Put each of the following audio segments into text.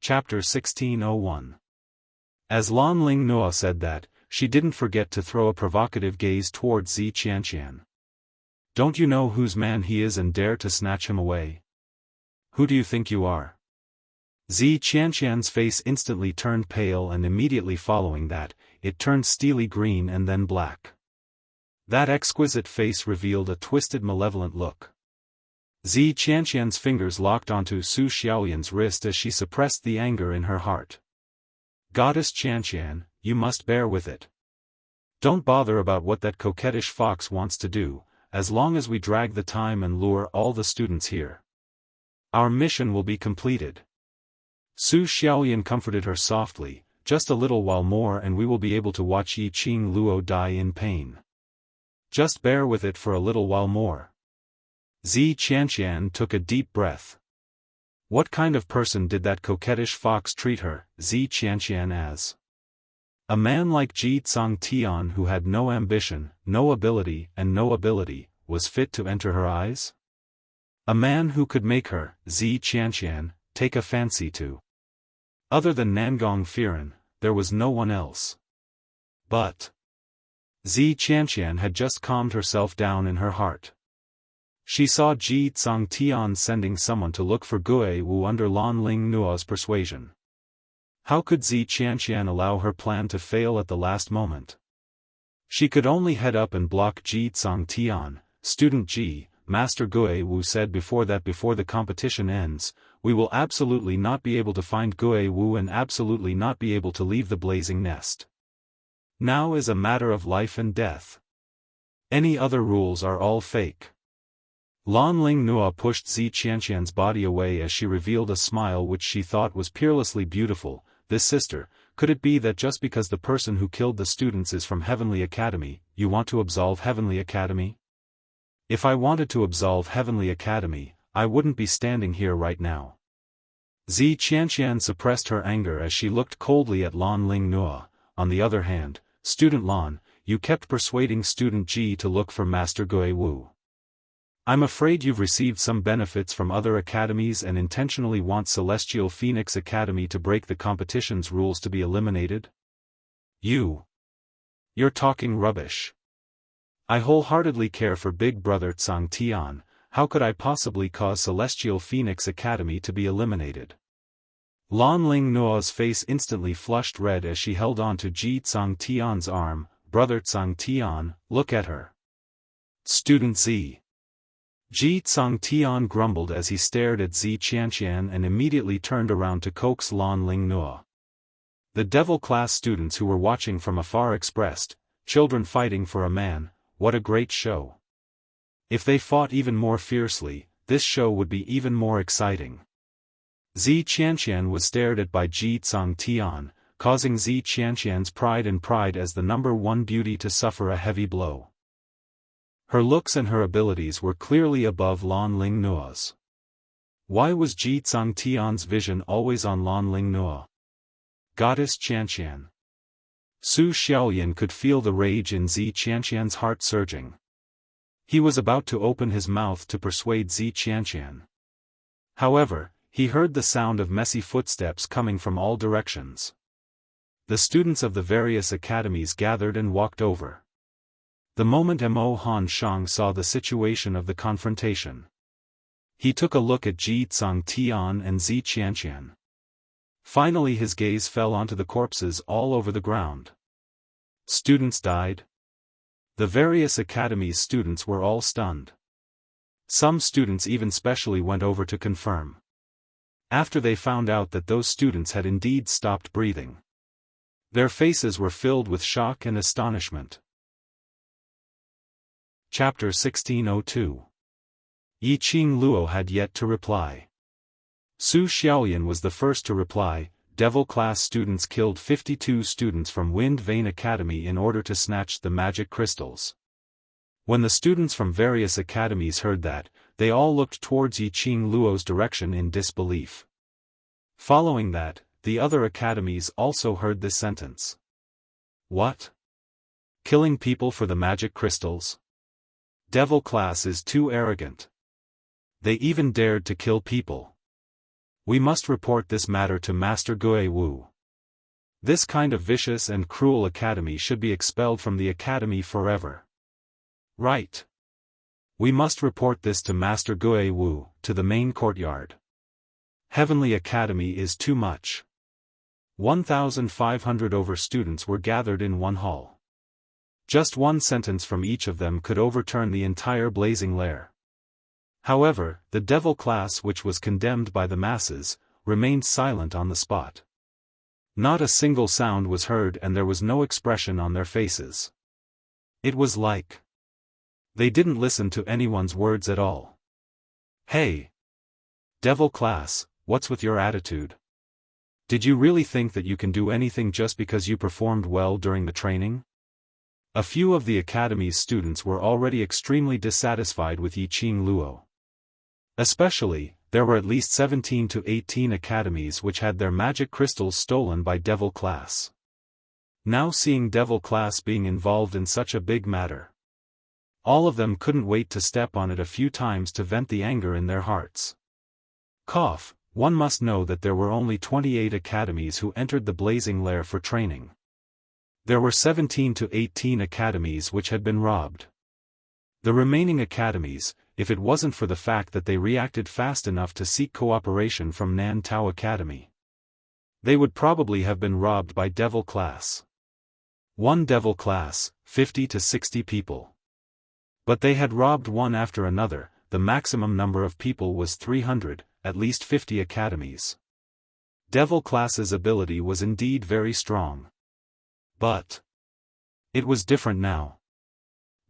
Chapter 1601. As Lan Ling Nua said that, she didn't forget to throw a provocative gaze towards Zi Qianqian. Don't you know whose man he is and dare to snatch him away? Who do you think you are? Zi Qianqian's face instantly turned pale, and immediately following that, it turned steely green and then black. That exquisite face revealed a twisted malevolent look. Zi Qianqian's fingers locked onto Su Xiaoyan's wrist as she suppressed the anger in her heart. Goddess Qianqian, you must bear with it. Don't bother about what that coquettish fox wants to do, as long as we drag the time and lure all the students here. Our mission will be completed. Su Xiaoyan comforted her softly, just a little while more and we will be able to watch Yi Qing Luo die in pain. Just bear with it for a little while more. Zi Qianqian took a deep breath. What kind of person did that coquettish fox treat her, Zi Qianqian, as? A man like Ji Tsangtian who had no ambition, no ability, was fit to enter her eyes? A man who could make her, Zi Qianqian, take a fancy to. Other than Nangong Firen, there was no one else. But Zi Qianqian had just calmed herself down in her heart. She saw Ji Tsangtian sending someone to look for Gue Wu under Lan Ling Nua's persuasion. How could Zi Qianqian allow her plan to fail at the last moment? She could only head up and block Ji Tsangtian. Student Ji, Master Gue Wu said before the competition ends, we will absolutely not be able to find Gue Wu and absolutely not be able to leave the blazing nest. Now is a matter of life and death. Any other rules are all fake. Lan Ling Nua pushed Zi Qianqian's body away as she revealed a smile which she thought was peerlessly beautiful. This sister, could it be that just because the person who killed the students is from Heavenly Academy, you want to absolve Heavenly Academy? If I wanted to absolve Heavenly Academy, I wouldn't be standing here right now. Zi Qianqian suppressed her anger as she looked coldly at Lan Ling Nua. On the other hand, Student Lan, you kept persuading Student Ji to look for Master Gue Wu. I'm afraid you've received some benefits from other academies and intentionally want Celestial Phoenix Academy to break the competition's rules to be eliminated? You're talking rubbish. I wholeheartedly care for Big Brother Tsangtian. How could I possibly cause Celestial Phoenix Academy to be eliminated? Lan Ling Nua's face instantly flushed red as she held on to Ji Tsangtian's arm. Brother Tsangtian, look at her. Student Z. Ji Tsangtian grumbled as he stared at Zi Qianqian and immediately turned around to coax Lan Ling Nua. The devil class students who were watching from afar expressed, children fighting for a man, what a great show. If they fought even more fiercely, this show would be even more exciting. Zi Qianqian was stared at by Ji Tsangtian, causing Zi Qianqian's pride as the #1 beauty to suffer a heavy blow. Her looks and her abilities were clearly above Lan Ling Nua's. Why was Ji Tsangtian's vision always on Lan Ling Nua? Goddess Qianqian. Su Xiaoyan could feel the rage in Zi Qianqian's heart surging. He was about to open his mouth to persuade Zi Qianqian. However, he heard the sound of messy footsteps coming from all directions. The students of the various academies gathered and walked over. The moment Mo Han Shang saw the situation of the confrontation, he took a look at Ji Tsangtian and Zi Qianqian. Finally his gaze fell onto the corpses all over the ground. Students died. The various academies' students were all stunned. Some students even specially went over to confirm. After they found out that those students had indeed stopped breathing, their faces were filled with shock and astonishment. Chapter 1602. Yi Qing Luo had yet to reply. Su Xiaoyan was the first to reply. Devil class students killed 52 students from Wind Vein Academy in order to snatch the magic crystals. When the students from various academies heard that, they all looked towards Yi Qing Luo's direction in disbelief. Following that, the other academies also heard this sentence. What? Killing people for the magic crystals? Devil class is too arrogant. They even dared to kill people. We must report this matter to Master Wu. This kind of vicious and cruel academy should be expelled from the academy forever. Right. We must report this to Master Wu, to the main courtyard. Heavenly Academy is too much. 1,500 over students were gathered in one hall. Just one sentence from each of them could overturn the entire blazing lair. However, the devil class, which was condemned by the masses, remained silent on the spot. Not a single sound was heard and there was no expression on their faces. It was like they didn't listen to anyone's words at all. Hey! Devil class, what's with your attitude? Did you really think that you can do anything just because you performed well during the training? A few of the academy's students were already extremely dissatisfied with Yiqing Luo. Especially, there were at least 17 to 18 academies which had their magic crystals stolen by devil class. Now seeing devil class being involved in such a big matter, all of them couldn't wait to step on it a few times to vent the anger in their hearts. Cough, one must know that there were only 28 academies who entered the blazing lair for training. There were 17 to 18 academies which had been robbed. The remaining academies, if it wasn't for the fact that they reacted fast enough to seek cooperation from Nan Tao Academy, they would probably have been robbed by devil class. One devil class, 50 to 60 people. But they had robbed one after another. The maximum number of people was 300, at least 50 academies. Devil class's ability was indeed very strong. But it was different now.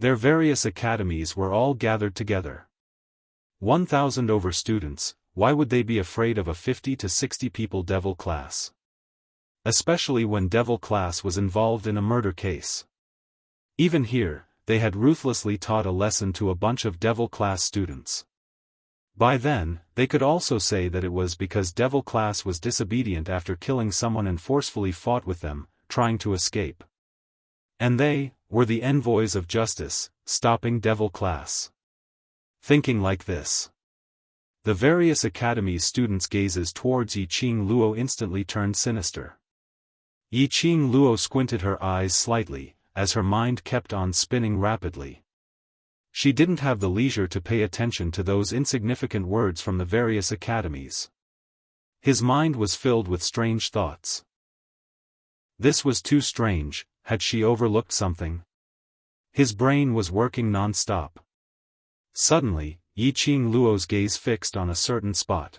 Their various academies were all gathered together. 1,000 over students, why would they be afraid of a 50 to 60 people devil class? Especially when devil class was involved in a murder case. Even here, they had ruthlessly taught a lesson to a bunch of devil class students. By then, they could also say that it was because devil class was disobedient after killing someone and forcefully fought with them, trying to escape. And they were the envoys of justice, stopping devil class. Thinking like this, the various academies' students' gazes towards Yiqing Luo instantly turned sinister. Yiqing Luo squinted her eyes slightly, as her mind kept on spinning rapidly. She didn't have the leisure to pay attention to those insignificant words from the various academies. His mind was filled with strange thoughts. This was too strange. Had she overlooked something? His brain was working non-stop. Suddenly, Yiqing Luo's gaze fixed on a certain spot.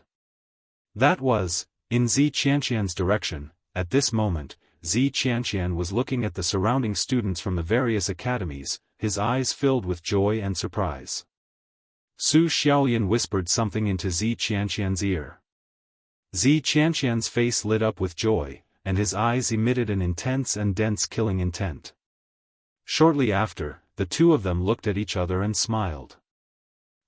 That was, in Zi Qianqian's direction. At this moment, Zi Qianqian was looking at the surrounding students from the various academies, his eyes filled with joy and surprise. Su Xiaoyan whispered something into Zi Qianqian's ear. Zi Qianqian's face lit up with joy, and his eyes emitted an intense and dense killing intent. Shortly after, the two of them looked at each other and smiled.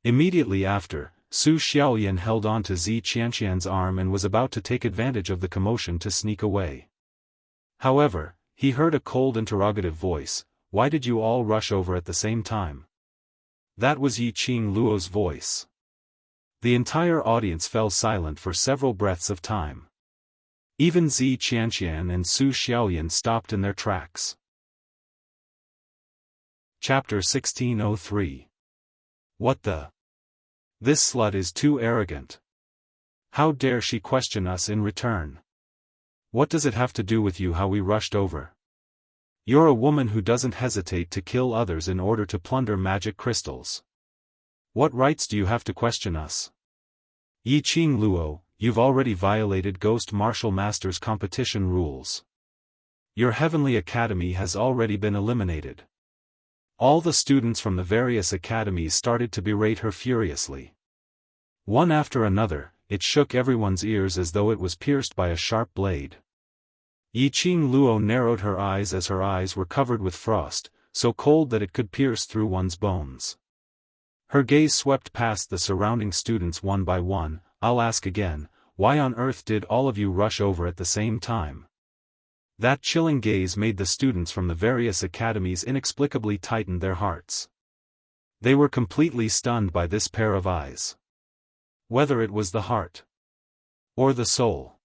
Immediately after, Su Xiaoyan held on to Zi Qianqian's arm and was about to take advantage of the commotion to sneak away. However, he heard a cold interrogative voice, "Why did you all rush over at the same time?" That was Yiqing Luo's voice. The entire audience fell silent for several breaths of time. Even Zi Qianqian and Su Xiaoyan stopped in their tracks. Chapter 1603. What the? This slut is too arrogant. How dare she question us in return? What does it have to do with you how we rushed over? You're a woman who doesn't hesitate to kill others in order to plunder magic crystals. What rights do you have to question us? Yiqing Luo, you've already violated Ghost Martial Masters competition rules. Your Heavenly Academy has already been eliminated. All the students from the various academies started to berate her furiously. One after another, it shook everyone's ears as though it was pierced by a sharp blade. Yiqing Luo narrowed her eyes as her eyes were covered with frost, so cold that it could pierce through one's bones. Her gaze swept past the surrounding students one by one. I'll ask again, why on earth did all of you rush over at the same time? That chilling gaze made the students from the various academies inexplicably tighten their hearts. They were completely stunned by this pair of eyes. Whether it was the heart, Or the soul.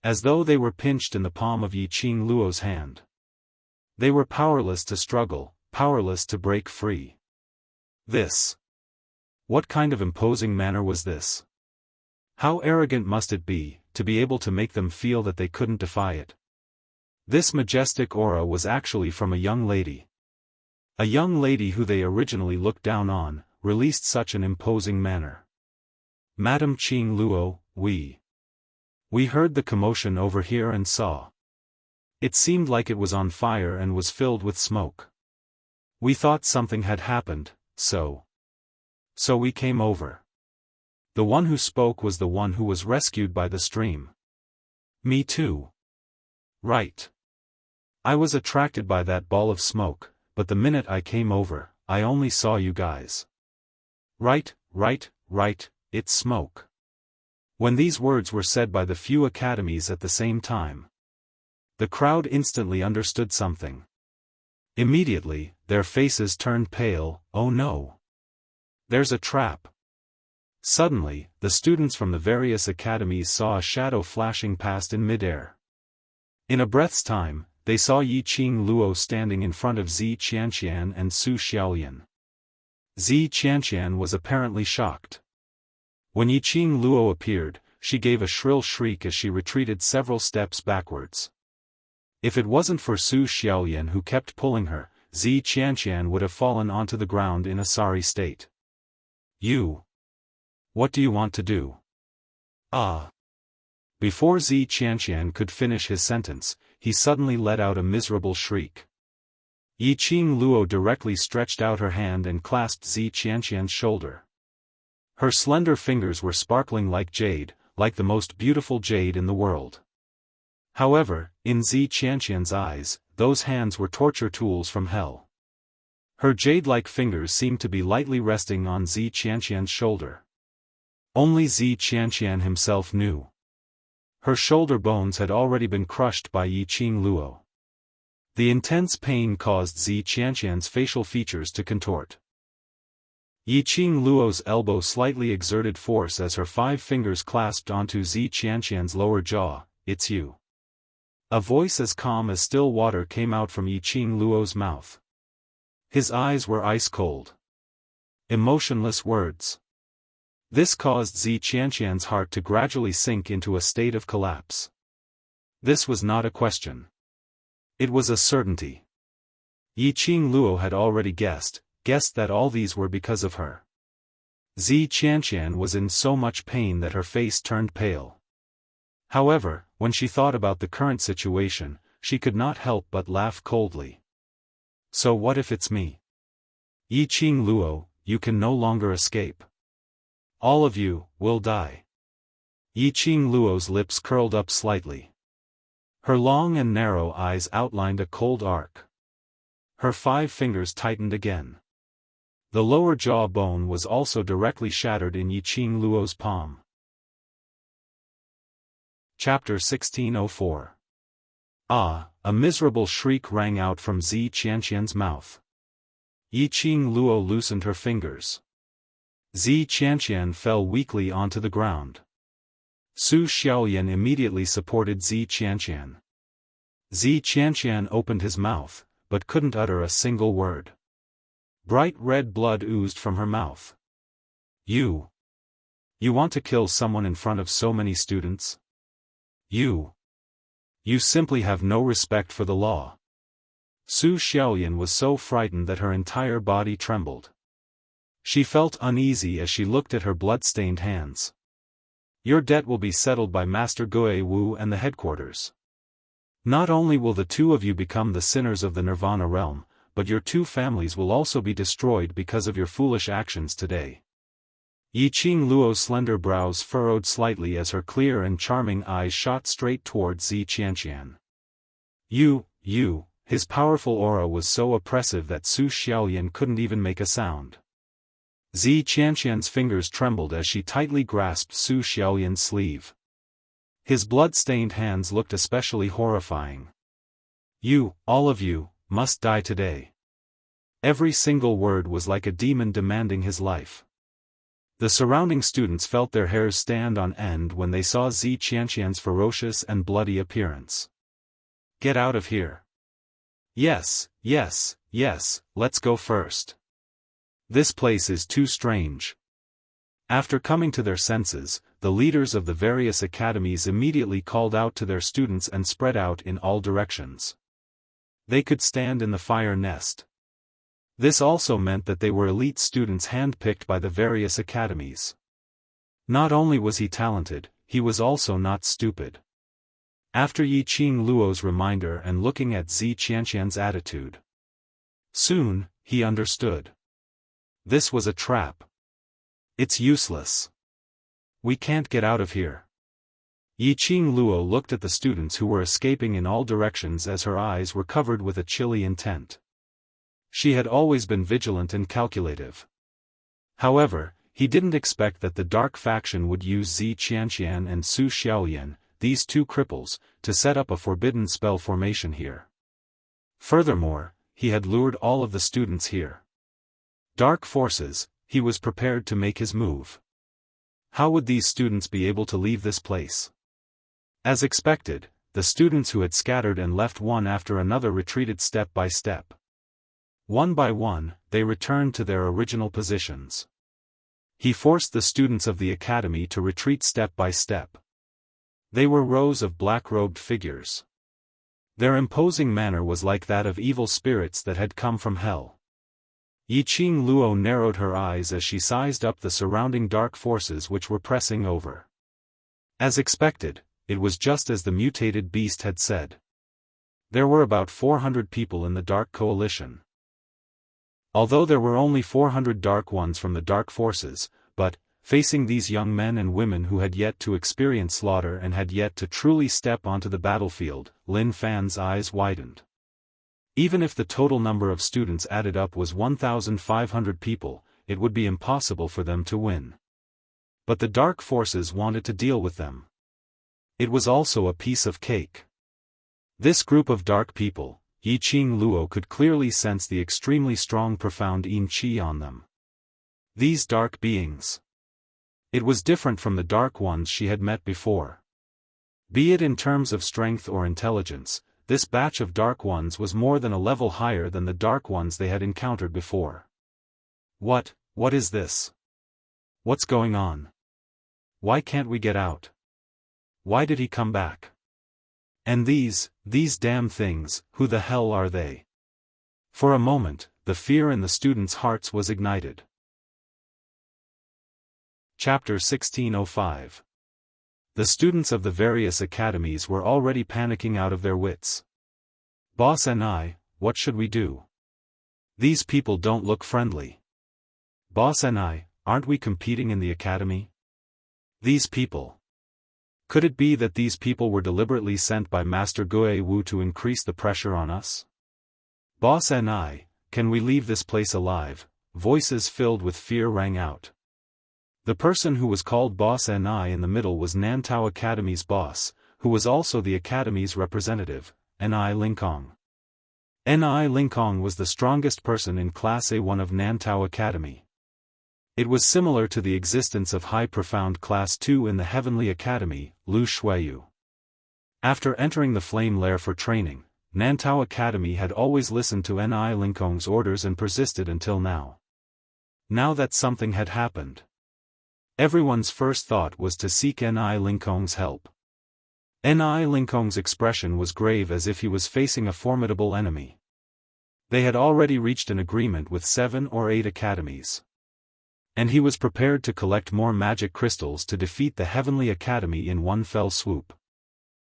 As though they were pinched in the palm of Yiqing Luo's hand. They were powerless to struggle, powerless to break free. This. What kind of imposing manner was this? How arrogant must it be, to be able to make them feel that they couldn't defy it? This majestic aura was actually from a young lady. A young lady who they originally looked down on, released such an imposing manner. Madam Qing Luo, we heard the commotion over here and saw. It seemed like it was on fire and was filled with smoke. We thought something had happened, so we came over. The one who spoke was the one who was rescued by the stream. Me too. Right. I was attracted by that ball of smoke, but the minute I came over, I only saw you guys. Right, it's smoke. When these words were said by the few academies at the same time, the crowd instantly understood something. Immediately, their faces turned pale. Oh no! There's a trap. Suddenly, the students from the various academies saw a shadow flashing past in midair. In a breath's time, they saw Yiqing Luo standing in front of Zi Qianqian and Su Xiaolian. Zi Qianqian was apparently shocked. When Yiqing Luo appeared, she gave a shrill shriek as she retreated several steps backwards. If it wasn't for Su Xiaolian who kept pulling her, Zi Qianqian would have fallen onto the ground in a sorry state. You. What do you want to do? Ah. Before Zi Qianqian could finish his sentence, he suddenly let out a miserable shriek. Yiqing Luo directly stretched out her hand and clasped Zi Qianqian's shoulder. Her slender fingers were sparkling like jade, like the most beautiful jade in the world. However, in Zi Qianqian's eyes, those hands were torture tools from hell. Her jade-like fingers seemed to be lightly resting on Zi Qianqian's shoulder. Only Zi Qianqian himself knew. Her shoulder bones had already been crushed by Yiqing Luo. The intense pain caused Zi Qianqian's facial features to contort. Yiqing Luo's elbow slightly exerted force as her 5 fingers clasped onto Zi Qianqian's lower jaw. It's you. A voice as calm as still water came out from Yiqing Luo's mouth. His eyes were ice cold. Emotionless words. This caused Zi Qianqian's heart to gradually sink into a state of collapse. This was not a question. It was a certainty. Yiqing Luo had already guessed that all these were because of her. Zi Qianqian was in so much pain that her face turned pale. However, when she thought about the current situation, she could not help but laugh coldly. So what if it's me? Yiqing Luo, you can no longer escape. All of you will die. Yiqing Luo's lips curled up slightly. Her long and narrow eyes outlined a cold arc. Her 5 fingers tightened again. The lower jaw bone was also directly shattered in Yiqing Luo's palm. Chapter 1604. Ah, a miserable shriek rang out from Zi Qianqian's mouth. Yiqing Luo loosened her fingers. Zi Qianqian fell weakly onto the ground. Su Xiaolian immediately supported Zi Qianqian. Zi Qianqian opened his mouth, but couldn't utter a single word. Bright red blood oozed from her mouth. You want to kill someone in front of so many students? You simply have no respect for the law. Su Xiaolian was so frightened that her entire body trembled. She felt uneasy as she looked at her blood-stained hands. Your debt will be settled by Master Gue Wu and the headquarters. Not only will the 2 of you become the sinners of the Nirvana realm, but your 2 families will also be destroyed because of your foolish actions today. Yiqing Luo's slender brows furrowed slightly as her clear and charming eyes shot straight towards Zi Qianqian. His powerful aura was so oppressive that Su Xiaolian couldn't even make a sound. Zi Qianqian's fingers trembled as she tightly grasped Su Xiaolian's sleeve. His blood-stained hands looked especially horrifying. All of you, must die today. Every single word was like a demon demanding his life. The surrounding students felt their hairs stand on end when they saw Zi Qianqian's ferocious and bloody appearance. Get out of here. Yes, yes, yes, let's go first. This place is too strange. After coming to their senses, the leaders of the various academies immediately called out to their students and spread out in all directions. They could stand in the fire nest. This also meant that they were elite students handpicked by the various academies. Not only was he talented, he was also not stupid. After Yi Qing Luo's reminder and looking at Zi Qianqian's attitude, soon, he understood. This was a trap. It's useless. We can't get out of here. Yi Qing Luo looked at the students who were escaping in all directions as her eyes were covered with a chilly intent. She had always been vigilant and calculative. However, he didn't expect that the dark faction would use Zi Qianqian and Su Xiaolian, these two cripples, to set up a forbidden spell formation here. Furthermore, he had lured all of the students here. Dark forces, he was prepared to make his move. How would these students be able to leave this place? As expected, the students who had scattered and left one after another retreated step by step. One by one, they returned to their original positions. He forced the students of the academy to retreat step by step. They were rows of black-robed figures. Their imposing manner was like that of evil spirits that had come from hell. Yi Qing Luo narrowed her eyes as she sized up the surrounding dark forces which were pressing over. As expected, it was just as the mutated beast had said. There were about 400 people in the Dark Coalition. Although there were only 400 Dark Ones from the Dark Forces, but, facing these young men and women who had yet to experience slaughter and had yet to truly step onto the battlefield, Lin Fan's eyes widened. Even if the total number of students added up was 1,500 people, it would be impossible for them to win. But the Dark Forces wanted to deal with them. It was also a piece of cake. This group of dark people, Yi Qing Luo could clearly sense the extremely strong profound yin qi on them. These dark beings. It was different from the dark ones she had met before. Be it in terms of strength or intelligence, this batch of dark ones was more than a level higher than the dark ones they had encountered before. What is this? What's going on? Why can't we get out? Why did he come back? And these damn things, who the hell are they? For a moment, the fear in the students' hearts was ignited. Chapter 1605. The students of the various academies were already panicking out of their wits. Boss and I, what should we do? These people don't look friendly. Boss and I, aren't we competing in the academy? These people. Could it be that these people were deliberately sent by Master Gue Wu to increase the pressure on us? Boss and I, can we leave this place alive? Voices filled with fear rang out. The person who was called Boss and I in the middle was Nantao Academy's boss, who was also the academy's representative, Ni Lingkong. Ni Lingkong was the strongest person in Class A1 of Nantao Academy. It was similar to the existence of High Profound Class 2 in the Heavenly Academy, Lu Shuiyu. After entering the Flame Lair for training, Nantao Academy had always listened to Ni Lingkong's orders and persisted until now. Now that something had happened, everyone's first thought was to seek Ni Lingkong's help. Ni Lingkong's expression was grave as if he was facing a formidable enemy. They had already reached an agreement with 7 or 8 academies. And he was prepared to collect more magic crystals to defeat the Heavenly Academy in one fell swoop.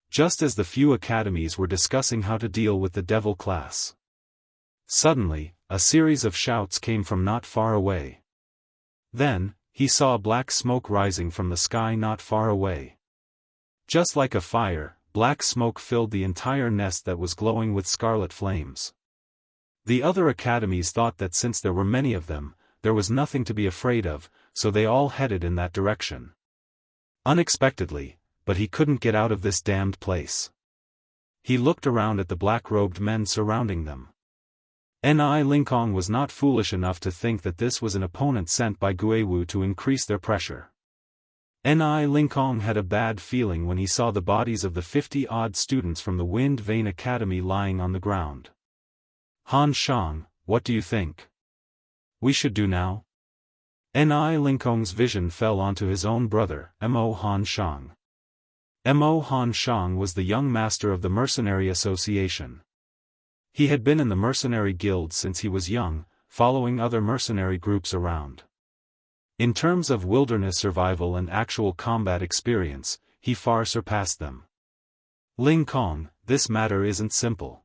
Just as the few academies were discussing how to deal with the devil class. Suddenly, a series of shouts came from not far away. Then, he saw black smoke rising from the sky not far away. Just like a fire, black smoke filled the entire nest that was glowing with scarlet flames. The other academies thought that since there were many of them, there was nothing to be afraid of, so they all headed in that direction. Unexpectedly, but he couldn't get out of this damned place. He looked around at the black-robed men surrounding them. Ni Lingkong was not foolish enough to think that this was an opponent sent by Guiwu to increase their pressure. Ni Lingkong had a bad feeling when he saw the bodies of the 50-odd students from the Wind Vane Academy lying on the ground. Han Shang, what do you think we should do now? Ni Lingkong's vision fell onto his own brother, Mo Han Shang. Mo Han Shang was the young master of the Mercenary Association. He had been in the mercenary guild since he was young, following other mercenary groups around. In terms of wilderness survival and actual combat experience, he far surpassed them. Ling Kong, this matter isn't simple.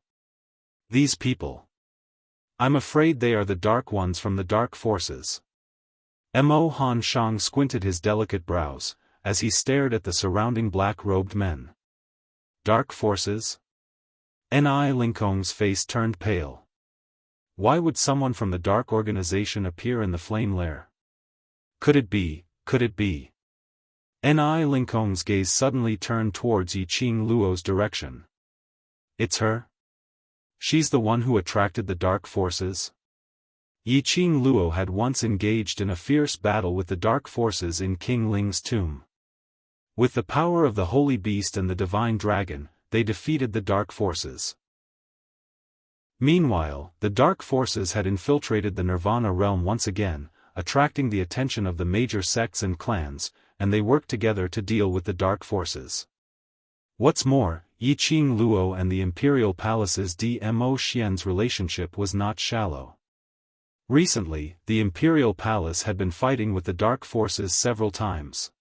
These people. I'm afraid they are the Dark Ones from the Dark Forces. Mo Han Shang squinted his delicate brows, as he stared at the surrounding black-robed men. Dark Forces? Ni Lingkong's face turned pale. Why would someone from the Dark Organization appear in the Flame Lair? Could it be? Ni Lingkong's gaze suddenly turned towards Yiqing Luo's direction. It's her? She's the one who attracted the Dark Forces? Yiqing Luo had once engaged in a fierce battle with the Dark Forces in King Ling's tomb. With the power of the Holy Beast and the Divine Dragon, they defeated the Dark Forces. Meanwhile, the Dark Forces had infiltrated the Nirvana realm once again, attracting the attention of the major sects and clans, and they worked together to deal with the Dark Forces. What's more, Yiqing Luo and the Imperial Palace's Dmo Xian's relationship was not shallow. Recently, the Imperial Palace had been fighting with the Dark Forces several times.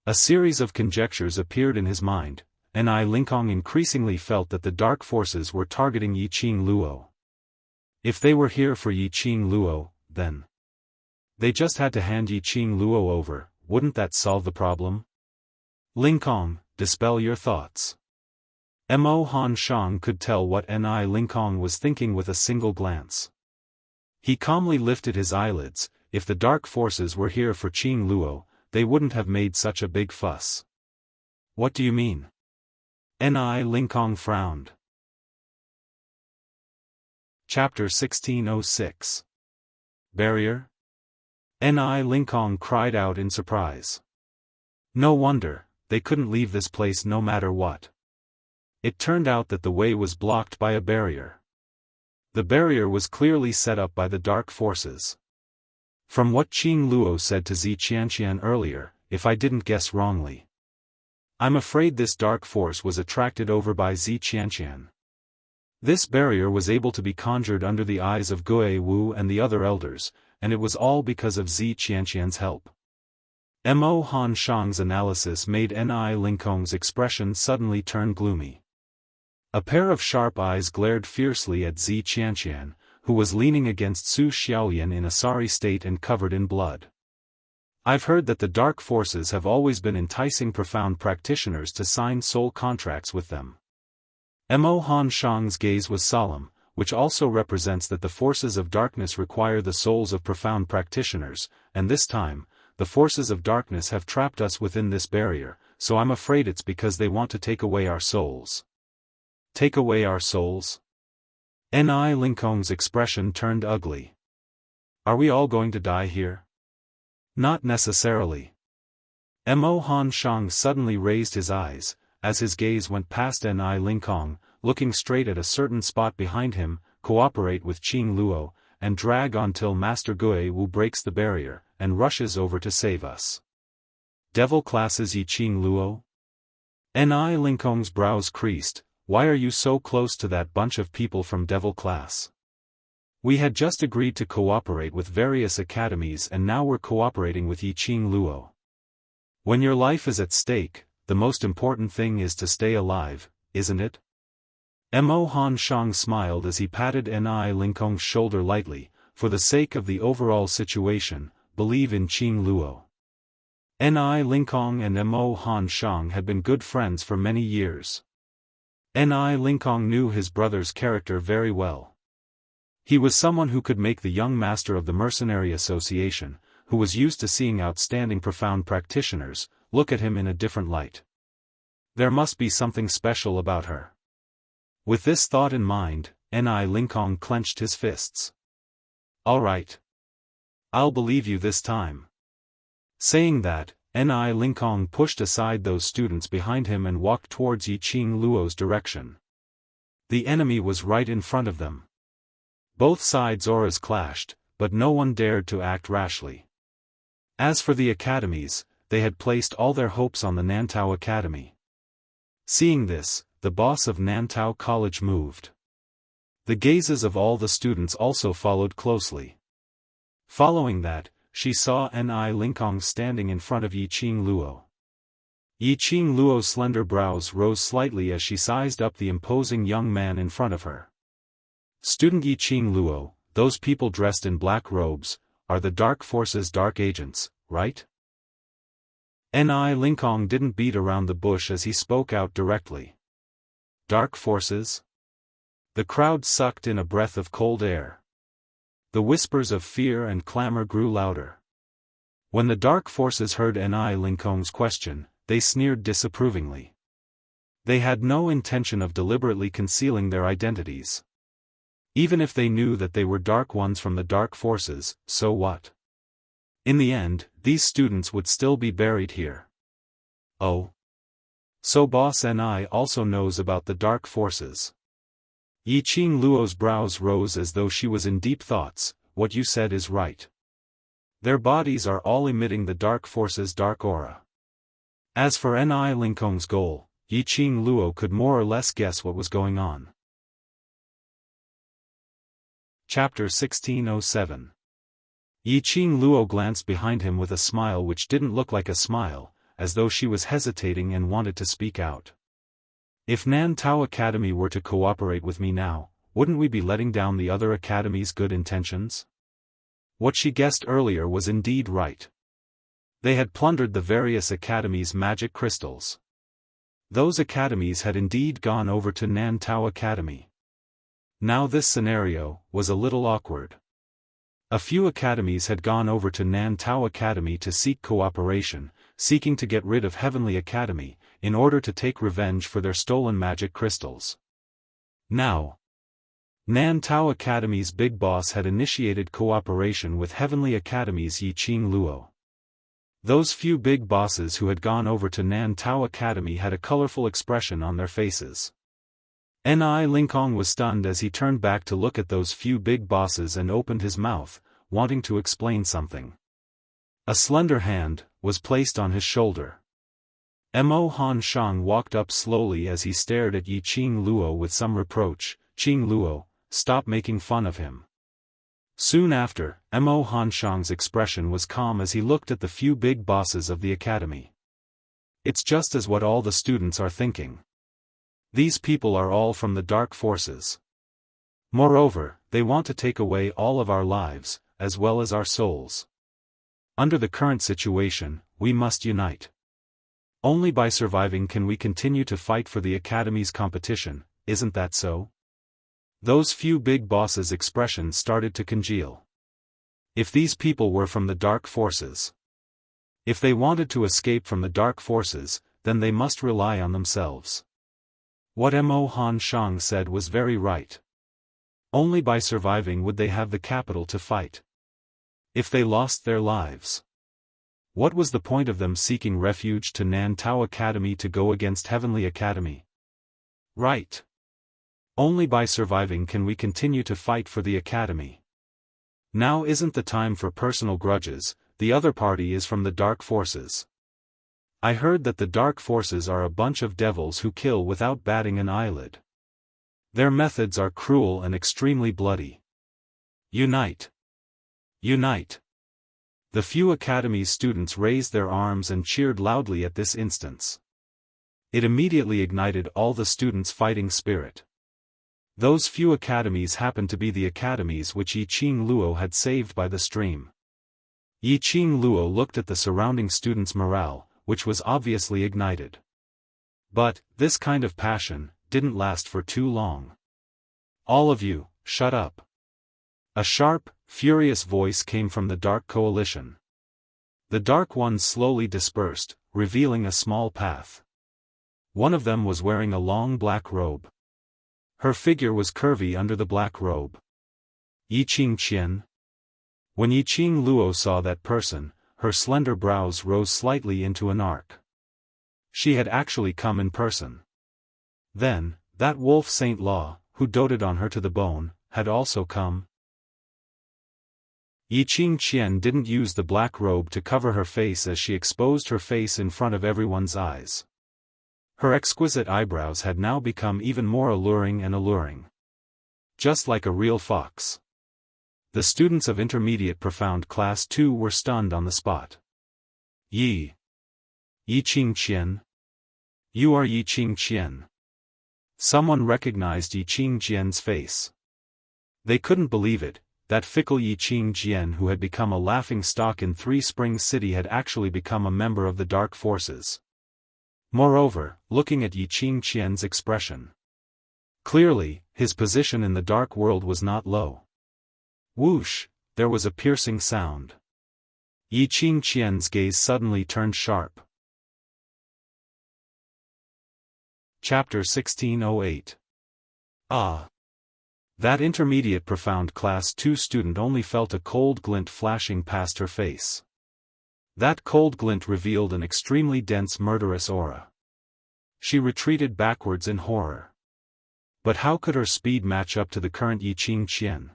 A series of conjectures appeared in his mind, and Ni Lingkong increasingly felt that the Dark Forces were targeting Yiqing Luo. If they were here for Yiqing Luo, then they just had to hand Yiqing Luo over. Wouldn't that solve the problem? Lingkong, dispel your thoughts. Mo Han Shang could tell what Ni Lingkong was thinking with a single glance. He calmly lifted his eyelids. If the Dark Forces were here for Qing Luo, they wouldn't have made such a big fuss. What do you mean? Ni Lingkong frowned. Chapter 1606. Barrier? Ni Lingkong cried out in surprise. No wonder, they couldn't leave this place no matter what. It turned out that the way was blocked by a barrier. The barrier was clearly set up by the Dark Forces. From what Qing Luo said to Zi Qianqian earlier, if I didn't guess wrongly, I'm afraid this dark force was attracted over by Zi Qianqian. This barrier was able to be conjured under the eyes of Guiwu and the other elders, and it was all because of Zi Qianqian's help. Mo Han Shang's analysis made Ni Lingkong's expression suddenly turn gloomy. A pair of sharp eyes glared fiercely at Zi Qianqian, who was leaning against Su Xiaoyan in a sorry state and covered in blood. I've heard that the Dark Forces have always been enticing profound practitioners to sign soul contracts with them. Mo Han Shang's gaze was solemn, which also represents that the forces of darkness require the souls of profound practitioners, and this time, the forces of darkness have trapped us within this barrier, so I'm afraid it's because they want to take away our souls. Take away our souls? Ni Lingkong's expression turned ugly. Are we all going to die here? Not necessarily. Mo Han Shang suddenly raised his eyes, as his gaze went past Ni Lingkong, looking straight at a certain spot behind him. Cooperate with Qing Luo, and drag on till Master Guiwu breaks the barrier, and rushes over to save us. Devil classes Yiqing Luo? Ni Lingkong's brows creased. Why are you so close to that bunch of people from Devil class? We had just agreed to cooperate with various academies and now we're cooperating with Yiqing Luo. When your life is at stake, the most important thing is to stay alive, isn't it? Mo Han Shang smiled as he patted Ni Lingkong's shoulder lightly. For the sake of the overall situation, believe in Qing Luo. Ni Lingkong and Mo Han Shang had been good friends for many years. Ni Lingkong knew his brother's character very well. He was someone who could make the young master of the Mercenary Association, who was used to seeing outstanding profound practitioners, look at him in a different light. There must be something special about her. With this thought in mind, Ni Lingkong clenched his fists. "All right. I'll believe you this time." Saying that, Ni Lingkong pushed aside those students behind him and walked towards Yiqing Luo's direction. The enemy was right in front of them. Both sides' auras clashed, but no one dared to act rashly. As for the academies, they had placed all their hopes on the Nantao Academy. Seeing this, the boss of Nantao College moved. The gazes of all the students also followed closely. Following that, she saw Ni Lingkong standing in front of Yiqing Luo. Yiqing Luo's slender brows rose slightly as she sized up the imposing young man in front of her. "Student Yiqing Luo, those people dressed in black robes, are the Dark Forces dark agents, right?" Ni Lingkong didn't beat around the bush as he spoke out directly. "Dark Forces?" The crowd sucked in a breath of cold air. The whispers of fear and clamor grew louder. When the Dark Forces heard Ni Lingkong's question, they sneered disapprovingly. They had no intention of deliberately concealing their identities. Even if they knew that they were Dark Ones from the Dark Forces, so what? In the end, these students would still be buried here. Oh. So Boss Ni also knows about the Dark Forces. Yiqing Luo's brows rose as though she was in deep thoughts. "What you said is right. Their bodies are all emitting the Dark Forces' dark aura." As for Ni Lingkong's goal, Yiqing Luo could more or less guess what was going on. Chapter 1607. Yiqing Luo glanced behind him with a smile which didn't look like a smile, as though she was hesitating and wanted to speak out. "If Nantao Academy were to cooperate with me now, wouldn't we be letting down the other academy's good intentions?" What she guessed earlier was indeed right. They had plundered the various academies' magic crystals. Those academies had indeed gone over to Nantao Academy. Now this scenario was a little awkward. A few academies had gone over to Nantao Academy to seek cooperation, seeking to get rid of Heavenly Academy, in order to take revenge for their stolen magic crystals. Now, Nantao Academy's big boss had initiated cooperation with Heavenly Academy's Yiqing Luo. Those few big bosses who had gone over to Nantao Academy had a colorful expression on their faces. Ni Lingkong was stunned as he turned back to look at those few big bosses and opened his mouth, wanting to explain something. A slender hand was placed on his shoulder. Mo Han Shang walked up slowly as he stared at Yiqing Luo with some reproach. "Qing Luo, stop making fun of him." Soon after, Mo Han Shang's expression was calm as he looked at the few big bosses of the academy. "It's just as what all the students are thinking. These people are all from the Dark Forces. Moreover, they want to take away all of our lives, as well as our souls. Under the current situation, we must unite. Only by surviving can we continue to fight for the Academy's competition, isn't that so?" Those few big bosses' expressions started to congeal. If these people were from the Dark Forces, if they wanted to escape from the Dark Forces, then they must rely on themselves. What Mo Han Shang said was very right. Only by surviving would they have the capital to fight. If they lost their lives, what was the point of them seeking refuge to Nantao Academy to go against Heavenly Academy? Right. Only by surviving can we continue to fight for the Academy. Now isn't the time for personal grudges. The other party is from the Dark Forces. I heard that the Dark Forces are a bunch of devils who kill without batting an eyelid. Their methods are cruel and extremely bloody. Unite! Unite! The few Academy's students raised their arms and cheered loudly at this instance. It immediately ignited all the students' fighting spirit. Those few academies happened to be the academies which Yiqing Luo had saved by the stream. Yiqing Luo looked at the surrounding students' morale, which was obviously ignited. But, this kind of passion didn't last for too long. "All of you, shut up." A sharp, furious voice came from the Dark Coalition. The Dark Ones slowly dispersed, revealing a small path. One of them was wearing a long black robe. Her figure was curvy under the black robe. Yi Qing Qian. When Yi Qing Luo saw that person, her slender brows rose slightly into an arc. She had actually come in person. Then, that wolf Saint Law, who doted on her to the bone, had also come. Yi Qing Qian didn't use the black robe to cover her face as she exposed her face in front of everyone's eyes. Her exquisite eyebrows had now become even more alluring and alluring. Just like a real fox. The students of Intermediate Profound Class 2 were stunned on the spot. Yi Qing Qian? You are Yi Qing Qian. Someone recognized Yi Qing Qian's face. They couldn't believe it, that fickle Yi Qing Qian who had become a laughing stock in Three Springs City had actually become a member of the dark forces. Moreover, looking at Yi Qing Qian's expression. Clearly, his position in the dark world was not low. Whoosh, there was a piercing sound. Yi Qing Qian's gaze suddenly turned sharp. Chapter 1608. Ah! That Intermediate Profound Class 2 student only felt a cold glint flashing past her face. That cold glint revealed an extremely dense murderous aura. She retreated backwards in horror. But how could her speed match up to the current Yi Qing Qian?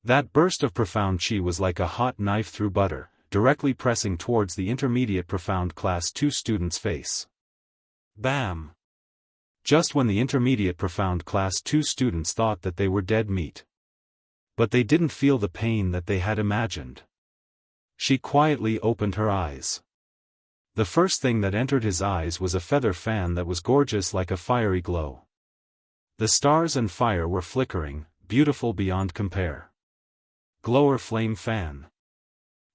That burst of profound chi was like a hot knife through butter, directly pressing towards the Intermediate Profound Class 2 student's face. Bam! Just when the Intermediate Profound Class 2 students thought that they were dead meat. But they didn't feel the pain that they had imagined. She quietly opened her eyes. The first thing that entered his eyes was a feather fan that was gorgeous like a fiery glow. The stars and fire were flickering, beautiful beyond compare. Glower Flame Fan.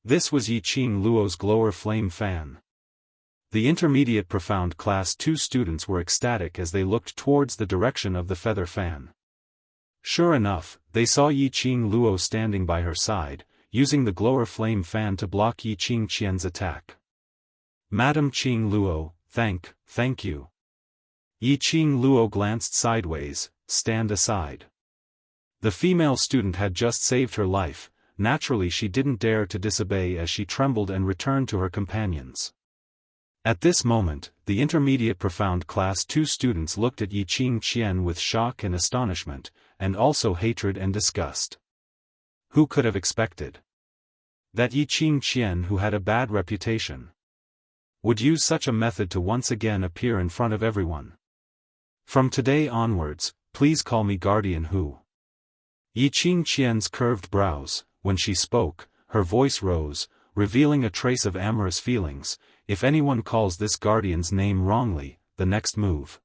This was Yi Qing Luo's Glower Flame Fan. The Intermediate Profound Class 2 students were ecstatic as they looked towards the direction of the feather fan. Sure enough, they saw Yi Qing Luo standing by her side, using the Glower Flame Fan to block Yi Qing Qian's attack. Madam Qing Luo, thank you. Yi Qing Luo glanced sideways, stand aside. The female student had just saved her life, naturally she didn't dare to disobey as she trembled and returned to her companions. At this moment, the Intermediate Profound Class 2 students looked at Yi Qing Qian with shock and astonishment, and also hatred and disgust. Who could have expected that Yi Qing Qian, who had a bad reputation, would use such a method to once again appear in front of everyone? From today onwards, please call me Guardian Hu. Yi Qing Qian's curved brows, when she spoke, her voice rose, revealing a trace of amorous feelings. If anyone calls this guardian's name wrongly, the next move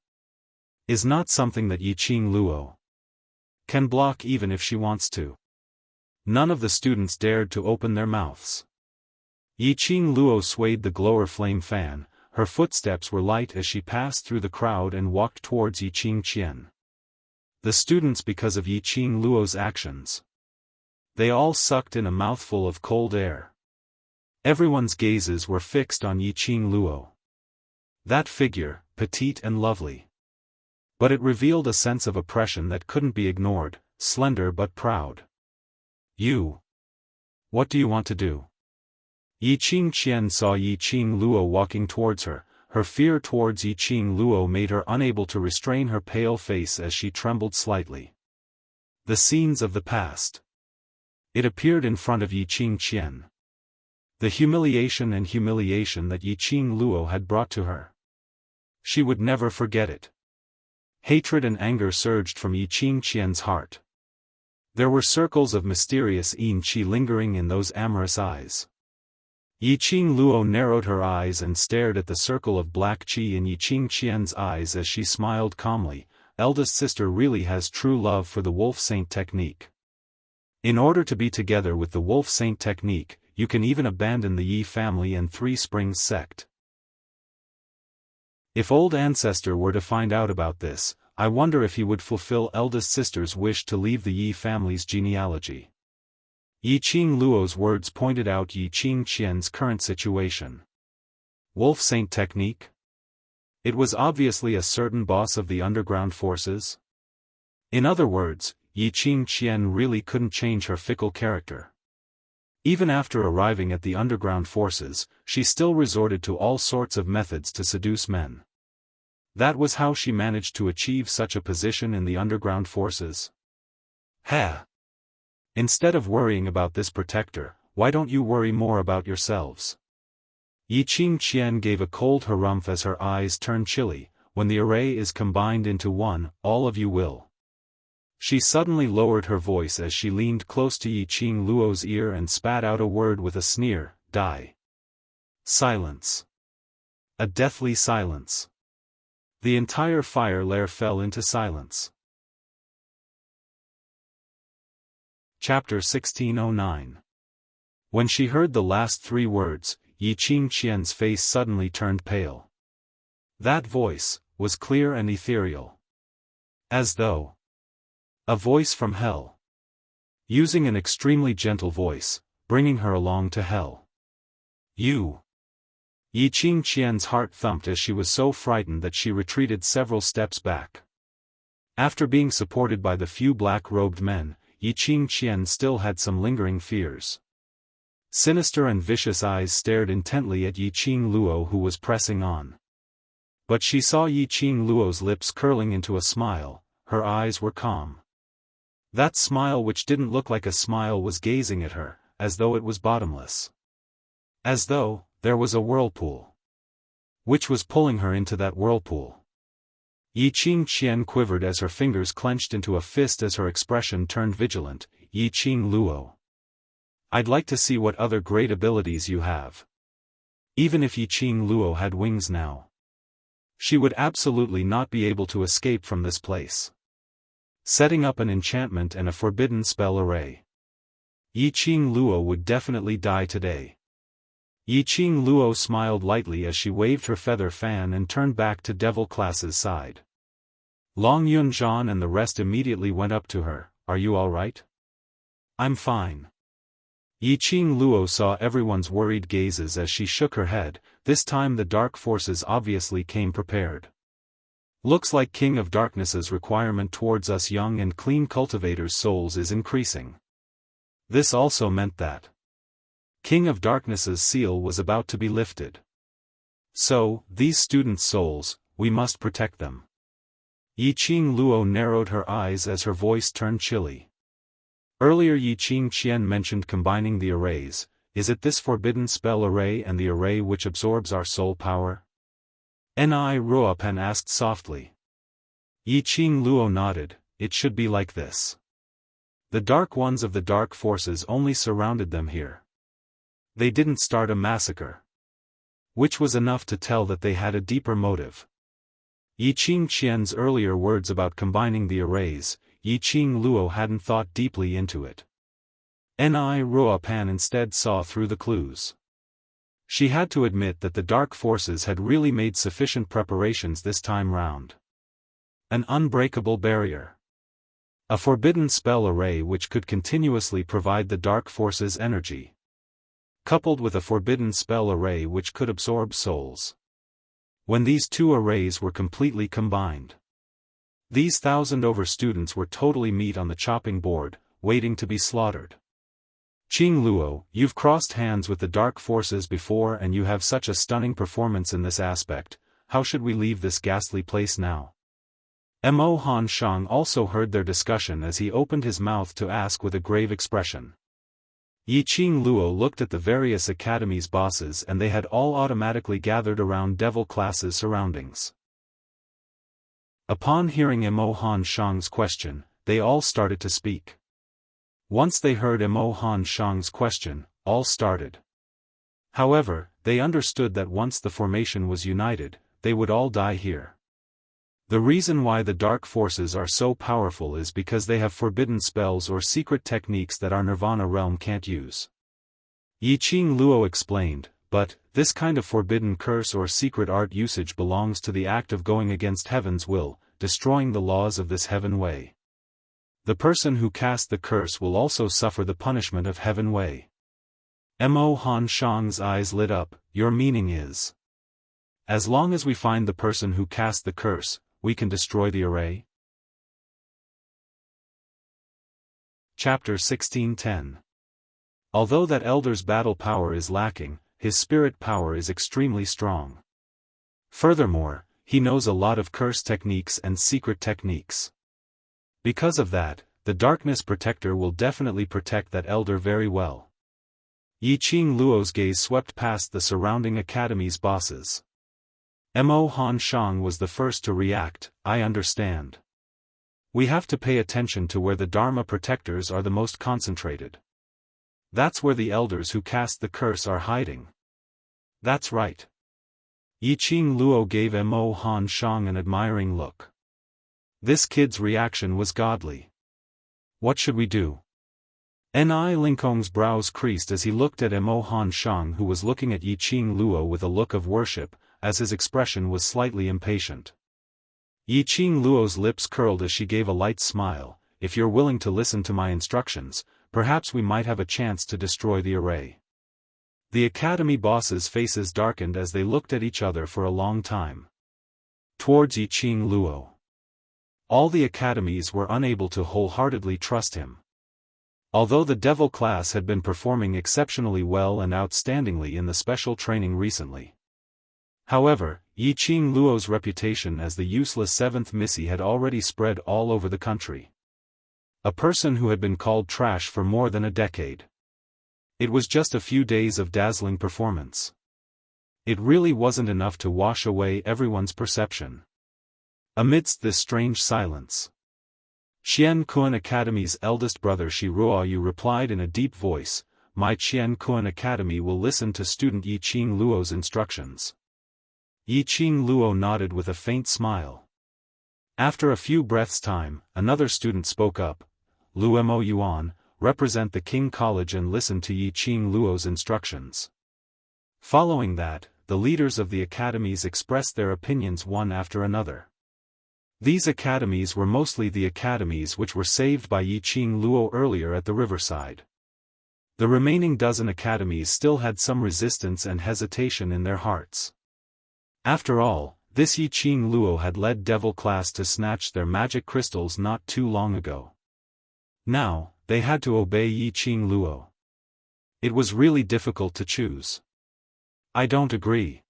is not something that Yi Qing Luo can block even if she wants to. None of the students dared to open their mouths. Yi Qing Luo swayed the Glower Flame Fan, her footsteps were light as she passed through the crowd and walked towards Yi Qing Qian. The students, because of Yi Qing Luo's actions, they all sucked in a mouthful of cold air. Everyone's gazes were fixed on Yi Qing Luo. That figure, petite and lovely. But it revealed a sense of oppression that couldn't be ignored, slender but proud. You. What do you want to do? Yi Qing Qian saw Yi Qing Luo walking towards her. Her fear towards Yi Qing Luo made her unable to restrain her pale face as she trembled slightly. The scenes of the past. It appeared in front of Yi Qing Qian. The humiliation that Yi Qing Luo had brought to her. She would never forget it. Hatred and anger surged from Yi Qing Qian's heart. There were circles of mysterious yin qi lingering in those amorous eyes. Yi Qing Luo narrowed her eyes and stared at the circle of black qi in Yi Qing Qian's eyes as she smiled calmly. Eldest sister really has true love for the Wolf Saint technique. In order to be together with the Wolf Saint technique, you can even abandon the Yi family and Three Springs sect. If old ancestor were to find out about this, I wonder if he would fulfill eldest sister's wish to leave the Yi family's genealogy. Yi Qing Luo's words pointed out Yi Qing Qian's current situation. Wolf Saint technique? It was obviously a certain boss of the underground forces. In other words, Yi Qingqian really couldn't change her fickle character. Even after arriving at the underground forces, she still resorted to all sorts of methods to seduce men. That was how she managed to achieve such a position in the underground forces. Ha! Instead of worrying about this protector, why don't you worry more about yourselves? Yi Qingqian gave a cold harumph as her eyes turned chilly. When the array is combined into one, all of you will. She suddenly lowered her voice as she leaned close to Yi Qingluo's ear and spat out a word with a sneer, die. Silence. A deathly silence. The entire fire layer fell into silence. Chapter 1609. When she heard the last 3 words, Yi Qingqian's face suddenly turned pale. That voice was clear and ethereal. As though a voice from hell. Using an extremely gentle voice, bringing her along to hell. You. Yi Qingqian's heart thumped as she was so frightened that she retreated several steps back. After being supported by the few black-robed men, Yi Qingqian still had some lingering fears. Sinister and vicious eyes stared intently at Yi Qingluo, who was pressing on. But she saw Yi Qingluo's lips curling into a smile. Her eyes were calm. That smile, which didn't look like a smile, was gazing at her, as though it was bottomless. As though there was a whirlpool, which was pulling her into that whirlpool. Yi Qingqian quivered as her fingers clenched into a fist as her expression turned vigilant. Yi Qingluo. I'd like to see what other great abilities you have. Even if Yi Qingluo had wings now, she would absolutely not be able to escape from this place. Setting up an enchantment and a forbidden spell array. Yi Qingluo would definitely die today. Yi Qingluo smiled lightly as she waved her feather fan and turned back to Devil Class's side. Long Yunzhan and the rest immediately went up to her. Are you all right? I'm fine. Yi Qingluo saw everyone's worried gazes as she shook her head. This time the dark forces obviously came prepared. Looks like King of Darkness's requirement towards us young and clean cultivators' souls is increasing. This also meant that King of Darkness's seal was about to be lifted. So, these students' souls, we must protect them. Yi Qingluo narrowed her eyes as her voice turned chilly. Earlier Yi Qingqian mentioned combining the arrays. Is it this forbidden spell array and the array which absorbs our soul power? Ni Ruopan asked softly. Yi Qingluo nodded. It should be like this. The dark ones of the dark forces only surrounded them here. They didn't start a massacre. Which was enough to tell that they had a deeper motive. Yi Qingqian's earlier words about combining the arrays, Yi Qingluo hadn't thought deeply into it. Ni Ruopan instead saw through the clues. She had to admit that the dark forces had really made sufficient preparations this time round. An unbreakable barrier. A forbidden spell array which could continuously provide the dark forces energy. Coupled with a forbidden spell array which could absorb souls. When these 2 arrays were completely combined, these 1,000 students were totally meat on the chopping board, waiting to be slaughtered. Qingluo, you've crossed hands with the dark forces before and you have such a stunning performance in this aspect. How should we leave this ghastly place now? Mo Han Shang also heard their discussion as he opened his mouth to ask with a grave expression. Yi Qingluo looked at the various academies' bosses and they had all automatically gathered around Devil Class's surroundings. Upon hearing Mo Han Shang's question, they all started to speak. Once they heard Mo Han Shang's question, all started. However, they understood that once the formation was united, they would all die here. The reason why the dark forces are so powerful is because they have forbidden spells or secret techniques that our Nirvana realm can't use. Yi Qingluo explained, but, this kind of forbidden curse or secret art usage belongs to the act of going against heaven's will, destroying the laws of this heaven way. The person who cast the curse will also suffer the punishment of heaven way. Mo Han Shang's eyes lit up. Your meaning is, as long as we find the person who cast the curse, we can destroy the array? Chapter 16:10. Although that elder's battle power is lacking, his spirit power is extremely strong. Furthermore, he knows a lot of curse techniques and secret techniques. Because of that, the Darkness Protector will definitely protect that elder very well. Yiqing Luo's gaze swept past the surrounding academy's bosses. Mo Han Shang was the first to react. I understand. We have to pay attention to where the Dharma protectors are the most concentrated. That's where the elders who cast the curse are hiding. That's right. Yiqing Luo gave Mo Han Shang an admiring look. This kid's reaction was godly. What should we do? Ni Lingkong's brows creased as he looked at Mo Han Shang, who was looking at Yiqing Luo with a look of worship, as his expression was slightly impatient. Yiqing Luo's lips curled as she gave a light smile. If you're willing to listen to my instructions, perhaps we might have a chance to destroy the array. The academy bosses' faces darkened as they looked at each other for a long time. Towards Yiqing Luo. All the academies were unable to wholeheartedly trust him. Although the devil class had been performing exceptionally well and outstandingly in the special training recently. However, Yiqing Luo's reputation as the useless seventh Missy had already spread all over the country. A person who had been called trash for more than a decade. It was just a few days of dazzling performance. It really wasn't enough to wash away everyone's perception. Amidst this strange silence, Qian Kun Academy's eldest brother Shi Ruoyu replied in a deep voice, "My Qian Kun Academy will listen to student Yiqing Luo's instructions." Yiqing Luo nodded with a faint smile. After a few breaths' time, another student spoke up. Luo Mo Yuan, represent the King College and listen to Yiqing Luo's instructions. Following that, the leaders of the academies expressed their opinions one after another. These academies were mostly the academies which were saved by Yiqing Luo earlier at the riverside. The remaining dozen academies still had some resistance and hesitation in their hearts. After all, this Yiqing Luo had led Devil Class to snatch their magic crystals not too long ago. Now, they had to obey Yiqing Luo. It was really difficult to choose. I don't agree.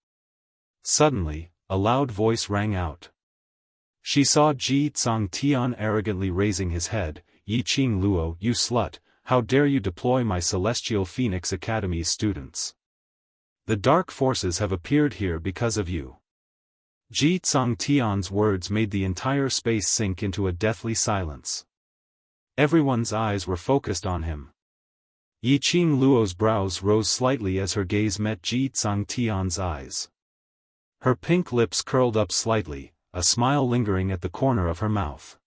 Suddenly, a loud voice rang out. She saw Ji Tsang Tian arrogantly raising his head. Yiqing Luo, you slut, how dare you deploy my Celestial Phoenix Academy's students? The dark forces have appeared here because of you. Ji Tsang Tian's words made the entire space sink into a deathly silence. Everyone's eyes were focused on him. Yiqing Luo's brows rose slightly as her gaze met Ji Tsang Tian's eyes. Her pink lips curled up slightly, a smile lingering at the corner of her mouth.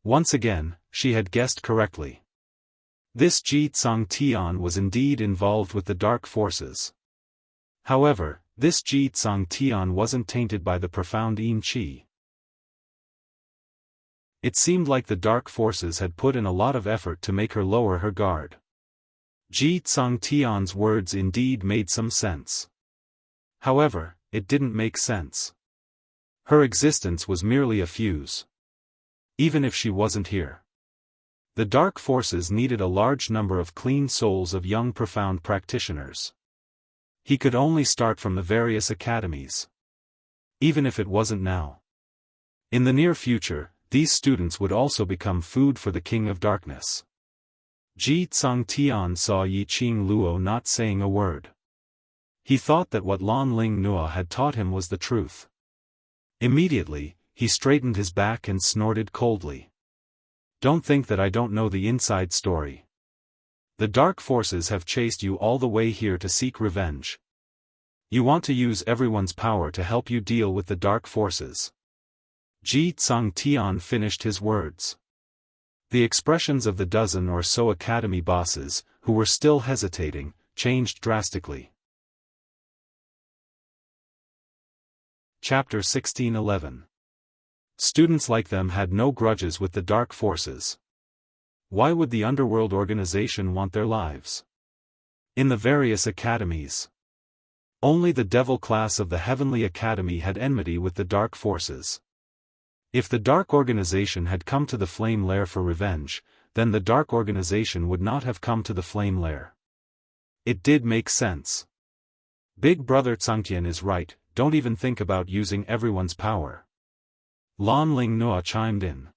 Once again, she had guessed correctly. This Ji Tsang Tian was indeed involved with the dark forces. However, this Ji Tsang Tian wasn't tainted by the profound Yin Qi. It seemed like the dark forces had put in a lot of effort to make her lower her guard. Ji Tsang Tian's words indeed made some sense. However, it didn't make sense. Her existence was merely a fuse. Even if she wasn't here. The dark forces needed a large number of clean souls of young profound practitioners. He could only start from the various academies. Even if it wasn't now. In the near future, these students would also become food for the King of Darkness. Ji Tsang Tian saw Yiqing Luo not saying a word. He thought that what Lan Ling Nua had taught him was the truth. Immediately, he straightened his back and snorted coldly. Don't think that I don't know the inside story. The dark forces have chased you all the way here to seek revenge. You want to use everyone's power to help you deal with the dark forces. Ji Tsang Tian finished his words. The expressions of the dozen or so academy bosses, who were still hesitating, changed drastically. Chapter 16:11. Students like them had no grudges with the dark forces. Why would the underworld organization want their lives? In the various academies, only the devil class of the Heavenly Academy had enmity with the dark forces. If the dark organization had come to the flame lair for revenge, then the dark organization would not have come to the flame lair. It did make sense. Big Brother Tsungtian is right, don't even think about using everyone's power. Lan Ling Nua chimed in.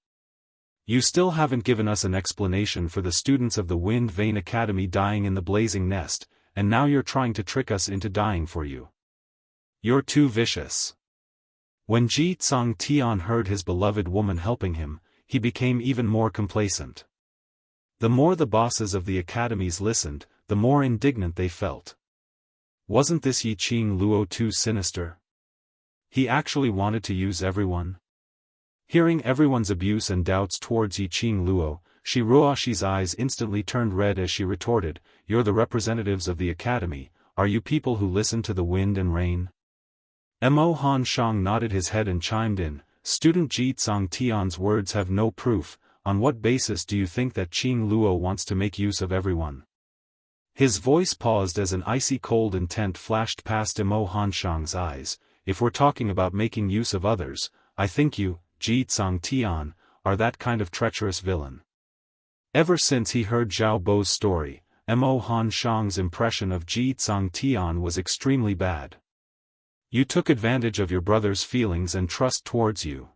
You still haven't given us an explanation for the students of the Wind Vein Academy dying in the blazing nest, and now you're trying to trick us into dying for you. You're too vicious. When Ji Tsung Tian heard his beloved woman helping him, he became even more complacent. The more the bosses of the academies listened, the more indignant they felt. Wasn't this Yi Qing Luo too sinister? He actually wanted to use everyone? Hearing everyone's abuse and doubts towards Yi Qing Luo, Shiruashi's eyes instantly turned red as she retorted, "You're the representatives of the academy, are you people who listen to the wind and rain?" Mo Han Shang nodded his head and chimed in, "Student Ji Tsung Tian's words have no proof, on what basis do you think that Qing Luo wants to make use of everyone?" His voice paused as an icy cold intent flashed past Mo Han Shang's eyes. "If we're talking about making use of others, I think you, Ji Tsung Tian, are that kind of treacherous villain." Ever since he heard Zhao Bo's story, Mo Han Shang's impression of Ji Tsung Tian was extremely bad. You took advantage of your brother's feelings and trust towards you.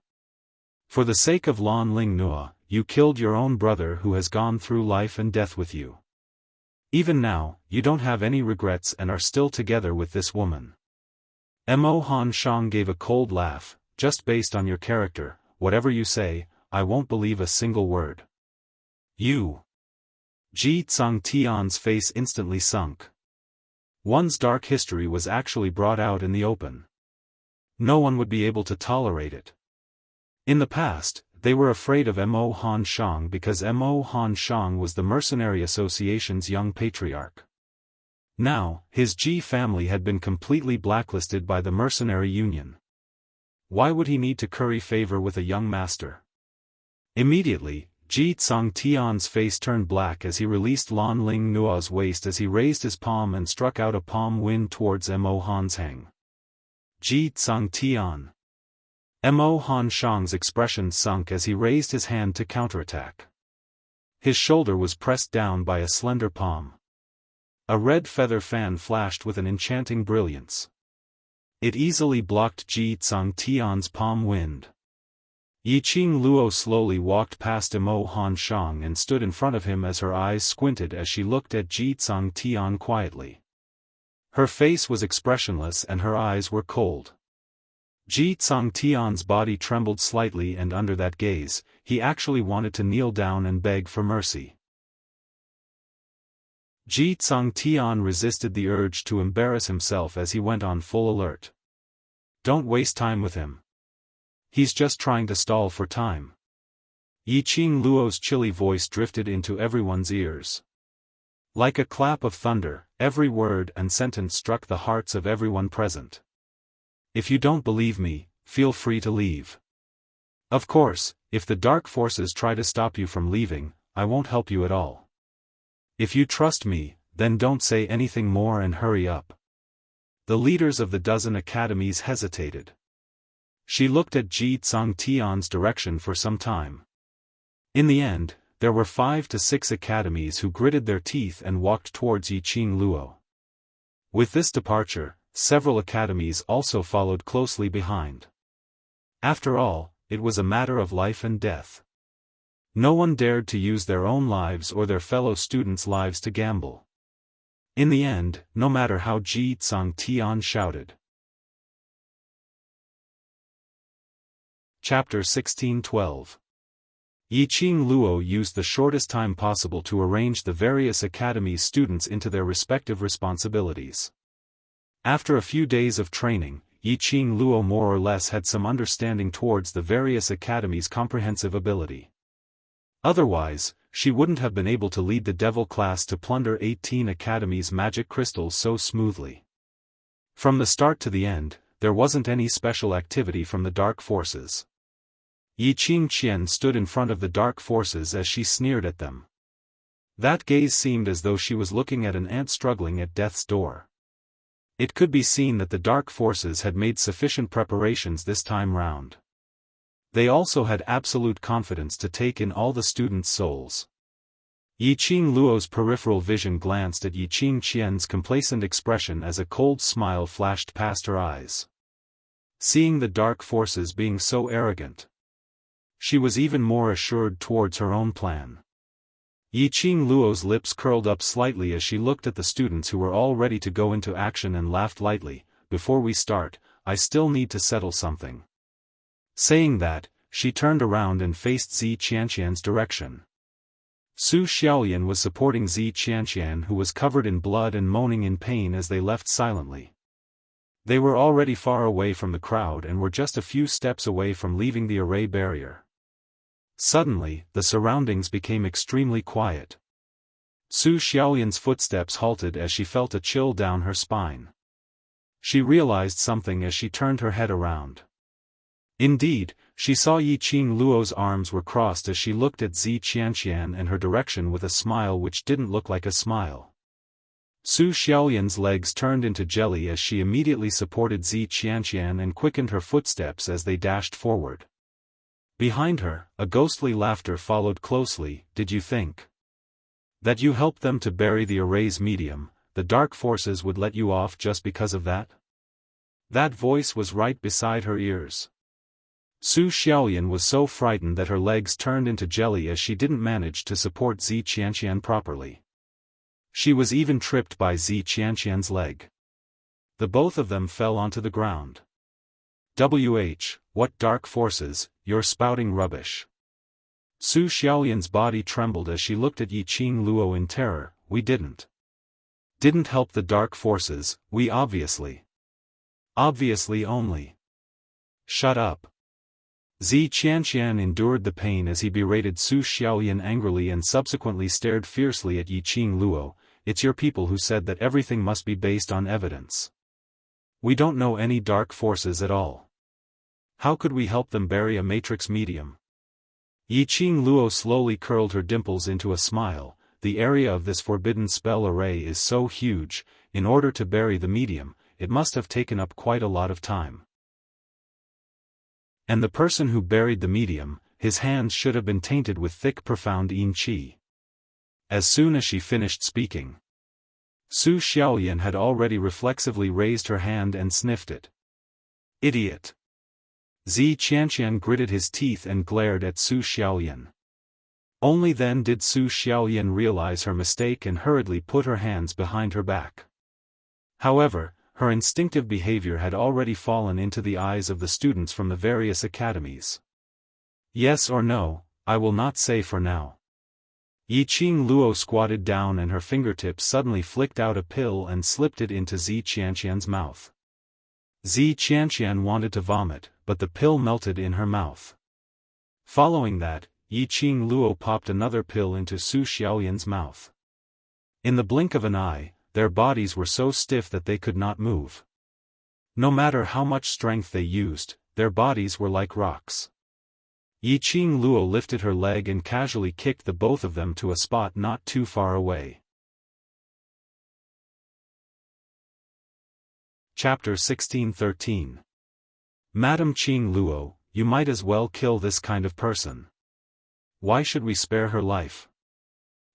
For the sake of Lan Ling Nua, you killed your own brother who has gone through life and death with you. Even now, you don't have any regrets and are still together with this woman. Mo Han Shang gave a cold laugh, "Just based on your character, whatever you say, I won't believe a single word." You. Ji Tsung Tian's face instantly sunk. One's dark history was actually brought out in the open. No one would be able to tolerate it. In the past, they were afraid of Mo Han Shang because Mo Han Shang was the Mercenary Association's young patriarch. Now, his Ji family had been completely blacklisted by the Mercenary Union. Why would he need to curry favor with a young master? Immediately, Ji Tsung Tian's face turned black as he released Lan Ling Nua's waist as he raised his palm and struck out a palm wind towards Mo Han Shang. Ji Tsung Tian. Mo Han Shang's expression sunk as he raised his hand to counterattack. His shoulder was pressed down by a slender palm. A red feather fan flashed with an enchanting brilliance. It easily blocked Ji Tsung Tian's palm wind. Yi Qing Luo slowly walked past Mo Han Shang and stood in front of him as her eyes squinted as she looked at Ji Tsung Tian quietly. Her face was expressionless and her eyes were cold. Ji Tsung Tian's body trembled slightly, and under that gaze, he actually wanted to kneel down and beg for mercy. Ji Tsung Tian resisted the urge to embarrass himself as he went on full alert. "Don't waste time with him. He's just trying to stall for time." Yi Qing Luo's chilly voice drifted into everyone's ears. Like a clap of thunder, every word and sentence struck the hearts of everyone present. "If you don't believe me, feel free to leave. Of course, if the dark forces try to stop you from leaving, I won't help you at all. If you trust me, then don't say anything more and hurry up." The leaders of the dozen academies hesitated. She looked at Ji Tsung Tian's direction for some time. In the end, there were 5 to 6 academies who gritted their teeth and walked towards Yi Qing Luo. With this departure, several academies also followed closely behind. After all, it was a matter of life and death. No one dared to use their own lives or their fellow students' lives to gamble. In the end, no matter how Ji Tsung Tian shouted. Chapter 1612. Yi Qing Luo used the shortest time possible to arrange the various academies' students into their respective responsibilities. After a few days of training, Yi Qing Luo more or less had some understanding towards the various academies' comprehensive ability. Otherwise, she wouldn't have been able to lead the devil class to plunder 18 academies' magic crystals so smoothly. From the start to the end, there wasn't any special activity from the dark forces. Yi Qing Qian stood in front of the dark forces as she sneered at them. That gaze seemed as though she was looking at an ant struggling at death's door. It could be seen that the dark forces had made sufficient preparations this time round. They also had absolute confidence to take in all the students' souls. Yiqing Luo's peripheral vision glanced at Yiqing Qian's complacent expression as a cold smile flashed past her eyes. Seeing the dark forces being so arrogant, she was even more assured towards her own plan. Yiqing Luo's lips curled up slightly as she looked at the students who were all ready to go into action and laughed lightly. "Before we start, I still need to settle something." Saying that, she turned around and faced Zi Qianqian's direction. Su Xiaolian was supporting Zi Qianqian, who was covered in blood and moaning in pain as they left silently. They were already far away from the crowd and were just a few steps away from leaving the array barrier. Suddenly, the surroundings became extremely quiet. Su Xiaolian's footsteps halted as she felt a chill down her spine. She realized something as she turned her head around. Indeed, she saw Yiqing Luo's arms were crossed as she looked at Zi Qianqian and her direction with a smile which didn't look like a smile. Su Xiaolian's legs turned into jelly as she immediately supported Zi Qianqian and quickened her footsteps as they dashed forward. Behind her, a ghostly laughter followed closely. "Did you think that you helped them to bury the array's medium, the dark forces would let you off just because of that?" That voice was right beside her ears. Su Xiaolian was so frightened that her legs turned into jelly as she didn't manage to support Zi Qianqian properly. She was even tripped by Zi Qianqian's leg. The both of them fell onto the ground. What dark forces, you're spouting rubbish." Su Xiaolian's body trembled as she looked at Yiqing Luo in terror. "We didn't help the dark forces, we obviously only." "Shut up." Zi Qianqian endured the pain as he berated Su Xiaolian angrily and subsequently stared fiercely at Yiqing Luo. "It's your people who said that everything must be based on evidence. We don't know any dark forces at all. How could we help them bury a matrix medium?" Yiqing Luo slowly curled her dimples into a smile. "The area of this forbidden spell array is so huge, in order to bury the medium, it must have taken up quite a lot of time. And the person who buried the medium, his hands should have been tainted with thick profound yin qi." As soon as she finished speaking, Su Xiaolian had already reflexively raised her hand and sniffed it. "Idiot!" Zi Qianqian gritted his teeth and glared at Su Xiaolian. Only then did Su Xiaolian realize her mistake and hurriedly put her hands behind her back. However, her instinctive behavior had already fallen into the eyes of the students from the various academies. "Yes or no, I will not say for now." Yiqing Luo squatted down and her fingertips suddenly flicked out a pill and slipped it into Zi Qianqian's mouth. Zi Qianqian wanted to vomit, but the pill melted in her mouth. Following that, Yiqing Luo popped another pill into Su Xiaolian's mouth. In the blink of an eye, their bodies were so stiff that they could not move. No matter how much strength they used, their bodies were like rocks. Yiqing Luo lifted her leg and casually kicked the both of them to a spot not too far away. Chapter 16:13. Madam Qing Luo, you might as well kill this kind of person. Why should we spare her life?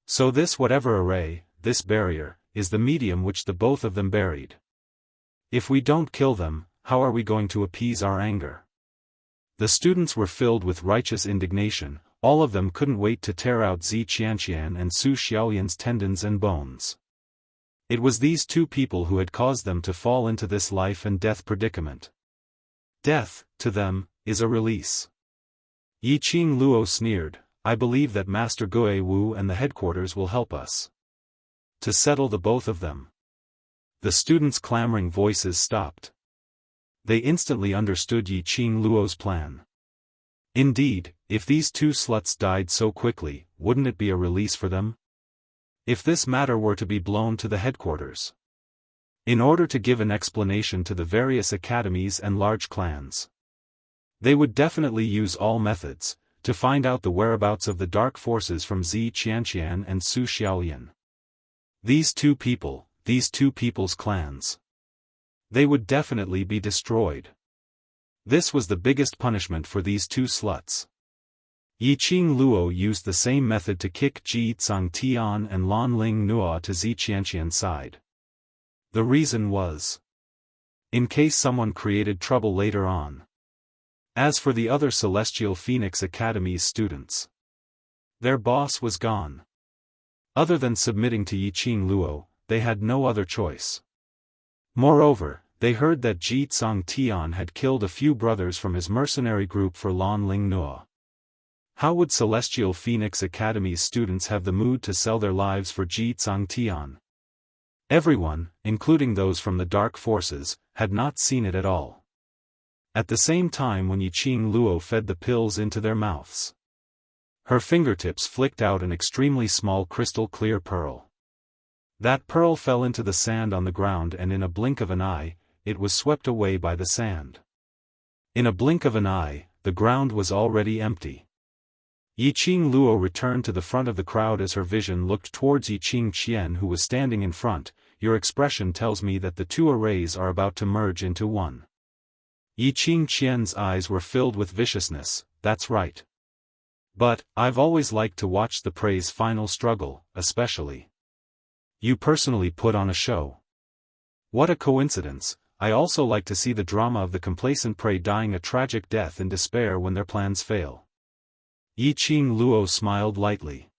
So this whatever array, this barrier, is the medium which the both of them buried. If we don't kill them, how are we going to appease our anger? The students were filled with righteous indignation, all of them couldn't wait to tear out Zi Qianqian and Su Xiaolian's tendons and bones. It was these two people who had caused them to fall into this life and death predicament. Death, to them, is a release. Yiqing Luo sneered, I believe that Master Gue Wu and the headquarters will help us to settle the both of them. The students' clamoring voices stopped. They instantly understood Yiqing Luo's plan. Indeed, if these two sluts died so quickly, wouldn't it be a release for them? If this matter were to be blown to the headquarters, in order to give an explanation to the various academies and large clans, they would definitely use all methods to find out the whereabouts of the dark forces from Zi Qianqian and Su Xiaolian. These two people's clans, they would definitely be destroyed. This was the biggest punishment for these two sluts. Yiqing Luo used the same method to kick Ji Tsang Tian and Lan Ling Nuo to Zi Qianqian's side. The reason was in case someone created trouble later on. As for the other Celestial Phoenix Academy's students, their boss was gone. Other than submitting to Yiqing Luo, they had no other choice. Moreover, they heard that Ji Tsang Tian had killed a few brothers from his mercenary group for Lan Ling Nuo. How would Celestial Phoenix Academy's students have the mood to sell their lives for Ji Tsang Tian? Everyone, including those from the Dark Forces, had not seen it at all. At the same time when Yiqing Luo fed the pills into their mouths, her fingertips flicked out an extremely small crystal-clear pearl. That pearl fell into the sand on the ground, and in a blink of an eye, it was swept away by the sand. In a blink of an eye, the ground was already empty. Yiqing Luo returned to the front of the crowd as her vision looked towards Yiqing Qian, who was standing in front. Your expression tells me that the two arrays are about to merge into one. Yiqing Qian's eyes were filled with viciousness. That's right. But, I've always liked to watch the prey's final struggle, especially. You personally put on a show. What a coincidence. I also like to see the drama of the complacent prey dying a tragic death in despair when their plans fail. Yiqing Luo smiled lightly.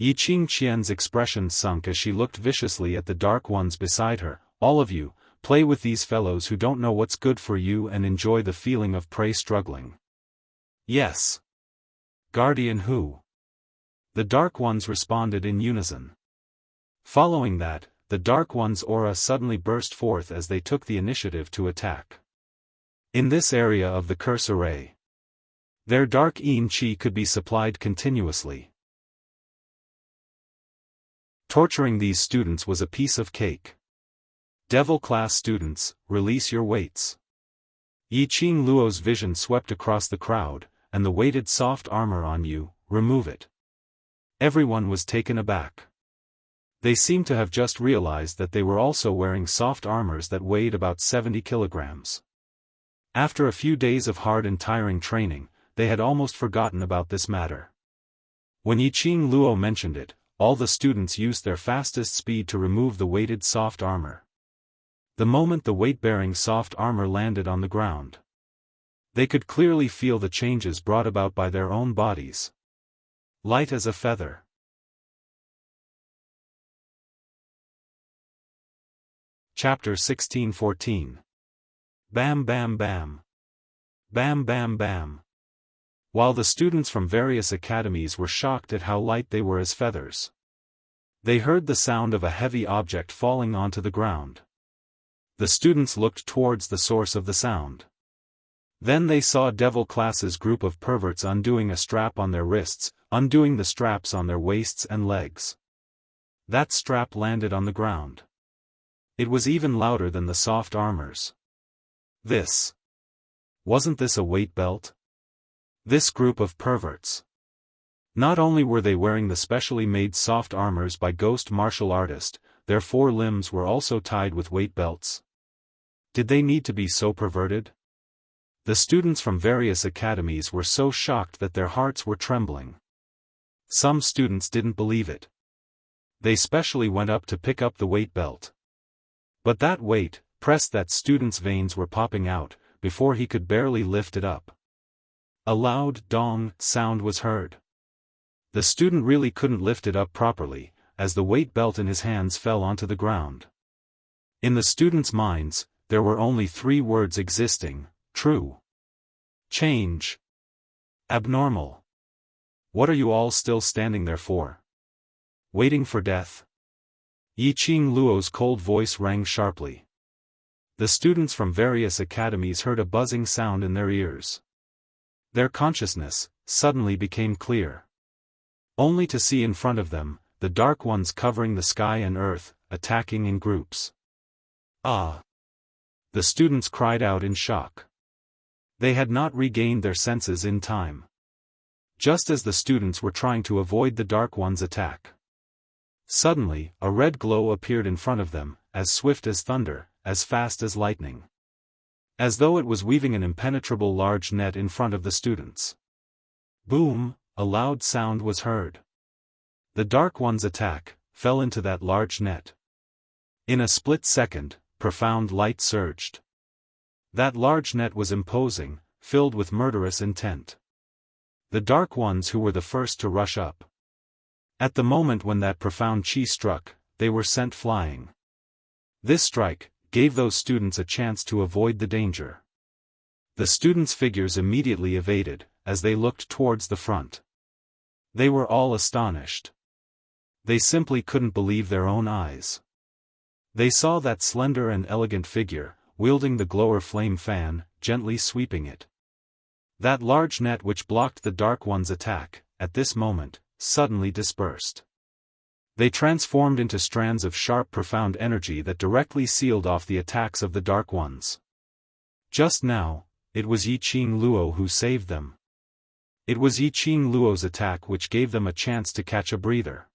Yiqing Qian's expression sunk as she looked viciously at the dark ones beside her. All of you, play with these fellows who don't know what's good for you and enjoy the feeling of prey struggling. Yes. Guardian who? The Dark Ones responded in unison. Following that, the Dark One's aura suddenly burst forth as they took the initiative to attack. In this area of the curse array, their dark Yin Qi could be supplied continuously. Torturing these students was a piece of cake. Devil-class students, release your weights. Yiqing Luo's vision swept across the crowd, and the weighted soft armor on you, remove it. Everyone was taken aback. They seemed to have just realized that they were also wearing soft armors that weighed about 70 kilograms. After a few days of hard and tiring training, they had almost forgotten about this matter. When Yiqing Luo mentioned it, all the students used their fastest speed to remove the weighted soft armor. The moment the weight-bearing soft armor landed on the ground, they could clearly feel the changes brought about by their own bodies. Light as a feather. Chapter 16-14. Bam bam bam. Bam bam bam. While the students from various academies were shocked at how light they were as feathers, they heard the sound of a heavy object falling onto the ground. The students looked towards the source of the sound. Then they saw Devil Class's group of perverts undoing a strap on their wrists, undoing the straps on their waists and legs. That strap landed on the ground. It was even louder than the soft armors. Wasn't this a weight belt? This group of perverts. Not only were they wearing the specially made soft armors by Ghost martial artist, their 4 limbs were also tied with weight belts. Did they need to be so perverted? The students from various academies were so shocked that their hearts were trembling. Some students didn't believe it. They specially went up to pick up the weight belt. But that weight pressed that student's veins were popping out, before he could barely lift it up. A loud dong sound was heard. The student really couldn't lift it up properly, as the weight belt in his hands fell onto the ground. In the students' minds, there were only 3 words existing: true, change, abnormal. What are you all still standing there for? Waiting for death? Yiqing Luo's cold voice rang sharply. The students from various academies heard a buzzing sound in their ears. Their consciousness suddenly became clear. Only to see in front of them, the Dark Ones covering the sky and earth, attacking in groups. Ah! The students cried out in shock. They had not regained their senses in time. Just as the students were trying to avoid the Dark Ones' attack, suddenly, a red glow appeared in front of them, as swift as thunder, as fast as lightning. As though it was weaving an impenetrable large net in front of the students. Boom, a loud sound was heard. The Dark One's attack fell into that large net. In a split second, profound light surged. That large net was imposing, filled with murderous intent. The Dark Ones who were the first to rush up. At the moment when that profound chi struck, they were sent flying. This strike gave those students a chance to avoid the danger. The students' figures immediately evaded, as they looked towards the front. They were all astonished. They simply couldn't believe their own eyes. They saw that slender and elegant figure, wielding the glower flame fan, gently sweeping it. That large net which blocked the Dark One's attack, at this moment, suddenly dispersed. They transformed into strands of sharp profound energy that directly sealed off the attacks of the Dark Ones. Just now, it was Yi Qing Luo who saved them. It was Yi Qing Luo's attack which gave them a chance to catch a breather.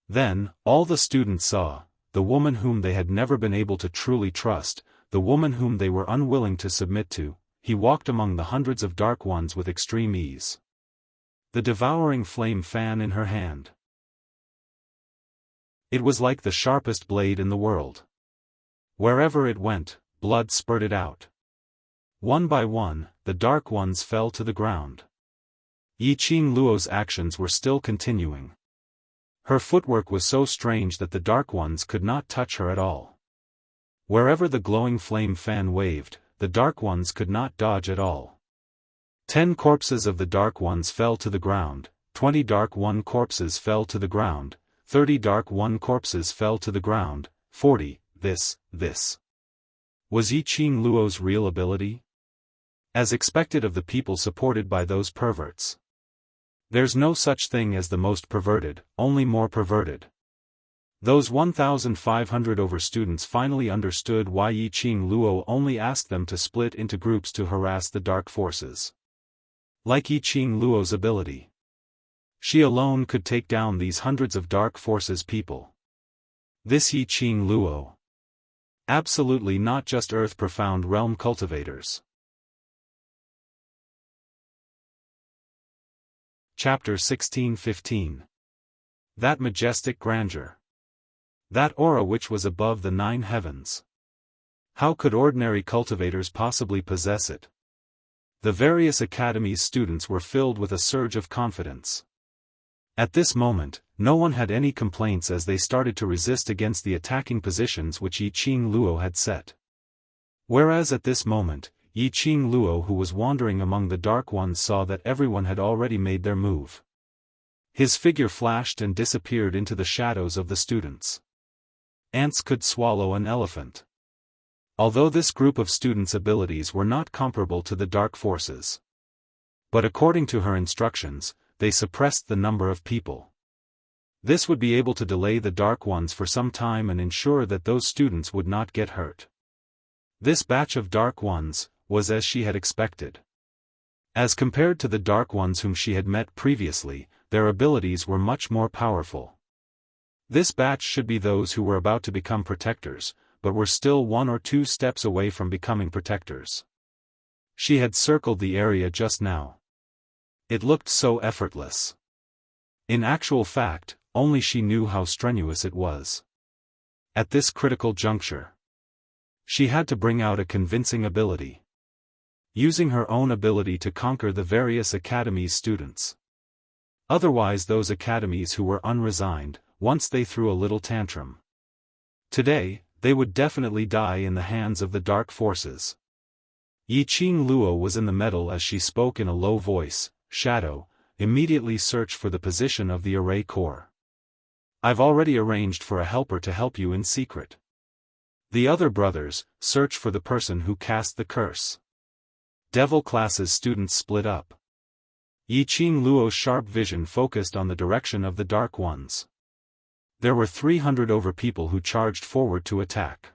Then, all the students saw, the woman whom they had never been able to truly trust, the woman whom they were unwilling to submit to. He walked among the hundreds of Dark Ones with extreme ease. The devouring flame fan in her hand. It was like the sharpest blade in the world. Wherever it went, blood spurted out. One by one, the Dark Ones fell to the ground. Yi Qing Luo's actions were still continuing. Her footwork was so strange that the Dark Ones could not touch her at all. Wherever the glowing flame fan waved, the Dark Ones could not dodge at all. 10 corpses of the Dark Ones fell to the ground, 20 Dark One corpses fell to the ground, 30 Dark One corpses fell to the ground, 40, this. Was Yi Qing Luo's real ability? As expected of the people supported by those perverts. There's no such thing as the most perverted, only more perverted. Those 1,500 over students finally understood why Yi Qing Luo only asked them to split into groups to harass the dark forces. Like Yi Qing Luo's ability. She alone could take down these hundreds of dark forces people. This Yi Qing Luo. Absolutely not just earth profound realm cultivators. Chapter 16:15. That majestic grandeur. That aura which was above the 9 heavens. How could ordinary cultivators possibly possess it? The various academies' students were filled with a surge of confidence. At this moment, no one had any complaints as they started to resist against the attacking positions which Yi Qing Luo had set. Whereas at this moment, Yi Qing Luo who was wandering among the Dark Ones saw that everyone had already made their move. His figure flashed and disappeared into the shadows of the students. Ants could swallow an elephant. Although this group of students' abilities were not comparable to the dark forces. But according to her instructions, they suppressed the number of people. This would be able to delay the Dark Ones for some time and ensure that those students would not get hurt. This batch of Dark Ones was as she had expected. As compared to the Dark Ones whom she had met previously, their abilities were much more powerful. This batch should be those who were about to become protectors, but were still 1 or 2 steps away from becoming protectors. She had circled the area just now. It looked so effortless. In actual fact, only she knew how strenuous it was. At this critical juncture, she had to bring out a convincing ability. Using her own ability to conquer the various academies' students. Otherwise those academies who were unresigned, once they threw a little tantrum. Today, they would definitely die in the hands of the dark forces. Yi Qing Luo was in the middle as she spoke in a low voice. Shadow, immediately search for the position of the array core. I've already arranged for a helper to help you in secret. The other brothers, search for the person who cast the curse. Devil class's students split up. Yi Qing Luo's sharp vision focused on the direction of the Dark Ones. There were 300 over people who charged forward to attack.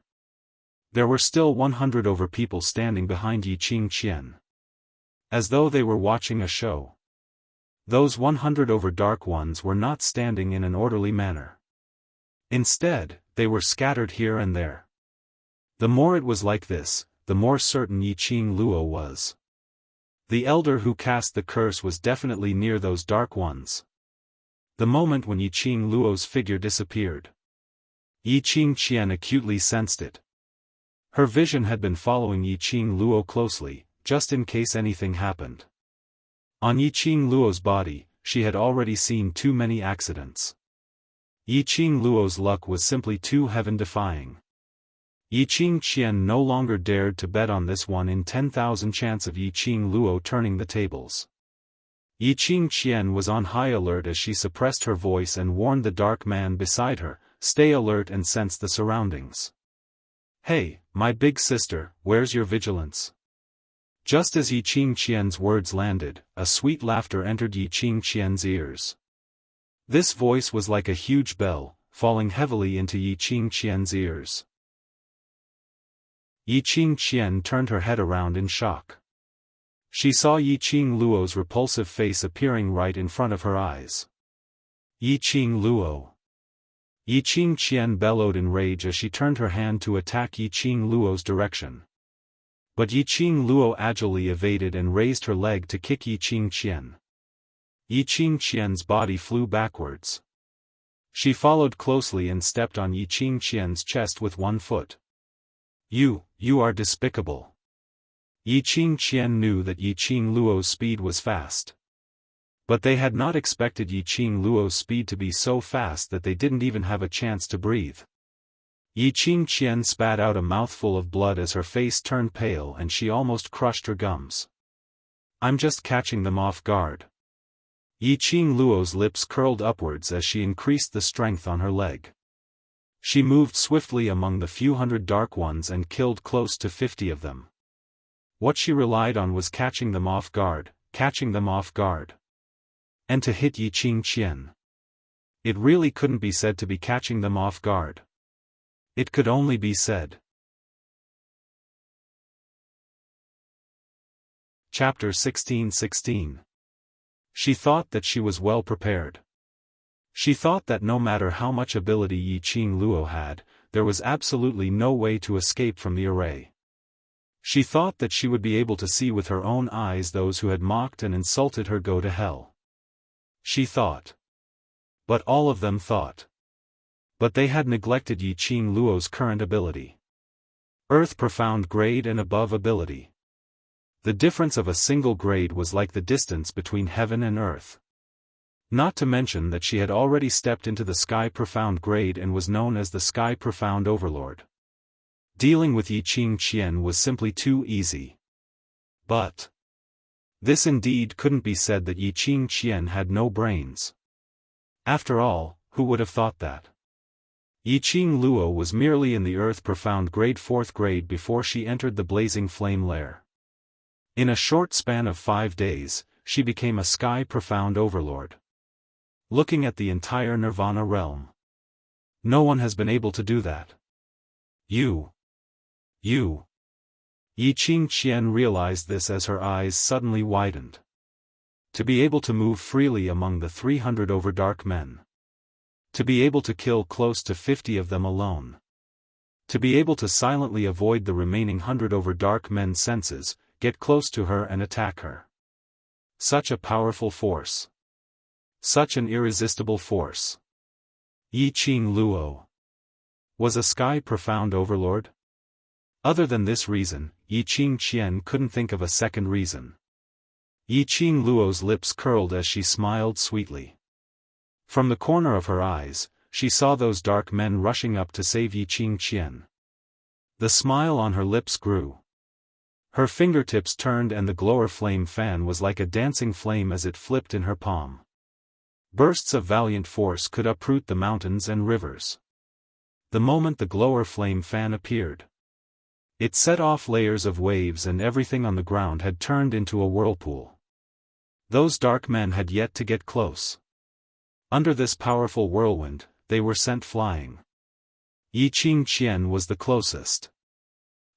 There were still 100 over people standing behind Yi Qing Qian. As though they were watching a show. Those 100 over Dark Ones were not standing in an orderly manner. Instead, they were scattered here and there. The more it was like this, the more certain Yi Qing Luo was. The elder who cast the curse was definitely near those dark ones. The moment when Yiqing Luo's figure disappeared, Yiqing Qian acutely sensed it. Her vision had been following Yiqing Luo closely, just in case anything happened. On Yiqing Luo's body, she had already seen too many accidents. Yiqing Luo's luck was simply too heaven-defying. Yiqing Qian no longer dared to bet on this 1 in 10,000 chance of Yiqing Luo turning the tables. Yiqing Qian was on high alert as she suppressed her voice and warned the dark man beside her, "Stay alert and sense the surroundings. Hey, my big sister, where's your vigilance?" Just as Yiqing Qian's words landed, a sweet laughter entered Yiqing Qian's ears. This voice was like a huge bell, falling heavily into Yiqing Qian's ears. Yiqing Qian turned her head around in shock. She saw Yiqing Luo's repulsive face appearing right in front of her eyes. Yiqing Luo. Yiqing Qian bellowed in rage as she turned her hand to attack Yiqing Luo's direction. But Yiqing Luo agilely evaded and raised her leg to kick Yiqing Qian. Yiqing Qian's body flew backwards. She followed closely and stepped on Yiqing Qian's chest with one foot. You are despicable." Yiqing Qian knew that Yiqing Luo's speed was fast. But they had not expected Yiqing Luo's speed to be so fast that they didn't even have a chance to breathe. Yiqing Qian spat out a mouthful of blood as her face turned pale and she almost crushed her gums. "I'm just catching them off guard." Yiqing Luo's lips curled upwards as she increased the strength on her leg. She moved swiftly among the few hundred dark ones and killed close to 50 of them. What she relied on was catching them off guard. And to hit Yiqing Qian. It really couldn't be said to be catching them off guard. It could only be said. Chapter 16:16. She thought that she was well prepared. She thought that no matter how much ability Yiqing Luo had, there was absolutely no way to escape from the array. She thought that she would be able to see with her own eyes those who had mocked and insulted her go to hell. She thought. But all of them thought. But they had neglected Yiqing Luo's current ability. Earth Profound grade and above ability. The difference of a single grade was like the distance between heaven and earth. Not to mention that she had already stepped into the Sky Profound grade and was known as the Sky Profound Overlord. Dealing with Yiqing Qian was simply too easy. But this indeed couldn't be said that Yiqing Qian had no brains. After all, who would have thought that? Yiqing Luo was merely in the Earth Profound grade 4th grade before she entered the Blazing Flame lair. In a short span of 5 days, she became a Sky Profound Overlord. Looking at the entire Nirvana realm. No one has been able to do that. You. Yiqing Qian realized this as her eyes suddenly widened. To be able to move freely among the 300 overdark men. To be able to kill close to 50 of them alone. To be able to silently avoid the remaining 100 overdark men's senses, get close to her and attack her. Such a powerful force. Such an irresistible force. Yiqing Luo was a Sky Profound Overlord? Other than this reason, Yiqing Qian couldn't think of a second reason. Yiqing Luo's lips curled as she smiled sweetly. From the corner of her eyes, she saw those dark men rushing up to save Yiqing Qian. The smile on her lips grew. Her fingertips turned and the glower flame fan was like a dancing flame as it flipped in her palm. Bursts of valiant force could uproot the mountains and rivers. The moment the glower flame fan appeared, it set off layers of waves and everything on the ground had turned into a whirlpool. Those dark men had yet to get close. Under this powerful whirlwind, they were sent flying. Yiqing Qian was the closest.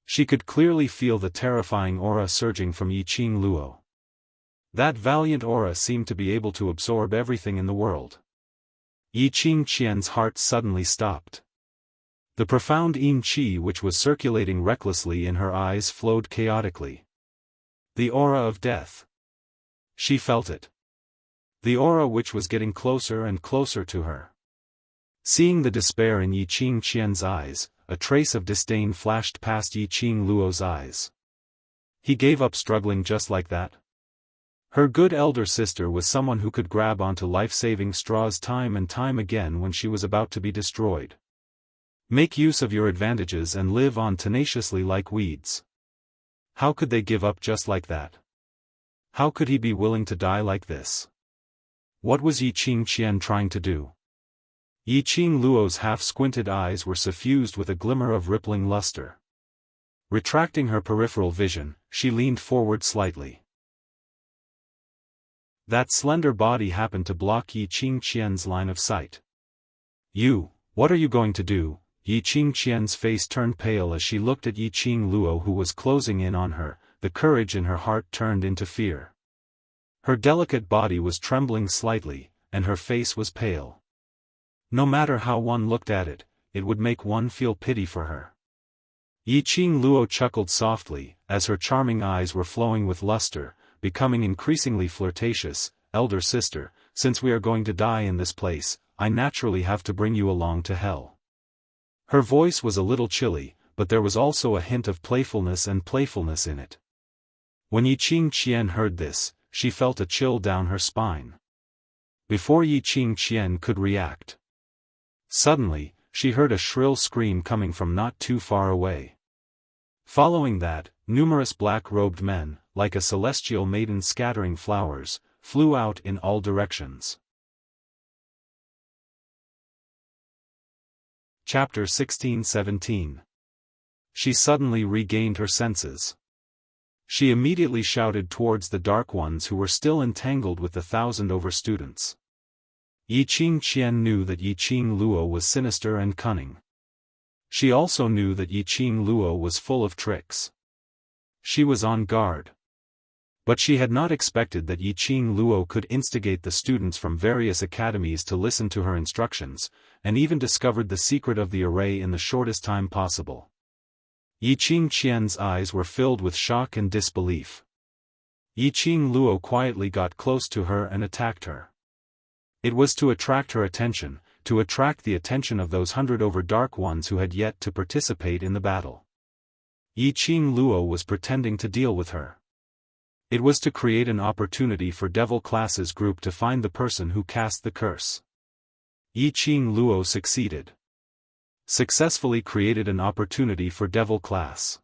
She could clearly feel the terrifying aura surging from Yiqing Luo. That valiant aura seemed to be able to absorb everything in the world. Yiqing Qian's heart suddenly stopped. The profound yin qi which was circulating recklessly in her eyes flowed chaotically. The aura of death. She felt it. The aura which was getting closer and closer to her. Seeing the despair in Yi Qingqian's eyes, a trace of disdain flashed past Yi Qingluo's eyes. He gave up struggling just like that. Her good elder sister was someone who could grab onto life-saving straws time and time again when she was about to be destroyed. Make use of your advantages and live on tenaciously like weeds. How could they give up just like that? How could he be willing to die like this? What was Yi Qingqian trying to do? Yi Qingluo's half-squinted eyes were suffused with a glimmer of rippling luster. Retracting her peripheral vision, she leaned forward slightly. That slender body happened to block Yi Qingqian's line of sight. "You, what are you going to do?" Yi Qingqian's face turned pale as she looked at Yi Qingluo, who was closing in on her. The courage in her heart turned into fear. Her delicate body was trembling slightly, and her face was pale. No matter how one looked at it, it would make one feel pity for her. Yi Qingluo chuckled softly, as her charming eyes were flowing with luster, becoming increasingly flirtatious. "Elder sister, since we are going to die in this place, I naturally have to bring you along to hell." Her voice was a little chilly, but there was also a hint of playfulness in it. When Yi Qingqian heard this, she felt a chill down her spine. Before Yi Qingqian could react, suddenly, she heard a shrill scream coming from not too far away. Following that, numerous black-robed men, like a celestial maiden scattering flowers, flew out in all directions. Chapter 16-17. She suddenly regained her senses. She immediately shouted towards the Dark Ones who were still entangled with the 1,000 students. Yi Qingqian knew that Yi Qingluo was sinister and cunning. She also knew that Yi Qingluo was full of tricks. She was on guard. But she had not expected that Yi Qingluo could instigate the students from various academies to listen to her instructions, and even discovered the secret of the array in the shortest time possible. Yi Qingqian's eyes were filled with shock and disbelief. Yi Qingluo quietly got close to her and attacked her. It was to attract her attention, to attract the attention of those 100 Dark Ones who had yet to participate in the battle. Yi Qingluo was pretending to deal with her. It was to create an opportunity for Devil Class's group to find the person who cast the curse. Yi Qingluo successfully created an opportunity for Devil Class.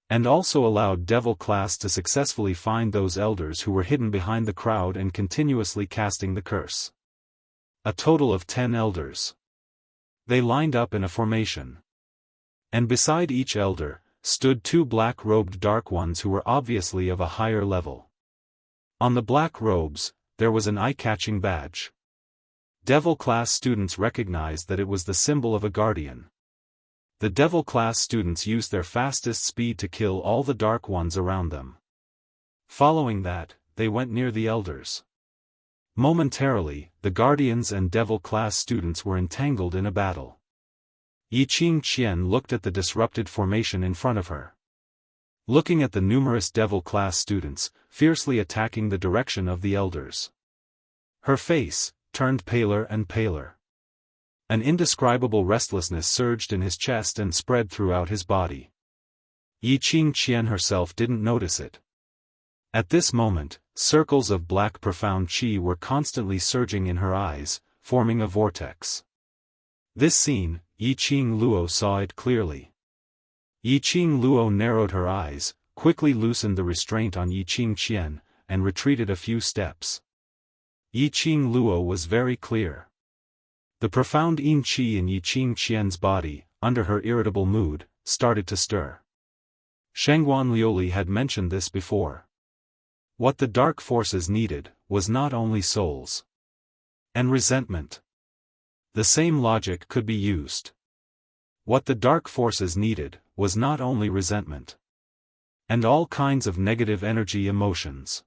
And also allowed Devil Class to successfully find those elders who were hidden behind the crowd and continuously casting the curse. A total of 10 elders. They lined up in a formation. And beside each elder, stood 2 black-robed Dark Ones who were obviously of a higher level. On the black robes, there was an eye-catching badge. Devil Class students recognized that it was the symbol of a guardian. The Devil Class students used their fastest speed to kill all the Dark Ones around them. Following that, they went near the elders. Momentarily, the Guardians and Devil Class students were entangled in a battle. Yi Qingqian looked at the disrupted formation in front of her. Looking at the numerous Devil Class students, fiercely attacking the direction of the elders. Her face turned paler and paler. An indescribable restlessness surged in his chest and spread throughout his body. Yi Qingqian herself didn't notice it. At this moment, circles of black profound qi were constantly surging in her eyes, forming a vortex. This scene, Yi Qingluo saw it clearly. Yi Qingluo narrowed her eyes, quickly loosened the restraint on Yi Qingqian, and retreated a few steps. Yi Qingluo was very clear. The profound yin qi in Yi Qingqian's body, under her irritable mood, started to stir. Shangguan Liuli had mentioned this before. What the dark forces needed, was not only souls and resentment. The same logic could be used. What the dark forces needed, was not only resentment and all kinds of negative energy emotions.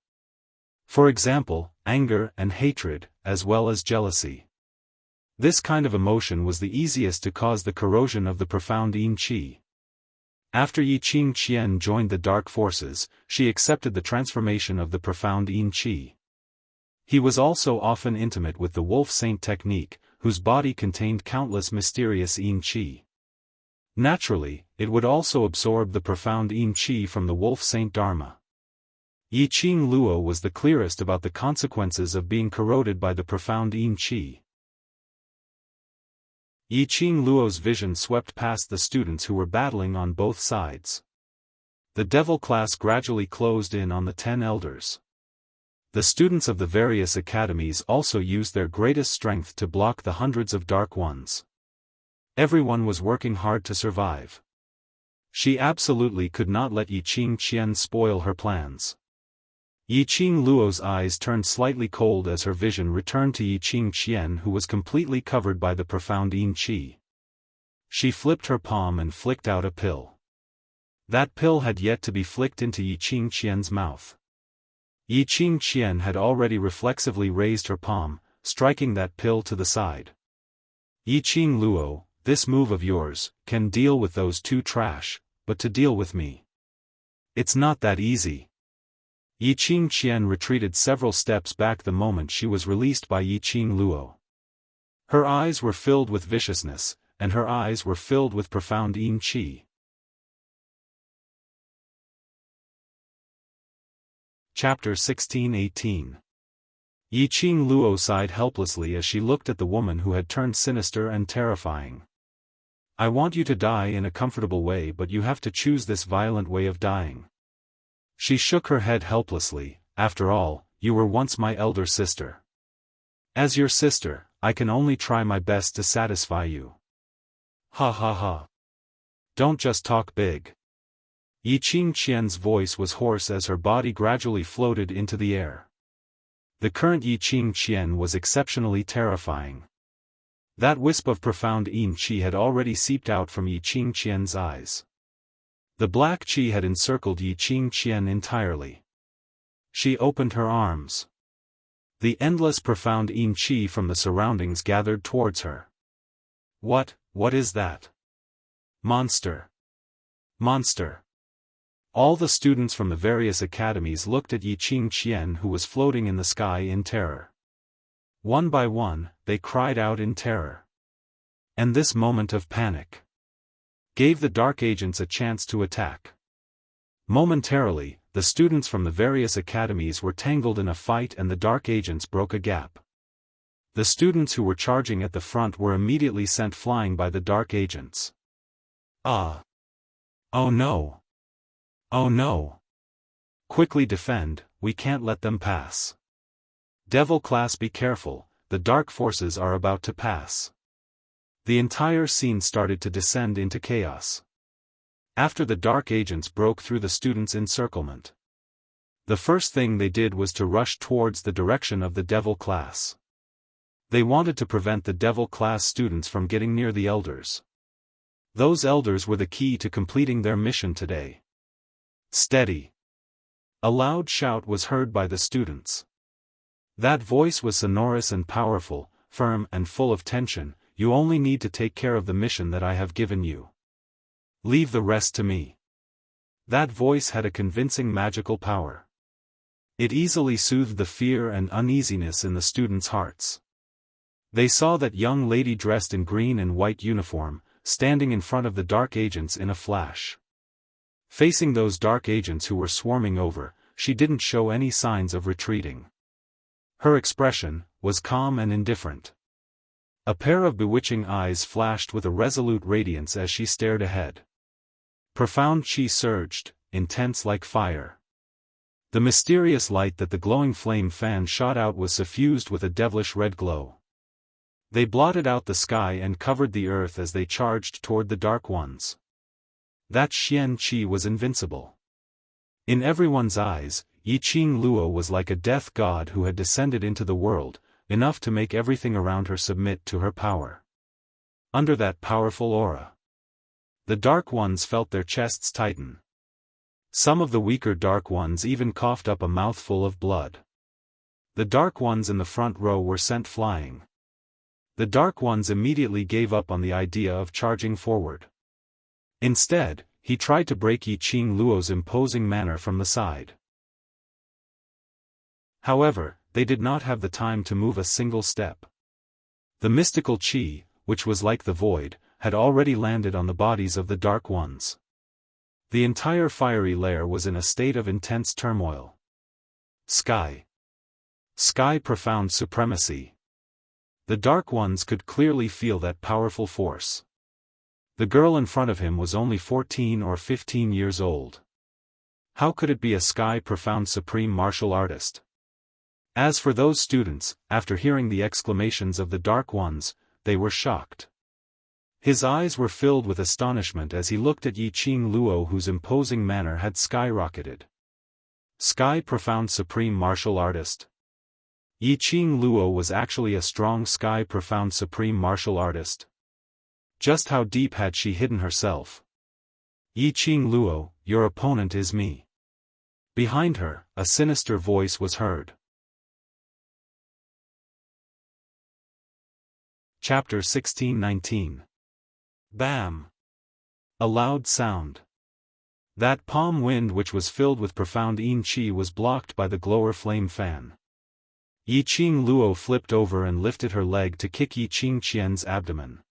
For example, anger and hatred, as well as jealousy. This kind of emotion was the easiest to cause the corrosion of the profound yin qi. After Yi Qing Qian joined the dark forces, she accepted the transformation of the profound Yin Qi. He was also often intimate with the Wolf Saint technique, whose body contained countless mysterious Yin Qi. Naturally, it would also absorb the profound Yin Qi from the Wolf Saint Dharma. Yi Qing Luo was the clearest about the consequences of being corroded by the profound Yin Qi. Yi Qing Luo's vision swept past the students who were battling on both sides. The devil class gradually closed in on the 10 elders. The students of the various academies also used their greatest strength to block the hundreds of dark ones. Everyone was working hard to survive. She absolutely could not let Yi Qing Qian spoil her plans. Yi Qing Luo's eyes turned slightly cold as her vision returned to Yi Qing Qian, who was completely covered by the profound Yin Qi. She flipped her palm and flicked out a pill. That pill had yet to be flicked into Yi Qing Qian's mouth. Yi Qing Qian had already reflexively raised her palm, striking that pill to the side. Yi Qing Luo, this move of yours can deal with those two trash, but to deal with me, it's not that easy. Yi Qing Qian retreated several steps back the moment she was released by Yi Qing Luo. Her eyes were filled with viciousness, and her eyes were filled with profound Yin Qi. Chapter 16-18. Yi Qing Luo sighed helplessly as she looked at the woman who had turned sinister and terrifying. I want you to die in a comfortable way, but you have to choose this violent way of dying. She shook her head helplessly. After all, you were once my elder sister. As your sister, I can only try my best to satisfy you. Ha ha ha. Don't just talk big. Yi Qing Qian's voice was hoarse as her body gradually floated into the air. The current Yi Qing Qian was exceptionally terrifying. That wisp of profound Yin Qi had already seeped out from Yi Qing Qian's eyes. The black Qi had encircled Yi Qing Qian entirely. She opened her arms. The endless profound Yin Qi from the surroundings gathered towards her. What is that? Monster! Monster! All the students from the various academies looked at Yi Qing Qian, who was floating in the sky in terror. One by one, they cried out in terror. And this moment of panic gave the dark agents a chance to attack. Momentarily, the students from the various academies were tangled in a fight and the dark agents broke a gap. The students who were charging at the front were immediately sent flying by the dark agents. Ah! Oh no! Oh no! Quickly defend, we can't let them pass. Devil class, be careful, the dark forces are about to pass. The entire scene started to descend into chaos. After the dark agents broke through the students' encirclement, the first thing they did was to rush towards the direction of the devil class. They wanted to prevent the devil class students from getting near the elders. Those elders were the key to completing their mission today. Steady! A loud shout was heard by the students. That voice was sonorous and powerful, firm and full of tension. You only need to take care of the mission that I have given you. Leave the rest to me. That voice had a convincing magical power. It easily soothed the fear and uneasiness in the students' hearts. They saw that young lady dressed in green and white uniform, standing in front of the dark agents in a flash. Facing those dark agents who were swarming over, she didn't show any signs of retreating. Her expression was calm and indifferent. A pair of bewitching eyes flashed with a resolute radiance as she stared ahead. Profound Qi surged, intense like fire. The mysterious light that the glowing flame fan shot out was suffused with a devilish red glow. They blotted out the sky and covered the earth as they charged toward the dark ones. That Xian Qi was invincible. In everyone's eyes, Yi Qing Luo was like a death god who had descended into the world, enough to make everything around her submit to her power. Under that powerful aura, the dark ones felt their chests tighten. Some of the weaker dark ones even coughed up a mouthful of blood. The dark ones in the front row were sent flying. The dark ones immediately gave up on the idea of charging forward. Instead, he tried to break Yi Qing Luo's imposing manner from the side. However, they did not have the time to move a single step. The mystical qi, which was like the void, had already landed on the bodies of the Dark Ones. The entire fiery lair was in a state of intense turmoil. Sky. Sky profound supremacy. The Dark Ones could clearly feel that powerful force. The girl in front of him was only 14 or 15 years old. How could it be a Sky profound supreme martial artist? As for those students, after hearing the exclamations of the Dark Ones, they were shocked. His eyes were filled with astonishment as he looked at Yi Qing Luo, whose imposing manner had skyrocketed. Sky profound supreme martial artist? Yi Qing Luo was actually a strong Sky profound supreme martial artist. Just how deep had she hidden herself? Yi Qing Luo, your opponent is me. Behind her, a sinister voice was heard. Chapter 16-19. Bam! A loud sound. That palm wind which was filled with profound yin qi was blocked by the glower flame fan. Yi Qing Luo flipped over and lifted her leg to kick Yi Qing Qian's abdomen.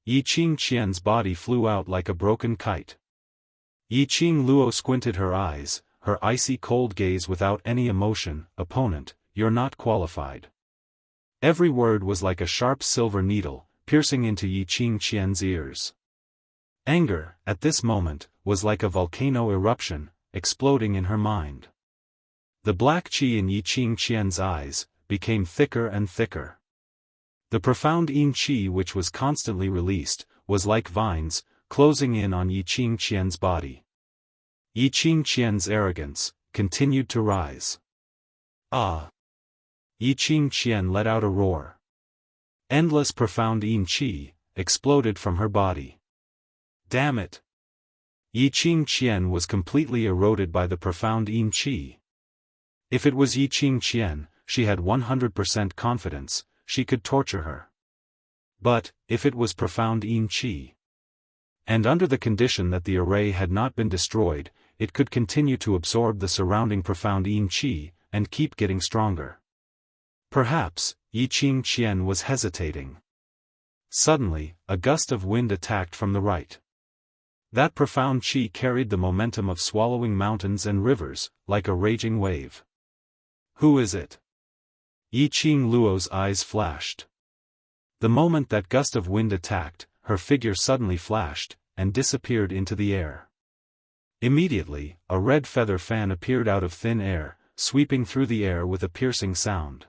Yi Qing Qian's body flew out like a broken kite. Yi Qing Luo squinted her eyes, her icy cold gaze without any emotion. Opponent, you're not qualified. Every word was like a sharp silver needle, piercing into Yi Qing Qian's ears. Anger, at this moment, was like a volcano eruption, exploding in her mind. The black qi in Yi Qing Qian's eyes became thicker and thicker. The profound yin qi, which was constantly released, was like vines, closing in on Yi Qing Qian's body. Yi Qing Qian's arrogance continued to rise. Ah! Yi Qing Qian let out a roar. Endless profound yin qi exploded from her body. Damn it! Yi Qing Qian was completely eroded by the profound yin qi. If it was Yi Qing Qian, she had 100% confidence, she could torture her. But, if it was profound yin qi, and under the condition that the array had not been destroyed, it could continue to absorb the surrounding profound yin qi, and keep getting stronger. Perhaps, Yi Qing Qian was hesitating. Suddenly, a gust of wind attacked from the right. That profound qi carried the momentum of swallowing mountains and rivers, like a raging wave. Who is it? Yi Qing Luo's eyes flashed. The moment that gust of wind attacked, her figure suddenly flashed, and disappeared into the air. Immediately, a red feather fan appeared out of thin air, sweeping through the air with a piercing sound.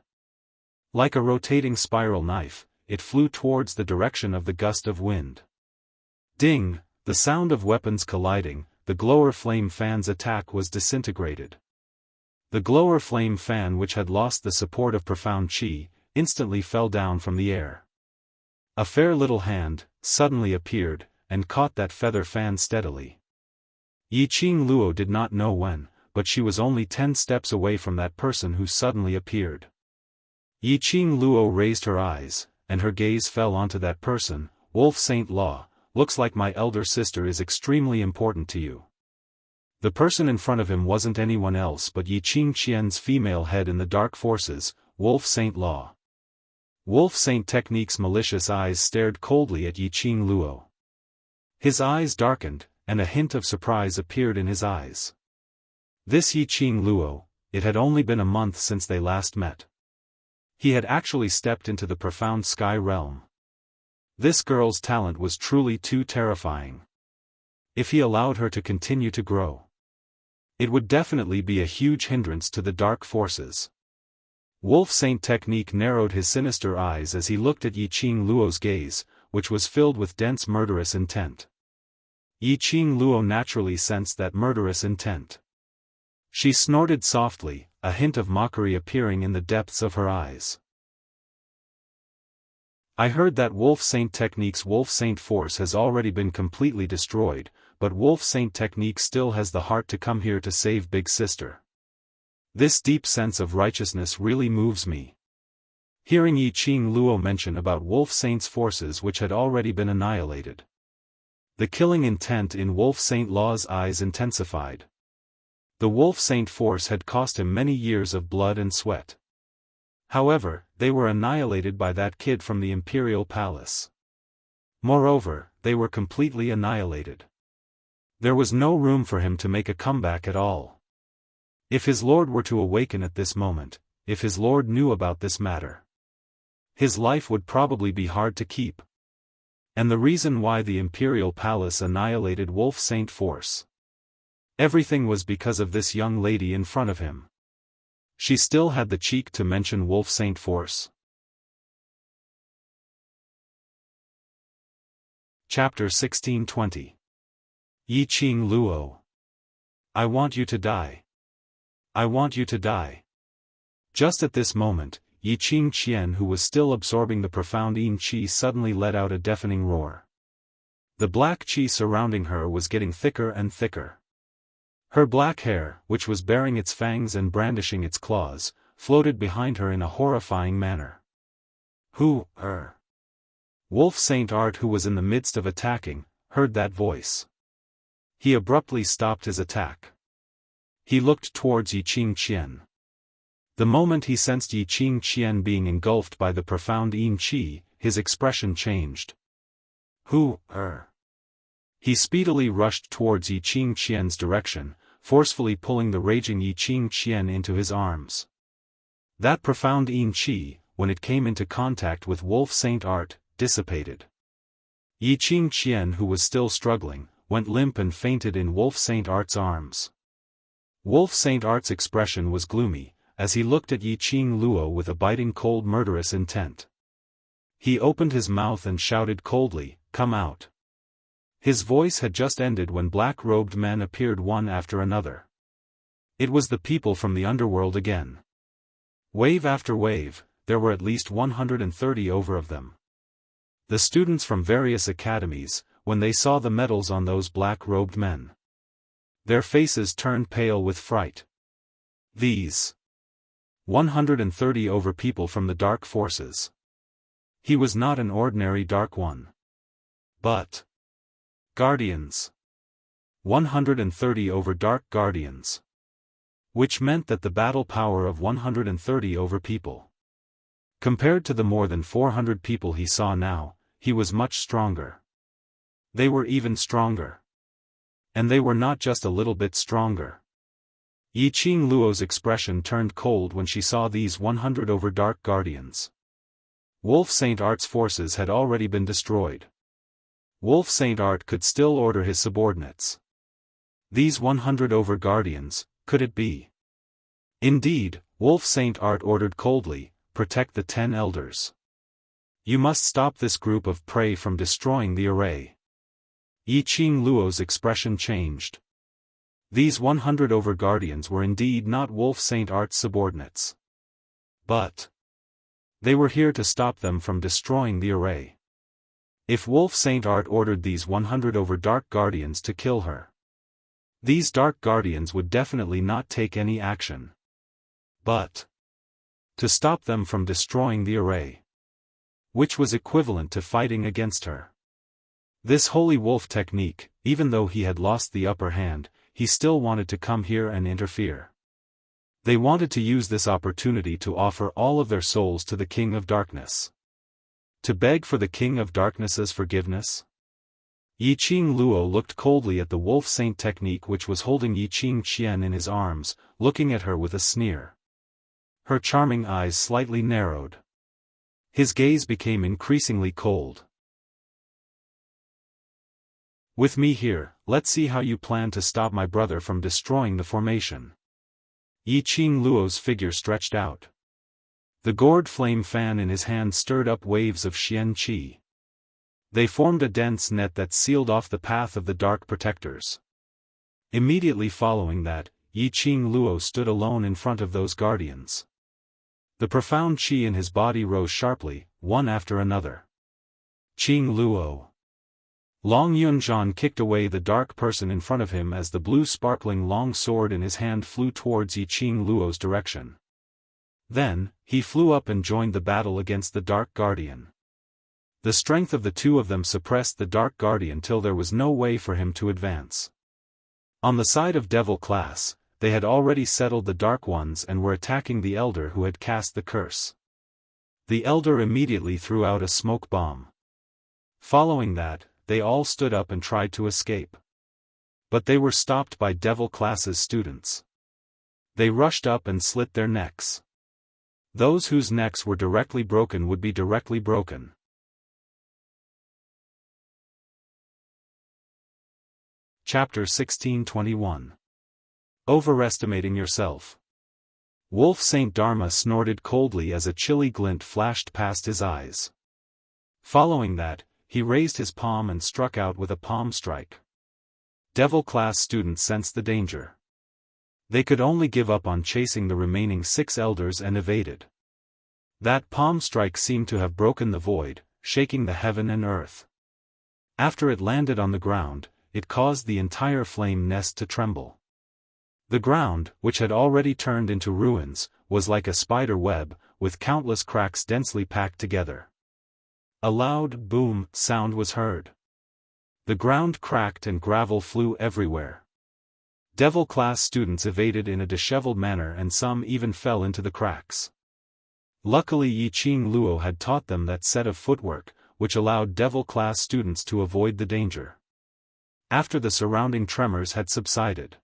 Like a rotating spiral knife, it flew towards the direction of the gust of wind. Ding! The sound of weapons colliding, the glower flame fan's attack was disintegrated. The glower flame fan, which had lost the support of profound qi, instantly fell down from the air. A fair little hand suddenly appeared, and caught that feather fan steadily. Yi Qing Luo did not know when, but she was only 10 steps away from that person who suddenly appeared. Yi Qing Luo raised her eyes, and her gaze fell onto that person. Wolf Saint Law, looks like my elder sister is extremely important to you. The person in front of him wasn't anyone else but Yi Qing Qian's female head in the dark forces, Wolf Saint Law. Wolf Saint Technique's malicious eyes stared coldly at Yi Qing Luo. His eyes darkened, and a hint of surprise appeared in his eyes. This Yi Qing Luo, it had only been a month since they last met. He had actually stepped into the profound sky realm. This girl's talent was truly too terrifying. If he allowed her to continue to grow, it would definitely be a huge hindrance to the dark forces. Wolf Saint Technique narrowed his sinister eyes as he looked at Yi Qing Luo's gaze, which was filled with dense murderous intent. Yi Qing Luo naturally sensed that murderous intent. She snorted softly, a hint of mockery appearing in the depths of her eyes. I heard that Wolf Saint Technique's Wolf Saint force has already been completely destroyed, but Wolf Saint Technique still has the heart to come here to save Big Sister. This deep sense of righteousness really moves me. Hearing Yi Qing Luo mention about Wolf Saint's forces which had already been annihilated. The killing intent in Wolf Saint Law's eyes intensified. The Wolf Saint force had cost him many years of blood and sweat. However, they were annihilated by that kid from the Imperial Palace. Moreover, they were completely annihilated. There was no room for him to make a comeback at all. If his lord were to awaken at this moment, if his lord knew about this matter, his life would probably be hard to keep. And the reason why the Imperial Palace annihilated Wolf Saint force. Everything was because of this young lady in front of him. She still had the cheek to mention Wolf Saint force. Chapter 1620. Yi Qing Luo. I want you to die. I want you to die. Just at this moment, Yi Qing Qian, who was still absorbing the profound Yin Qi, suddenly let out a deafening roar. The black qi surrounding her was getting thicker and thicker. Her black hair, which was baring its fangs and brandishing its claws, floated behind her in a horrifying manner. Wolf Saint Art, who was in the midst of attacking, heard that voice. He abruptly stopped his attack. He looked towards Yi Qing Qian. The moment he sensed Yi Qing Qian being engulfed by the profound Yin Qi, his expression changed. He speedily rushed towards Yi Qing Qian's direction, forcefully pulling the raging Yi Qing Qian into his arms. That profound Yin Qi, when it came into contact with Wolf Saint Art, dissipated. Yi Qing Qian, who was still struggling, went limp and fainted in Wolf Saint Art's arms. Wolf Saint Art's expression was gloomy, as he looked at Yi Qing Luo with a biting cold murderous intent. He opened his mouth and shouted coldly, "Come out." His voice had just ended when black-robed men appeared one after another. It was the people from the underworld again. Wave after wave, there were at least 130 over of them. The students from various academies, when they saw the medals on those black-robed men, their faces turned pale with fright. These 130 over people from the dark forces. He was not an ordinary Dark One, but Guardians. 130 over Dark Guardians. Which meant that the battle power of 130 over people, compared to the more than 400 people he saw now, he was much stronger. They were even stronger. And they were not just a little bit stronger. Yi Qing Luo's expression turned cold when she saw these 100 over Dark Guardians. Wolf Saint Art's forces had already been destroyed. Wolf Saint Art could still order his subordinates. These 100 over Guardians, could it be? Indeed, Wolf Saint Art ordered coldly, "Protect the 10 elders. You must stop this group of prey from destroying the array." Yi Qing Luo's expression changed. These 100 over Guardians were indeed not Wolf Saint Art's subordinates. But they were here to stop them from destroying the array. If Wolf Saint Art ordered these 100 over Dark Guardians to kill her, these Dark Guardians would definitely not take any action. But to stop them from destroying the array, which was equivalent to fighting against her. This holy wolf technique, even though he had lost the upper hand, he still wanted to come here and interfere. They wanted to use this opportunity to offer all of their souls to the King of Darkness. To beg for the King of Darkness's forgiveness? Yi Qing Luo looked coldly at the Wolf Saint technique, which was holding Yi Qing Qian in his arms, looking at her with a sneer. Her charming eyes slightly narrowed. His gaze became increasingly cold. "With me here, let's see how you plan to stop my brother from destroying the formation." Yi Qing Luo's figure stretched out. The gourd flame fan in his hand stirred up waves of Xian Qi. They formed a dense net that sealed off the path of the dark protectors. Immediately following that, Yi Qing Luo stood alone in front of those guardians. The profound qi in his body rose sharply, one after another. Qing Luo. Long Yunzhan kicked away the dark person in front of him as the blue sparkling long sword in his hand flew towards Yi Qing Luo's direction. Then, he flew up and joined the battle against the Dark Guardian. The strength of the two of them suppressed the Dark Guardian till there was no way for him to advance. On the side of Devil class, they had already settled the Dark Ones and were attacking the Elder who had cast the curse. The Elder immediately threw out a smoke bomb. Following that, they all stood up and tried to escape. But they were stopped by Devil class's students. They rushed up and slit their necks. Those whose necks were directly broken would be directly broken. Chapter 1621. Overestimating Yourself. Wolf Saint Dharma snorted coldly as a chilly glint flashed past his eyes. Following that, he raised his palm and struck out with a palm strike. Devil class students sensed the danger. They could only give up on chasing the remaining 6 elders and evaded. That palm strike seemed to have broken the void, shaking the heaven and earth. After it landed on the ground, it caused the entire flame nest to tremble. The ground, which had already turned into ruins, was like a spider web, with countless cracks densely packed together. A loud boom sound was heard. The ground cracked and gravel flew everywhere. Devil class students evaded in a disheveled manner and some even fell into the cracks. Luckily Yi Qing Luo had taught them that set of footwork, which allowed Devil class students to avoid the danger. After the surrounding tremors had subsided,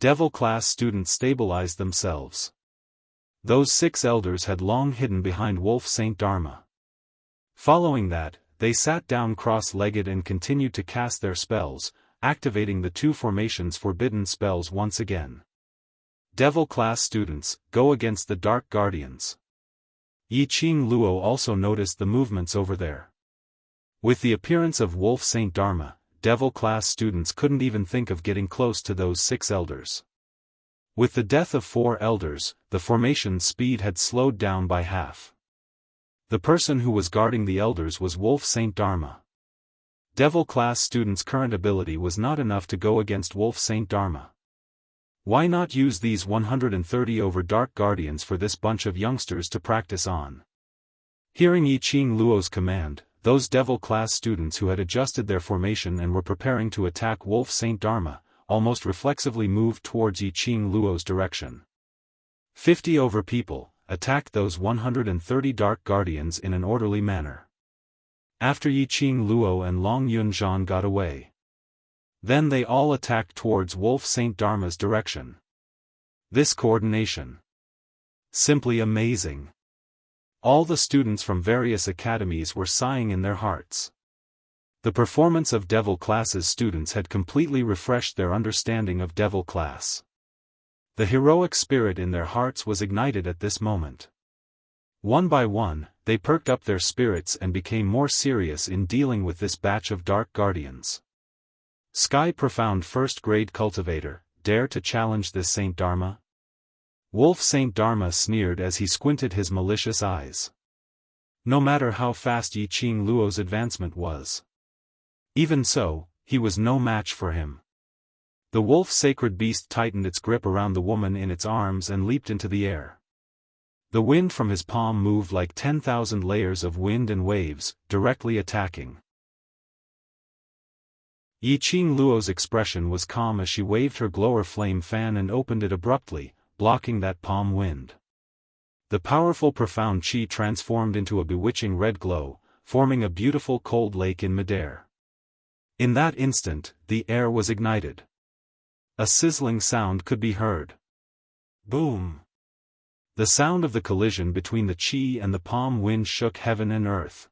Devil class students stabilized themselves. Those 6 elders had long hidden behind Wolf Saint Dharma. Following that, they sat down cross-legged and continued to cast their spells, activating the 2 formations forbidden spells once again. Devil class students, go against the Dark Guardians. Yi Qing Luo also noticed the movements over there. With the appearance of Wolf Saint Dharma, Devil class students couldn't even think of getting close to those 6 elders. With the death of 4 elders, the formation's speed had slowed down by half. The person who was guarding the elders was Wolf Saint Dharma. Devil class students' current ability was not enough to go against Wolf Saint Dharma. Why not use these 130 over Dark Guardians for this bunch of youngsters to practice on? Hearing Yi Qing Luo's command, those Devil class students who had adjusted their formation and were preparing to attack Wolf Saint Dharma, almost reflexively moved towards Yi Qing Luo's direction. 50 over people, attacked those 130 Dark Guardians in an orderly manner. After Yi Qing Luo and Long Yunzhan got away, then they all attacked towards Wolf Saint Dharma's direction. This coordination. Simply amazing. All the students from various academies were sighing in their hearts. The performance of Devil class's students had completely refreshed their understanding of Devil class. The heroic spirit in their hearts was ignited at this moment. One by one, they perked up their spirits and became more serious in dealing with this batch of Dark Guardians. Sky Profound First Grade Cultivator, dare to challenge this Saint Dharma? Wolf Saint Dharma sneered as he squinted his malicious eyes. No matter how fast Yi Qing Luo's advancement was, even so, he was no match for him. The wolf sacred beast tightened its grip around the woman in its arms and leaped into the air. The wind from his palm moved like 10,000 layers of wind and waves, directly attacking. Yi Qing Luo's expression was calm as she waved her glower flame fan and opened it abruptly, blocking that palm wind. The powerful profound chi transformed into a bewitching red glow, forming a beautiful cold lake in midair. In that instant, the air was ignited. A sizzling sound could be heard. Boom! The sound of the collision between the chi and the palm wind shook heaven and earth.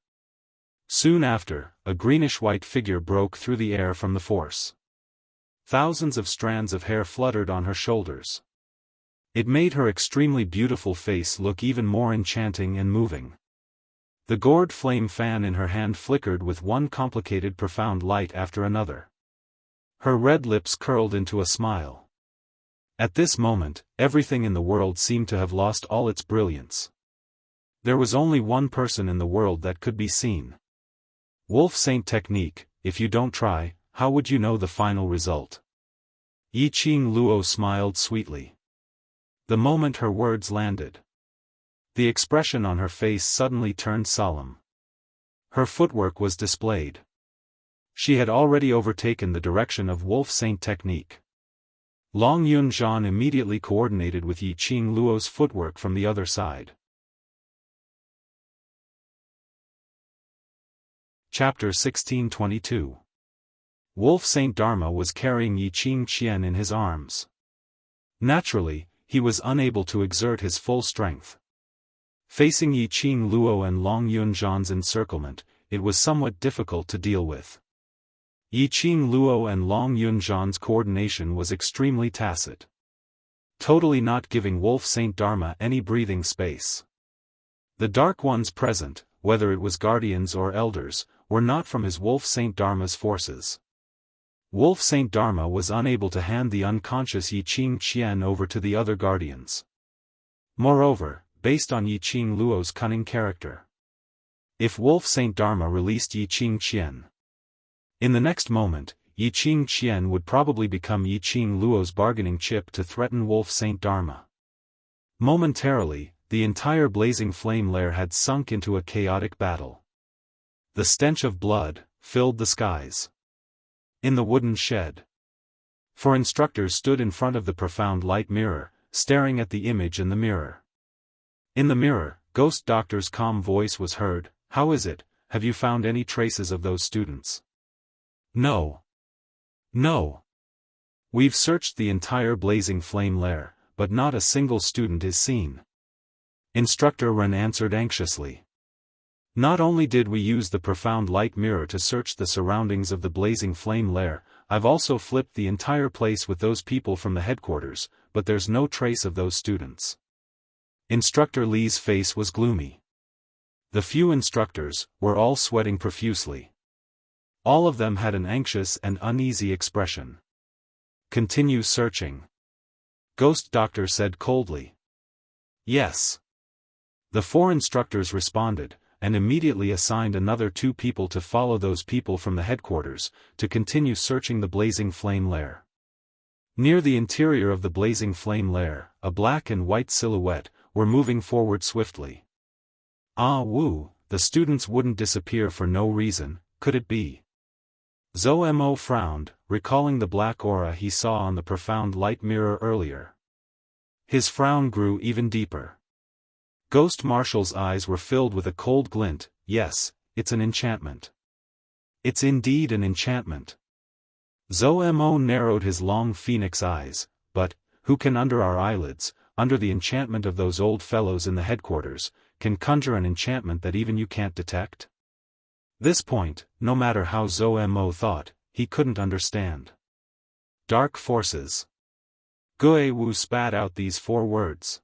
Soon after, a greenish-white figure broke through the air from the force. Thousands of strands of hair fluttered on her shoulders. It made her extremely beautiful face look even more enchanting and moving. The gourd flame fan in her hand flickered with one complicated profound light after another. Her red lips curled into a smile. At this moment, everything in the world seemed to have lost all its brilliance. There was only one person in the world that could be seen. Wolf Saint technique, if you don't try, how would you know the final result? Yi Qing Luo smiled sweetly. The moment her words landed, the expression on her face suddenly turned solemn. Her footwork was displayed. She had already overtaken the direction of Wolf Saint technique. Long Yunzhan immediately coordinated with Yi Qing Luo's footwork from the other side. Chapter 1622. Wolf Saint Dharma was carrying Yi Qing Qian in his arms. Naturally, he was unable to exert his full strength. Facing Yi Qing Luo and Long Yunzhan's encirclement, it was somewhat difficult to deal with. Yi Qing Luo and Long Yunzhan's coordination was extremely tacit, totally not giving Wolf Saint Dharma any breathing space. The Dark Ones present, whether it was guardians or elders, were not from his Wolf Saint Dharma's forces. Wolf Saint Dharma was unable to hand the unconscious Yi Qing Qian over to the other guardians. Moreover, based on Yi Qing Luo's cunning character, if Wolf Saint Dharma released Yi Qing Qian, in the next moment, Yi Qing Qian would probably become Yi Qing Luo's bargaining chip to threaten Wolf Saint Dharma. Momentarily, the entire blazing flame lair had sunk into a chaotic battle. The stench of blood filled the skies. In the wooden shed, 4 instructors stood in front of the profound light mirror, staring at the image in the mirror. In the mirror, Ghost Doctor's calm voice was heard. "How is it? Have you found any traces of those students?" "No. No. We've searched the entire blazing flame lair, but not a single student is seen," Instructor Ren answered anxiously. "Not only did we use the profound light mirror to search the surroundings of the blazing flame lair, I've also flipped the entire place with those people from the headquarters, but there's no trace of those students." Instructor Li's face was gloomy. The few instructors were all sweating profusely. All of them had an anxious and uneasy expression. "Continue searching," Ghost Doctor said coldly. "Yes." The 4 instructors responded, and immediately assigned another 2 people to follow those people from the headquarters, to continue searching the blazing flame lair. Near the interior of the blazing flame lair, a black and white silhouette were moving forward swiftly. Ah Wu, the students wouldn't disappear for no reason, could it be? Zhou Mo frowned, recalling the black aura he saw on the profound light mirror earlier. His frown grew even deeper. Ghost Marshal's eyes were filled with a cold glint. "Yes, it's an enchantment. It's indeed an enchantment." Zhou Mo narrowed his long phoenix eyes. "But, who can under our eyelids, under the enchantment of those old fellows in the headquarters, can conjure an enchantment that even you can't detect?" This point, no matter how Zhou Mo thought, he couldn't understand. Dark forces. Gue Wu spat out these 4 words.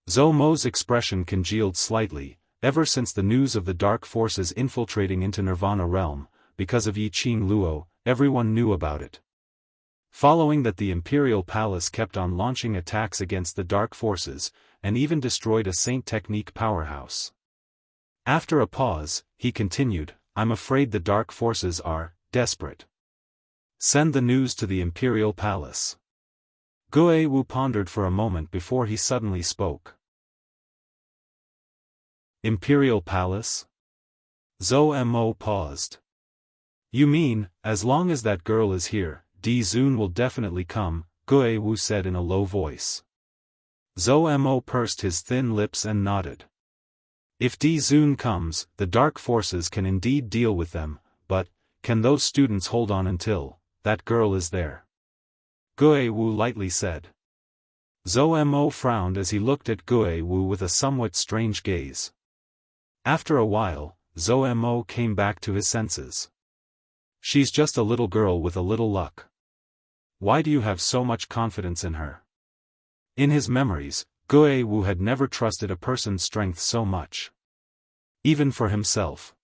Zhou Mo's expression congealed slightly. Ever since the news of the dark forces infiltrating into Nirvana realm, because of Yi Qing Luo, everyone knew about it. Following that, the Imperial Palace kept on launching attacks against the dark forces, and even destroyed a Saint Technique powerhouse. After a pause, he continued, "I'm afraid the dark forces are desperate. Send the news to the Imperial Palace." Gue Wu pondered for a moment before he suddenly spoke. Imperial Palace? Zhou Mo paused. "You mean, as long as that girl is here, Di Zun will definitely come," Gue Wu said in a low voice. Zhou Mo pursed his thin lips and nodded. "If Di Zun comes, the dark forces can indeed deal with them, but, can those students hold on until that girl is there?" Gue Wu lightly said. Zhou Mo frowned as he looked at Gue Wu with a somewhat strange gaze. After a while, Zhou Mo came back to his senses. "She's just a little girl with a little luck. Why do you have so much confidence in her?" In his memories, Gue Wu had never trusted a person's strength so much. Even for himself.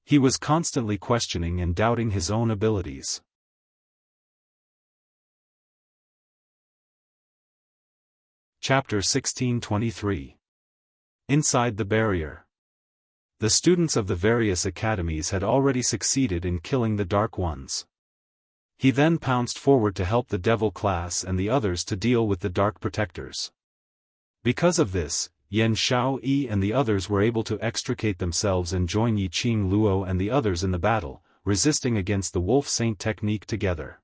He was constantly questioning and doubting his own abilities. Chapter 1623. Inside the barrier. The students of the various academies had already succeeded in killing the Dark Ones. He then pounced forward to help the Devil class and the others to deal with the Dark Protectors. Because of this, Yan Xiao Yi and the others were able to extricate themselves and join Yi Qing Luo and the others in the battle, resisting against the Wolf Saint technique together.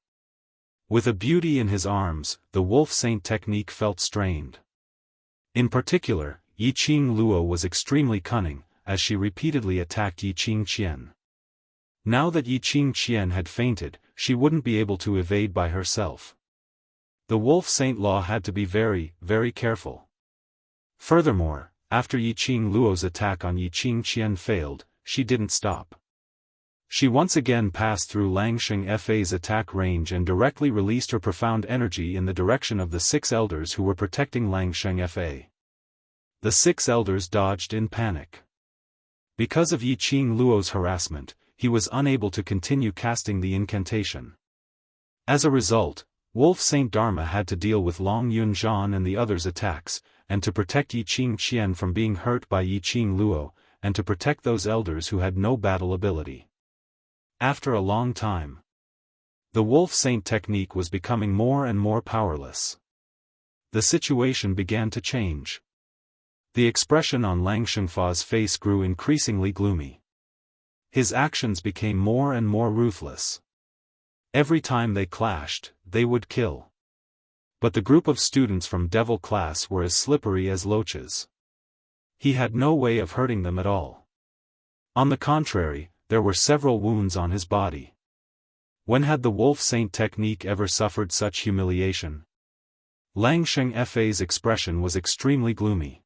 With a beauty in his arms, the Wolf Saint technique felt strained. In particular, Yi Qing Luo was extremely cunning, as she repeatedly attacked Yi Qing Qian. Now that Yi Qing Qian had fainted, she wouldn't be able to evade by herself. The Wolf Saint Law had to be very, very careful. Furthermore, after Yi Qing Luo's attack on Yi Qing Qian failed, she didn't stop. She once again passed through Langsheng Fa's attack range and directly released her profound energy in the direction of the 6 elders who were protecting Langsheng Fa. The 6 elders dodged in panic. Because of Yi Qing Luo's harassment, he was unable to continue casting the incantation. As a result, Wolf Saint Dharma had to deal with Long Yunzhan and the others' attacks, and to protect Yi Qing Qian from being hurt by Yi Qing Luo, and to protect those elders who had no battle ability. After a long time, the Wolf Saint technique was becoming more and more powerless. The situation began to change. The expression on Lang Shengfa's face grew increasingly gloomy. His actions became more and more ruthless. Every time they clashed, they would kill. But the group of students from Devil class were as slippery as loaches. He had no way of hurting them at all. On the contrary, there were several wounds on his body. When had the Wolf Saint technique ever suffered such humiliation? Langsheng Fa's expression was extremely gloomy.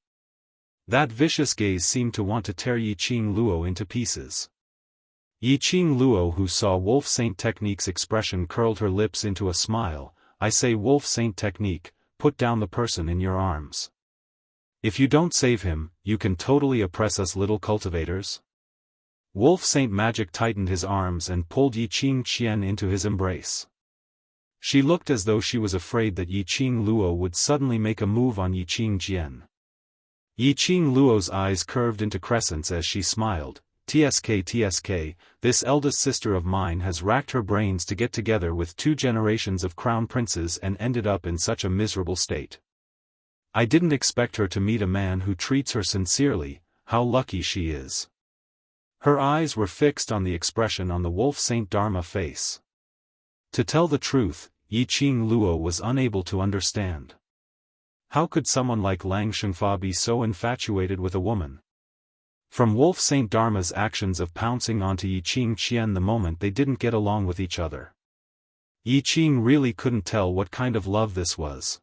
That vicious gaze seemed to want to tear Yi Qing Luo into pieces. Yi Qing Luo, who saw Wolf Saint technique's expression, curled her lips into a smile. I say, Wolf Saint technique, put down the person in your arms. If you don't save him, you can totally oppress us little cultivators. Wolf Saint magic tightened his arms and pulled Yi Qing Qian into his embrace. She looked as though she was afraid that Yi Qing Luo would suddenly make a move on Yi Qing Qian. Yi Qing Luo's eyes curved into crescents as she smiled. TSK, this eldest sister of mine has racked her brains to get together with 2 generations of crown princes and ended up in such a miserable state. I didn't expect her to meet a man who treats her sincerely. How lucky she is. Her eyes were fixed on the expression on the Wolf Saint Dharma face. To tell the truth, Yi Qing Luo was unable to understand. How could someone like Lang Shengfa be so infatuated with a woman? From Wolf Saint Dharma's actions of pouncing onto Yi Qing Qian the moment they didn't get along with each other, Yi Qing really couldn't tell what kind of love this was.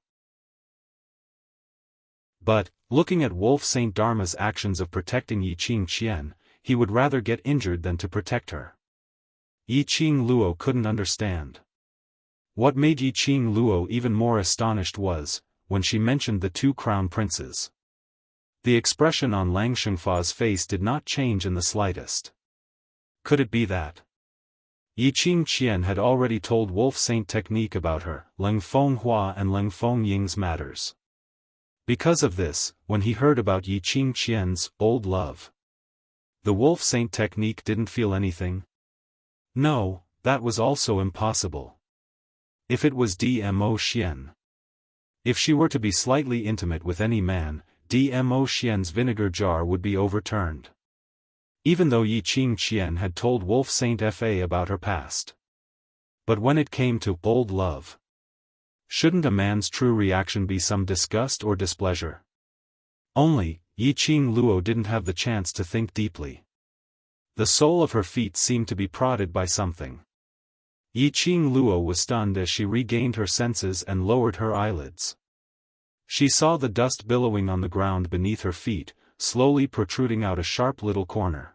But, looking at Wolf Saint Dharma's actions of protecting Yi Qing Qian, he would rather get injured than to protect her. Yi Qing Luo couldn't understand. What made Yi Qing Luo even more astonished was, when she mentioned the 2 crown princes. The expression on Lang Shengfa's face did not change in the slightest. Could it be that Yi Qing Qian had already told Wolf Saint technique about her, Leng Fenghua and Leng Fengying's matters? Because of this, when he heard about Yi Qing Qian's old love, the Wolf Saint technique didn't feel anything? No, that was also impossible. If it was Dmo Xian. If she were to be slightly intimate with any man, Dmo Xian's vinegar jar would be overturned. Even though Yi Qing Qian had told Wolf Saint Fa about her past. But when it came to old love, shouldn't a man's true reaction be some disgust or displeasure? Only, Yi Qing Luo didn't have the chance to think deeply. The sole of her feet seemed to be prodded by something. Yi Qing Luo was stunned as she regained her senses and lowered her eyelids. She saw the dust billowing on the ground beneath her feet, slowly protruding out a sharp little corner.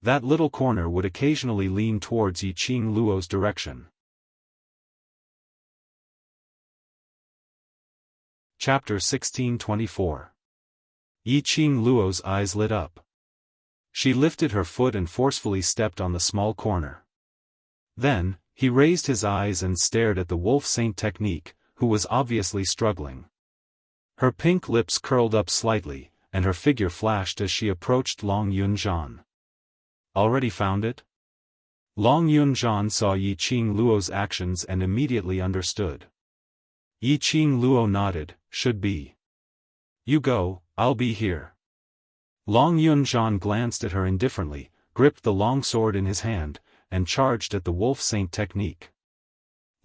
That little corner would occasionally lean towards Yi Qing Luo's direction. Chapter 1624. Yi Qing Luo's eyes lit up. She lifted her foot and forcefully stepped on the small corner. Then, he raised his eyes and stared at the Wolf Saint technique, who was obviously struggling. Her pink lips curled up slightly, and her figure flashed as she approached Long Yunzhan. Already found it? Long Yunzhan saw Yi Qing Luo's actions and immediately understood. Yi Qing Luo nodded, should be. You go, I'll be here. Long Yunzhan glanced at her indifferently, gripped the long sword in his hand, and charged at the Wolf Saint technique.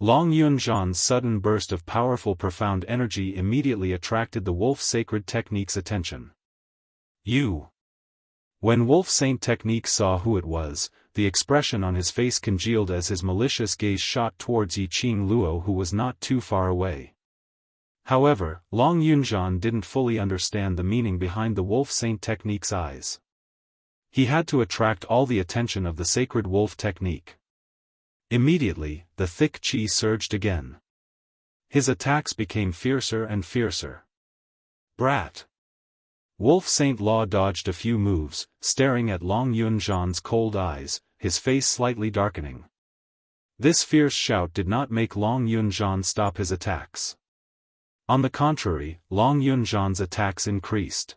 Long Yunzhan's sudden burst of powerful profound energy immediately attracted the Wolf Sacred Technique's attention. You. When Wolf Saint Technique saw who it was, the expression on his face congealed as his malicious gaze shot towards Yi Qing Luo, who was not too far away. However, Long Yunzhan didn't fully understand the meaning behind the Wolf Saint Technique's eyes. He had to attract all the attention of the Sacred Wolf Technique. Immediately, the thick qi surged again. His attacks became fiercer and fiercer. Brat! Wolf Saint Law dodged a few moves, staring at Long Yunzhan's cold eyes, his face slightly darkening. This fierce shout did not make Long Yunzhan stop his attacks. On the contrary, Long Yunzhan's attacks increased.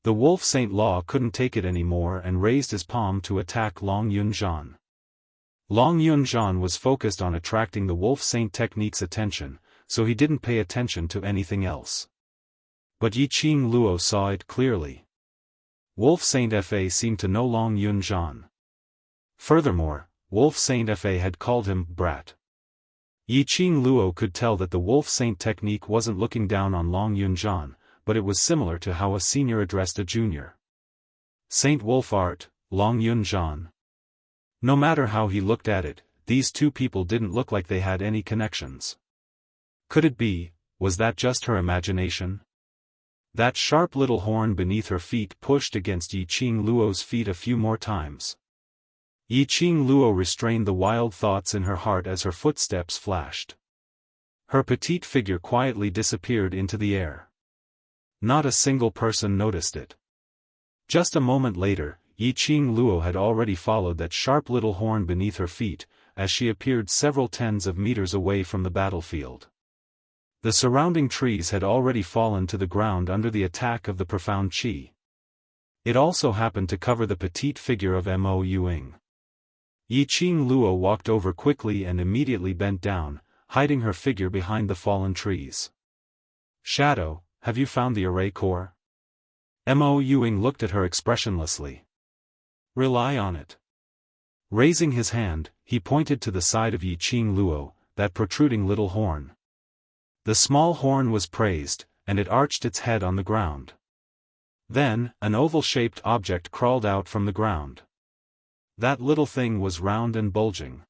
The Wolf Saint Law couldn't take it anymore and raised his palm to attack Long Yunzhan. Long Yunzhan was focused on attracting the Wolf Saint Technique's attention, so he didn't pay attention to anything else. But Yi Qing Luo saw it clearly. Wolf Saint Fa seemed to know Long Yunzhan. Furthermore, Wolf Saint Fa had called him brat. Yi Qing Luo could tell that the Wolf Saint Technique wasn't looking down on Long Yunzhan, but it was similar to how a senior addressed a junior. Saint Wolf Art, Long Yunzhan. No matter how he looked at it, these two people didn't look like they had any connections. Could it be, was that just her imagination? That sharp little horn beneath her feet pushed against Yi Qing Luo's feet a few more times. Yi Qing Luo restrained the wild thoughts in her heart as her footsteps flashed. Her petite figure quietly disappeared into the air. Not a single person noticed it. Just a moment later, Yi Qing Luo had already followed that sharp little horn beneath her feet, as she appeared several tens of meters away from the battlefield. The surrounding trees had already fallen to the ground under the attack of the profound qi. It also happened to cover the petite figure of Mo Yuing. Yi Qing Luo walked over quickly and immediately bent down, hiding her figure behind the fallen trees. Shadow, have you found the array core? Mo Yuing looked at her expressionlessly. Rely on it. Raising his hand, he pointed to the side of Yi Qing Luo, that protruding little horn. The small horn was praised, and it arched its head on the ground. Then, an oval-shaped object crawled out from the ground. That little thing was round and bulging.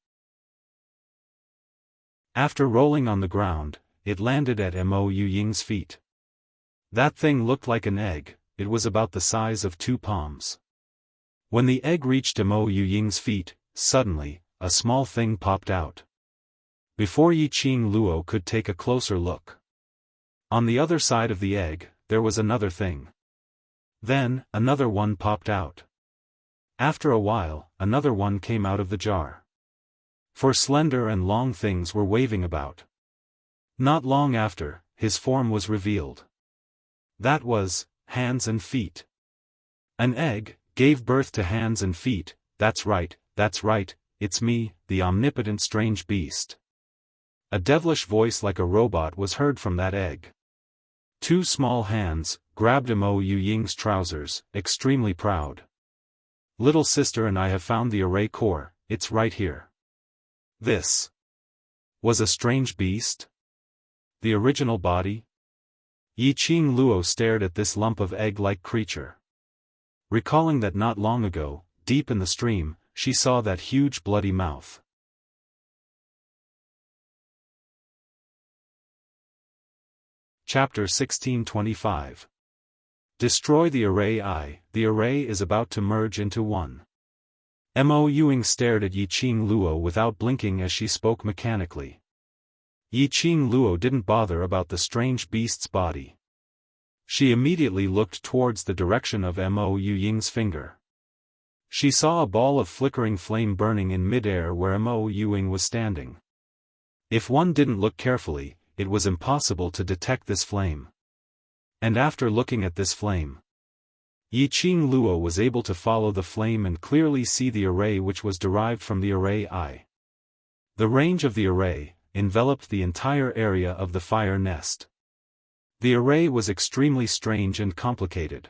After rolling on the ground, it landed at Mo Yuying's feet. That thing looked like an egg, it was about the size of 2 palms. When the egg reached Mo Yuying's feet, suddenly, a small thing popped out. Before Yi Qing Luo could take a closer look. On the other side of the egg, there was another thing. Then, another one popped out. After a while, another one came out of the jar. 4 slender and long things were waving about. Not long after, his form was revealed. That was, hands and feet. An egg gave birth to hands and feet. That's right, it's me, the omnipotent strange beast. A devilish voice like a robot was heard from that egg. 2 small hands grabbed Mo Yuying's trousers, extremely proud. Little sister and I have found the array core, it's right here. This was a strange beast? The original body? Yi Qing Luo stared at this lump of egg-like creature. Recalling that not long ago, deep in the stream, she saw that huge bloody mouth. Chapter 1625. Destroy the array. The array is about to merge into one. Mo Yuing stared at Yi Qing Luo without blinking as she spoke mechanically. Yi Qing Luo didn't bother about the strange beast's body. She immediately looked towards the direction of Mo Yuying's finger. She saw a ball of flickering flame burning in mid-air where Mo Yuing was standing. If one didn't look carefully, it was impossible to detect this flame. And after looking at this flame, Yi Qing Luo was able to follow the flame and clearly see the array which was derived from the array I. The range of the array enveloped the entire area of the fire nest. The array was extremely strange and complicated.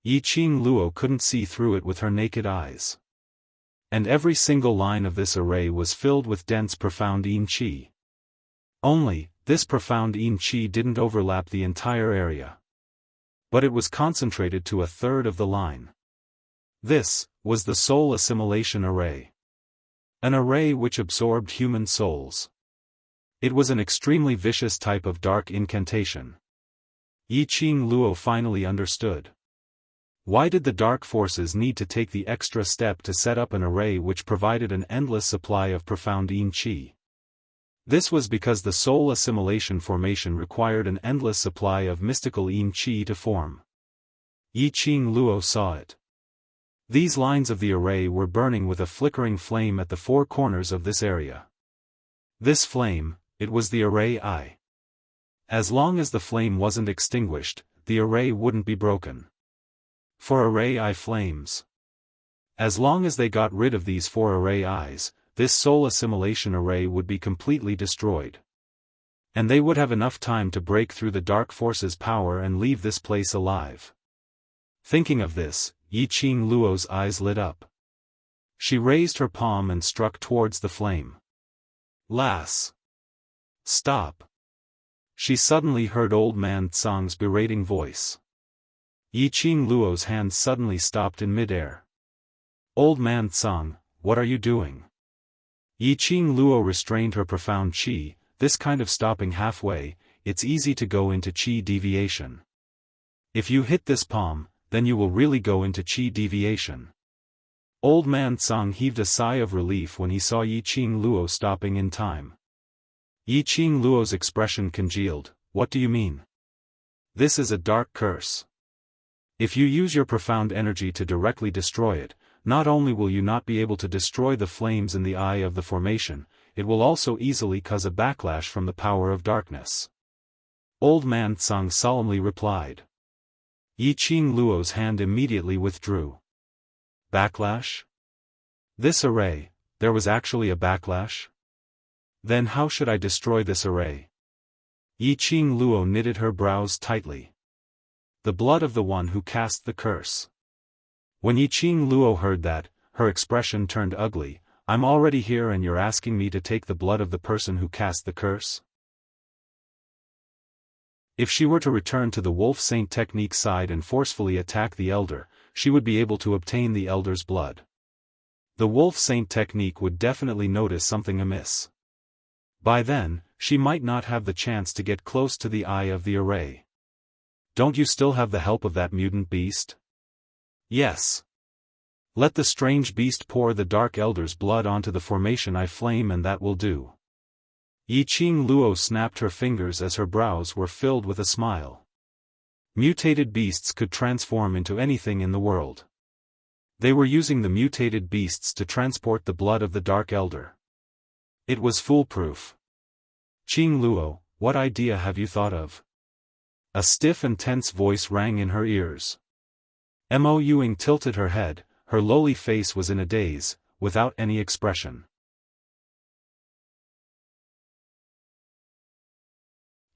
Yiqing Luo couldn't see through it with her naked eyes. And every single line of this array was filled with dense profound yin qi. Only, this profound yin qi didn't overlap the entire area. But it was concentrated to a third of the line. This was the soul assimilation array. An array which absorbed human souls. It was an extremely vicious type of dark incantation. Yiqing Luo finally understood. Why did the dark forces need to take the extra step to set up an array which provided an endless supply of profound yin qi? This was because the soul assimilation formation required an endless supply of mystical yin qi to form. Yiqing Luo saw it. These lines of the array were burning with a flickering flame at the four corners of this area. This flame, it was the array I. As long as the flame wasn't extinguished, the array wouldn't be broken. For array I flames. As long as they got rid of these four array I's, this soul assimilation array would be completely destroyed. And they would have enough time to break through the dark force's power and leave this place alive. Thinking of this, Yiqing Luo's eyes lit up. She raised her palm and struck towards the flame. Lass! Stop! She suddenly heard Old Man Tsang's berating voice. Yiqing Luo's hand suddenly stopped in midair. Old Man Tsang, what are you doing? Yiqing Luo restrained her profound qi. This kind of stopping halfway, it's easy to go into qi deviation. If you hit this palm, then you will really go into qi deviation. Old Man Tsang heaved a sigh of relief when he saw Yiqing Luo stopping in time. Yiqing Luo's expression congealed. What do you mean? This is a dark curse. If you use your profound energy to directly destroy it, not only will you not be able to destroy the flames in the eye of the formation, it will also easily cause a backlash from the power of darkness. Old Man Tsang solemnly replied. Yiqing Luo's hand immediately withdrew. Backlash? This array, there was actually a backlash? Then how should I destroy this array? Yiqing Luo knitted her brows tightly. The blood of the one who cast the curse. When Yiqing Luo heard that, her expression turned ugly. I'm already here and you're asking me to take the blood of the person who cast the curse? If she were to return to the Wolf Saint technique side and forcefully attack the elder, she would be able to obtain the elder's blood. The Wolf Saint technique would definitely notice something amiss. By then, she might not have the chance to get close to the eye of the array. Don't you still have the help of that mutant beast? Yes. Let the strange beast pour the Dark Elder's blood onto the formation I flame and that will do. Yiqing Luo snapped her fingers as her brows were filled with a smile. Mutated beasts could transform into anything in the world. They were using the mutated beasts to transport the blood of the Dark Elder. It was foolproof. Qing Luo, what idea have you thought of? A stiff and tense voice rang in her ears. Mo Yuing tilted her head, her lowly face was in a daze, without any expression.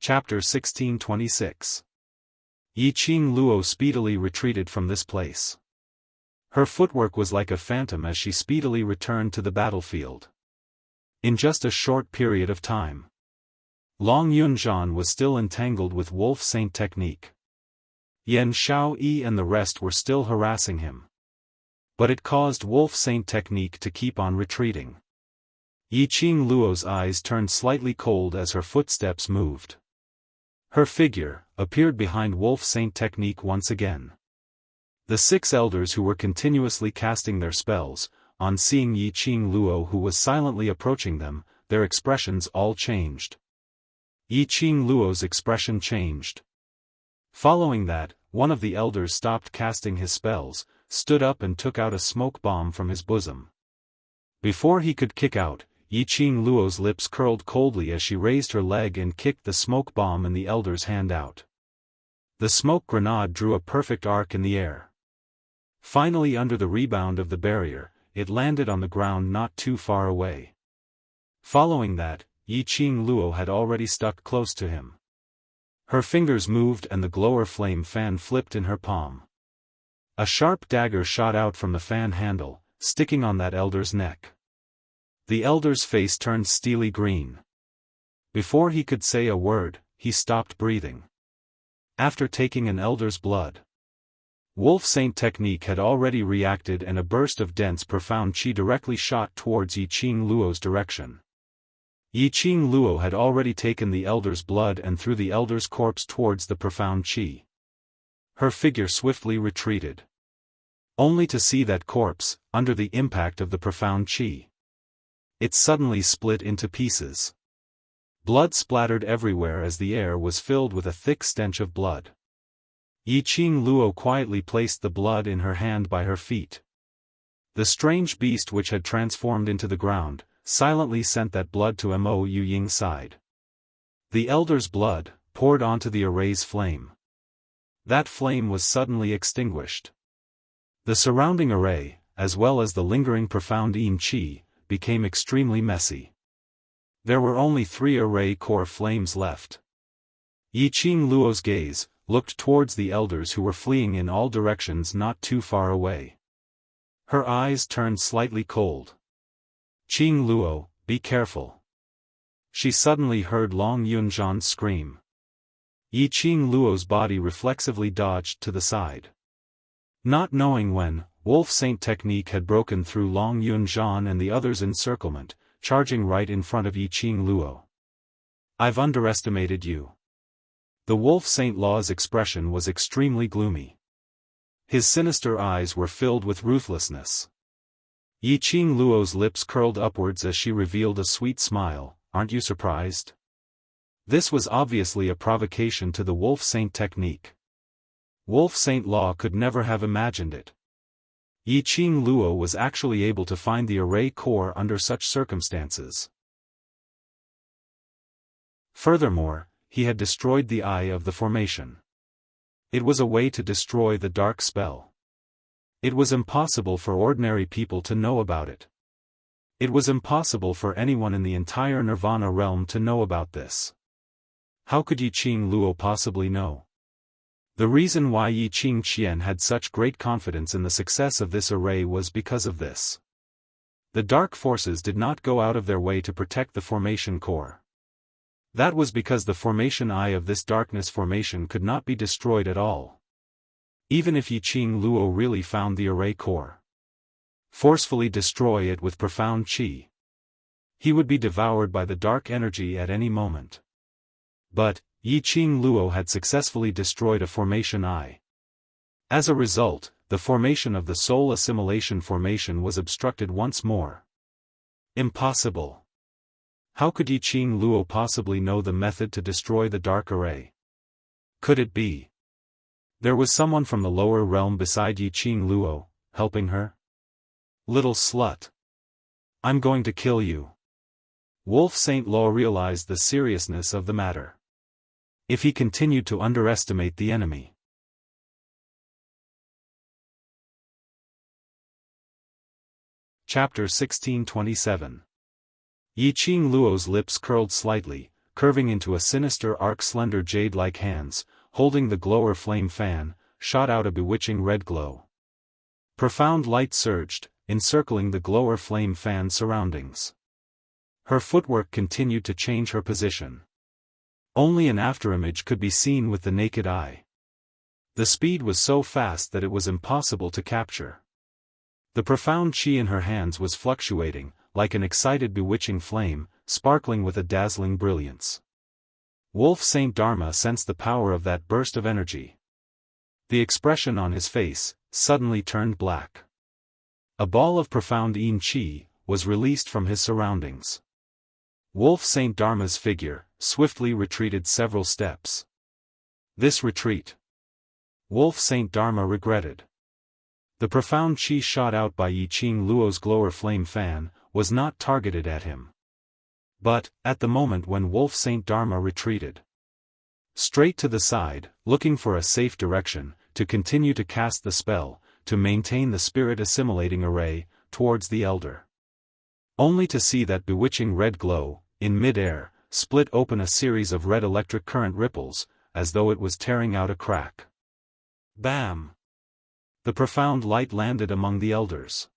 Chapter 1626. Yiqing Luo speedily retreated from this place. Her footwork was like a phantom as she speedily returned to the battlefield. In just a short period of time, Long Yunzhan was still entangled with Wolf Saint technique. Yan Xiaoyi and the rest were still harassing him. But it caused Wolf Saint technique to keep on retreating. Yiqing Luo's eyes turned slightly cold as her footsteps moved. Her figure appeared behind Wolf Saint technique once again. The 6 elders who were continuously casting their spells, on seeing Yiqing Luo who was silently approaching them, their expressions all changed. Yiqing Luo's expression changed. Following that, one of the elders stopped casting his spells, stood up and took out a smoke bomb from his bosom. Before he could kick out, Yiqing Luo's lips curled coldly as she raised her leg and kicked the smoke bomb in the elder's hand out. The smoke grenade drew a perfect arc in the air. Finally, under the rebound of the barrier, it landed on the ground not too far away. Following that, Yiqing Luo had already stuck close to him. Her fingers moved and the glower flame fan flipped in her palm. A sharp dagger shot out from the fan handle, sticking on that elder's neck. The elder's face turned steely green. Before he could say a word, he stopped breathing. After taking an elder's blood, Wolf Saint technique had already reacted and a burst of dense profound qi directly shot towards Yi Qing Luo's direction. Yi Qing Luo had already taken the elder's blood and threw the elder's corpse towards the profound qi. Her figure swiftly retreated, only to see that corpse, under the impact of the profound qi. It suddenly split into pieces. Blood splattered everywhere as the air was filled with a thick stench of blood. Yi Qing Luo quietly placed the blood in her hand by her feet. The strange beast which had transformed into the ground, silently sent that blood to Mo Yu Ying's side. The elder's blood, poured onto the array's flame. That flame was suddenly extinguished. The surrounding array, as well as the lingering profound yin qi, became extremely messy. There were only 3 array core flames left. Yi Qing Luo's gaze looked towards the elders who were fleeing in all directions not too far away. Her eyes turned slightly cold. "Qing Luo, be careful." She suddenly heard Long Yunzhan scream. Yi Qing Luo's body reflexively dodged to the side. Not knowing when, Wolf Saint technique had broken through Long Yunzhan and the others' encirclement, charging right in front of Yi Qing Luo. "I've underestimated you." The Wolf Saint Law's expression was extremely gloomy. His sinister eyes were filled with ruthlessness. Yi Qing Luo's lips curled upwards as she revealed a sweet smile. "Aren't you surprised?" This was obviously a provocation to the Wolf Saint technique. Wolf Saint Law could never have imagined it. Yi Qing Luo was actually able to find the array core under such circumstances. Furthermore, he had destroyed the eye of the formation. It was a way to destroy the dark spell. It was impossible for ordinary people to know about it. It was impossible for anyone in the entire Nirvana realm to know about this. How could Yi Qing Luo possibly know? The reason why Yi Qing Qian had such great confidence in the success of this array was because of this. The dark forces did not go out of their way to protect the formation core. That was because the formation eye of this darkness formation could not be destroyed at all. Even if Yi Qing Luo really found the array core, forcefully destroy it with profound qi, he would be devoured by the dark energy at any moment. But, Yi Qing Luo had successfully destroyed a formation eye. As a result, the formation of the soul assimilation formation was obstructed once more. Impossible. How could Yi Qing Luo possibly know the method to destroy the dark array? Could it be there was someone from the lower realm beside Yi Qing Luo, helping her? "Little slut. I'm going to kill you." Wolf Saint Law realized the seriousness of the matter. If he continued to underestimate the enemy. Chapter 1627. Yi Qing Luo's lips curled slightly, curving into a sinister arc. Slender jade-like hands, holding the glower flame fan, shot out a bewitching red glow. Profound light surged, encircling the glower flame fan surroundings. Her footwork continued to change her position. Only an afterimage could be seen with the naked eye. The speed was so fast that it was impossible to capture. The profound qi in her hands was fluctuating, like an excited bewitching flame, sparkling with a dazzling brilliance. Wolf Saint Dharma sensed the power of that burst of energy. The expression on his face suddenly turned black. A ball of profound yin qi was released from his surroundings. Wolf Saint Dharma's figure swiftly retreated several steps. This retreat, Wolf Saint Dharma regretted. The profound qi shot out by Yi Qing Luo's glower flame fan was not targeted at him. But, at the moment when Wolf Saint Dharma retreated straight to the side, looking for a safe direction, to continue to cast the spell, to maintain the spirit assimilating array, towards the elder. Only to see that bewitching red glow, in mid-air, split open a series of red electric current ripples, as though it was tearing out a crack. Bam! The profound light landed among the elders,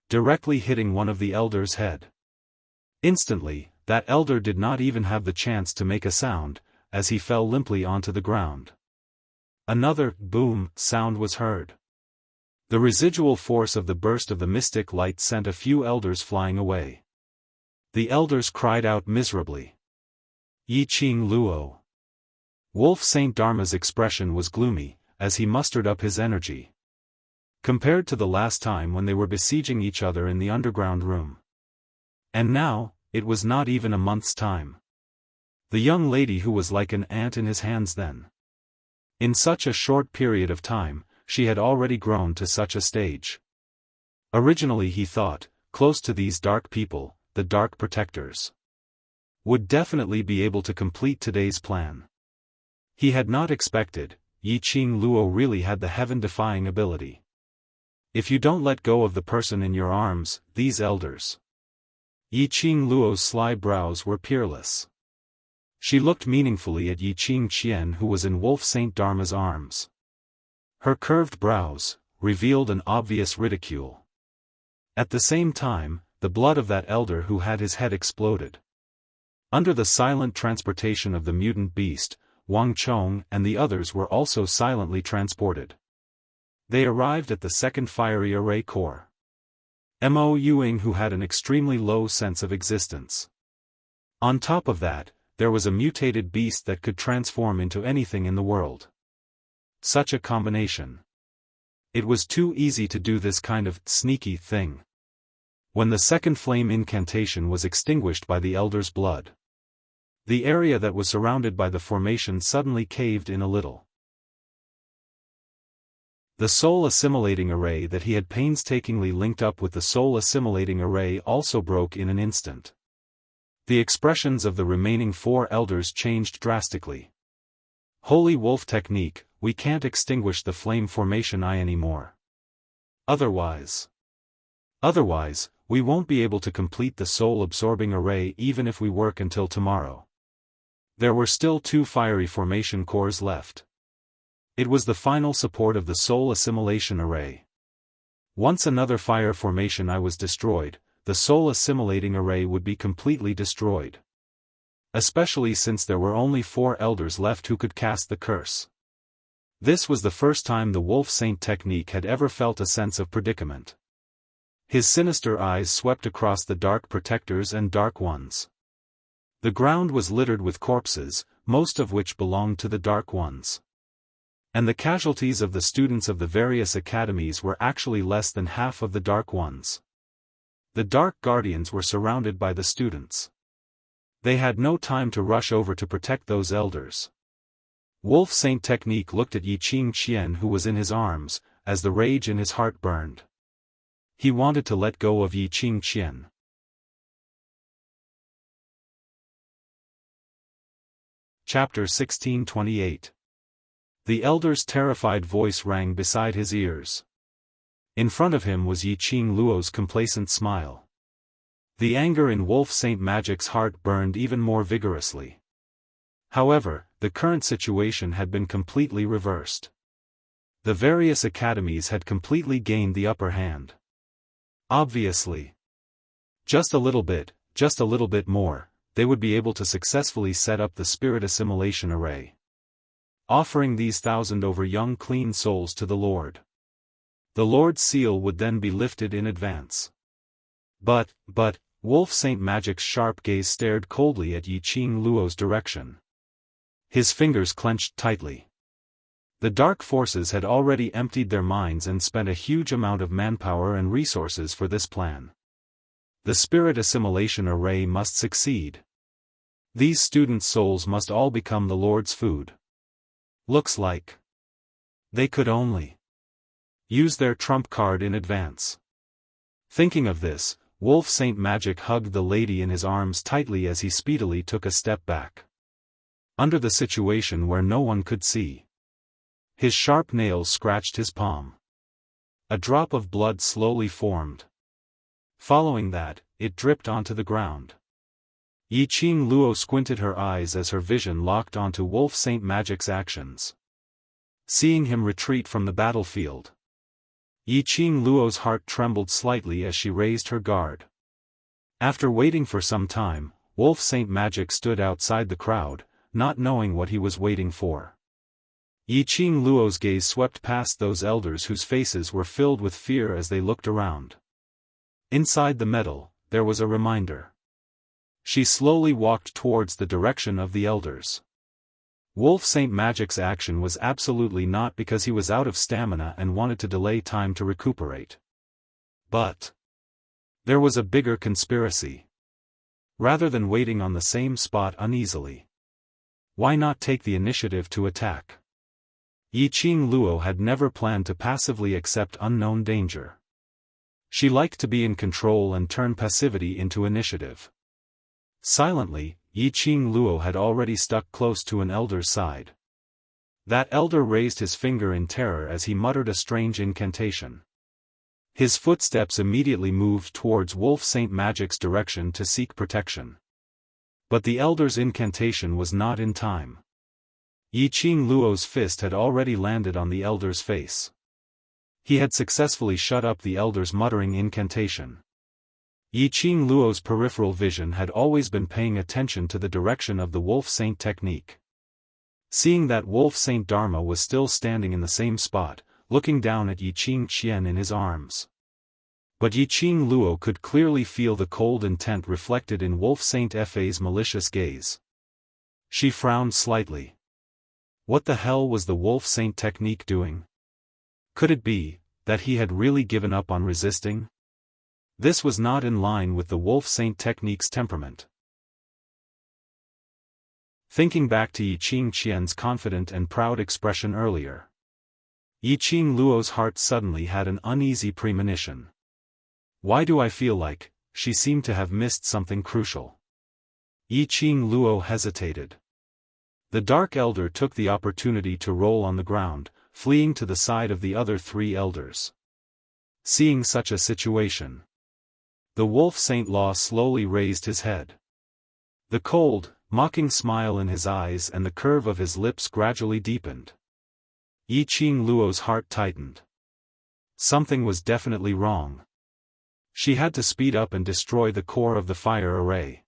directly hitting one of the elders' head. Instantly, that elder did not even have the chance to make a sound, as he fell limply onto the ground. Another boom sound was heard. The residual force of the burst of the mystic light sent a few elders flying away. The elders cried out miserably. Yi Qing Luo. Wolf Saint Dharma's expression was gloomy, as he mustered up his energy. Compared to the last time when they were besieging each other in the underground room. And now, it was not even a month's time. The young lady who was like an ant in his hands then. In such a short period of time, she had already grown to such a stage. Originally he thought, close to these dark people, the dark protectors would definitely be able to complete today's plan. He had not expected, Yi Qing Luo really had the heaven-defying ability. If you don't let go of the person in your arms, these elders. Yi Qing Luo's sly brows were peerless. She looked meaningfully at Yi Qing Qian who was in Wolf Saint Dharma's arms. Her curved brows revealed an obvious ridicule. At the same time, the blood of that elder who had his head exploded. Under the silent transportation of the mutant beast, Wang Chong and the others were also silently transported. They arrived at the second fiery array core. Mo Yuing who had an extremely low sense of existence. On top of that, there was a mutated beast that could transform into anything in the world. Such a combination. It was too easy to do this kind of sneaky thing. When the second flame incantation was extinguished by the elder's blood, the area that was surrounded by the formation suddenly caved in a little. The soul assimilating array that he had painstakingly linked up with the soul assimilating array also broke in an instant. The expressions of the remaining 4 elders changed drastically. Holy Wolf technique, we can't extinguish the flame formation eye anymore. Otherwise, we won't be able to complete the soul-absorbing array even if we work until tomorrow. There were still 2 fiery formation cores left. It was the final support of the soul assimilation array. Once another fire formation eye was destroyed, the soul assimilating array would be completely destroyed. Especially since there were only 4 elders left who could cast the curse. This was the first time the Wolf Saint technique had ever felt a sense of predicament. His sinister eyes swept across the dark protectors and dark ones. The ground was littered with corpses, most of which belonged to the dark ones. And the casualties of the students of the various academies were actually less than half of the dark ones. The dark guardians were surrounded by the students. They had no time to rush over to protect those elders. Wolf Saint technique looked at Yi Qing Qian who was in his arms, as the rage in his heart burned. He wanted to let go of Yi Qing Qian. Chapter 1628. The elder's terrified voice rang beside his ears. In front of him was Yi Qing Luo's complacent smile. The anger in Wolf Saint Magic's heart burned even more vigorously. However, the current situation had been completely reversed. The various academies had completely gained the upper hand. Obviously. Just a little bit more, they would be able to successfully set up the spirit assimilation array. Offering these 1,000 over young clean souls to the Lord. The Lord's seal would then be lifted in advance. But, Wolf Saint Magic's sharp gaze stared coldly at Yi Qing Luo's direction. His fingers clenched tightly. The dark forces had already emptied their minds and spent a huge amount of manpower and resources for this plan. The spirit assimilation array must succeed. These students' souls must all become the Lord's food. Looks like they could only use their trump card in advance. Thinking of this, Wolf Saint Magic hugged the lady in his arms tightly as he speedily took a step back. Under the situation where no one could see. His sharp nails scratched his palm. A drop of blood slowly formed. Following that, it dripped onto the ground. Yi Qing Luo squinted her eyes as her vision locked onto Wolf Saint Magic's actions. Seeing him retreat from the battlefield, Yi Qing Luo's heart trembled slightly as she raised her guard. After waiting for some time, Wolf Saint Magic stood outside the crowd, not knowing what he was waiting for. Yi Qing Luo's gaze swept past those elders whose faces were filled with fear as they looked around. Inside the medal, there was a reminder. She slowly walked towards the direction of the elders. Wolf Saint Magic's action was absolutely not because he was out of stamina and wanted to delay time to recuperate. But there was a bigger conspiracy. Rather than waiting on the same spot uneasily, why not take the initiative to attack? Yi Qing Luo had never planned to passively accept unknown danger. She liked to be in control and turn passivity into initiative. Silently, Yi Qing Luo had already stuck close to an elder's side. That elder raised his finger in terror as he muttered a strange incantation. His footsteps immediately moved towards Wolf Saint Magic's direction to seek protection. But the elder's incantation was not in time. Yi Qing Luo's fist had already landed on the elder's face. He had successfully shut up the elder's muttering incantation. Yi Qing Luo's peripheral vision had always been paying attention to the direction of the Wolf Saint technique. Seeing that Wolf Saint Dharma was still standing in the same spot, looking down at Yi Qing Qian in his arms. But Yi Qing Luo could clearly feel the cold intent reflected in Wolf Saint Fa's malicious gaze. She frowned slightly. What the hell was the Wolf Saint technique doing? Could it be that he had really given up on resisting? This was not in line with the Wolf Saint technique's temperament. Thinking back to Yi Qing Qian's confident and proud expression earlier, Yi Qing Luo's heart suddenly had an uneasy premonition. Why do I feel like she seemed to have missed something crucial? Yi Qing Luo hesitated. The Dark Elder took the opportunity to roll on the ground, fleeing to the side of the other three elders. Seeing such a situation, the Wolf Saint Law slowly raised his head. The cold, mocking smile in his eyes and the curve of his lips gradually deepened. Yi Qing Luo's heart tightened. Something was definitely wrong. She had to speed up and destroy the core of the fire array.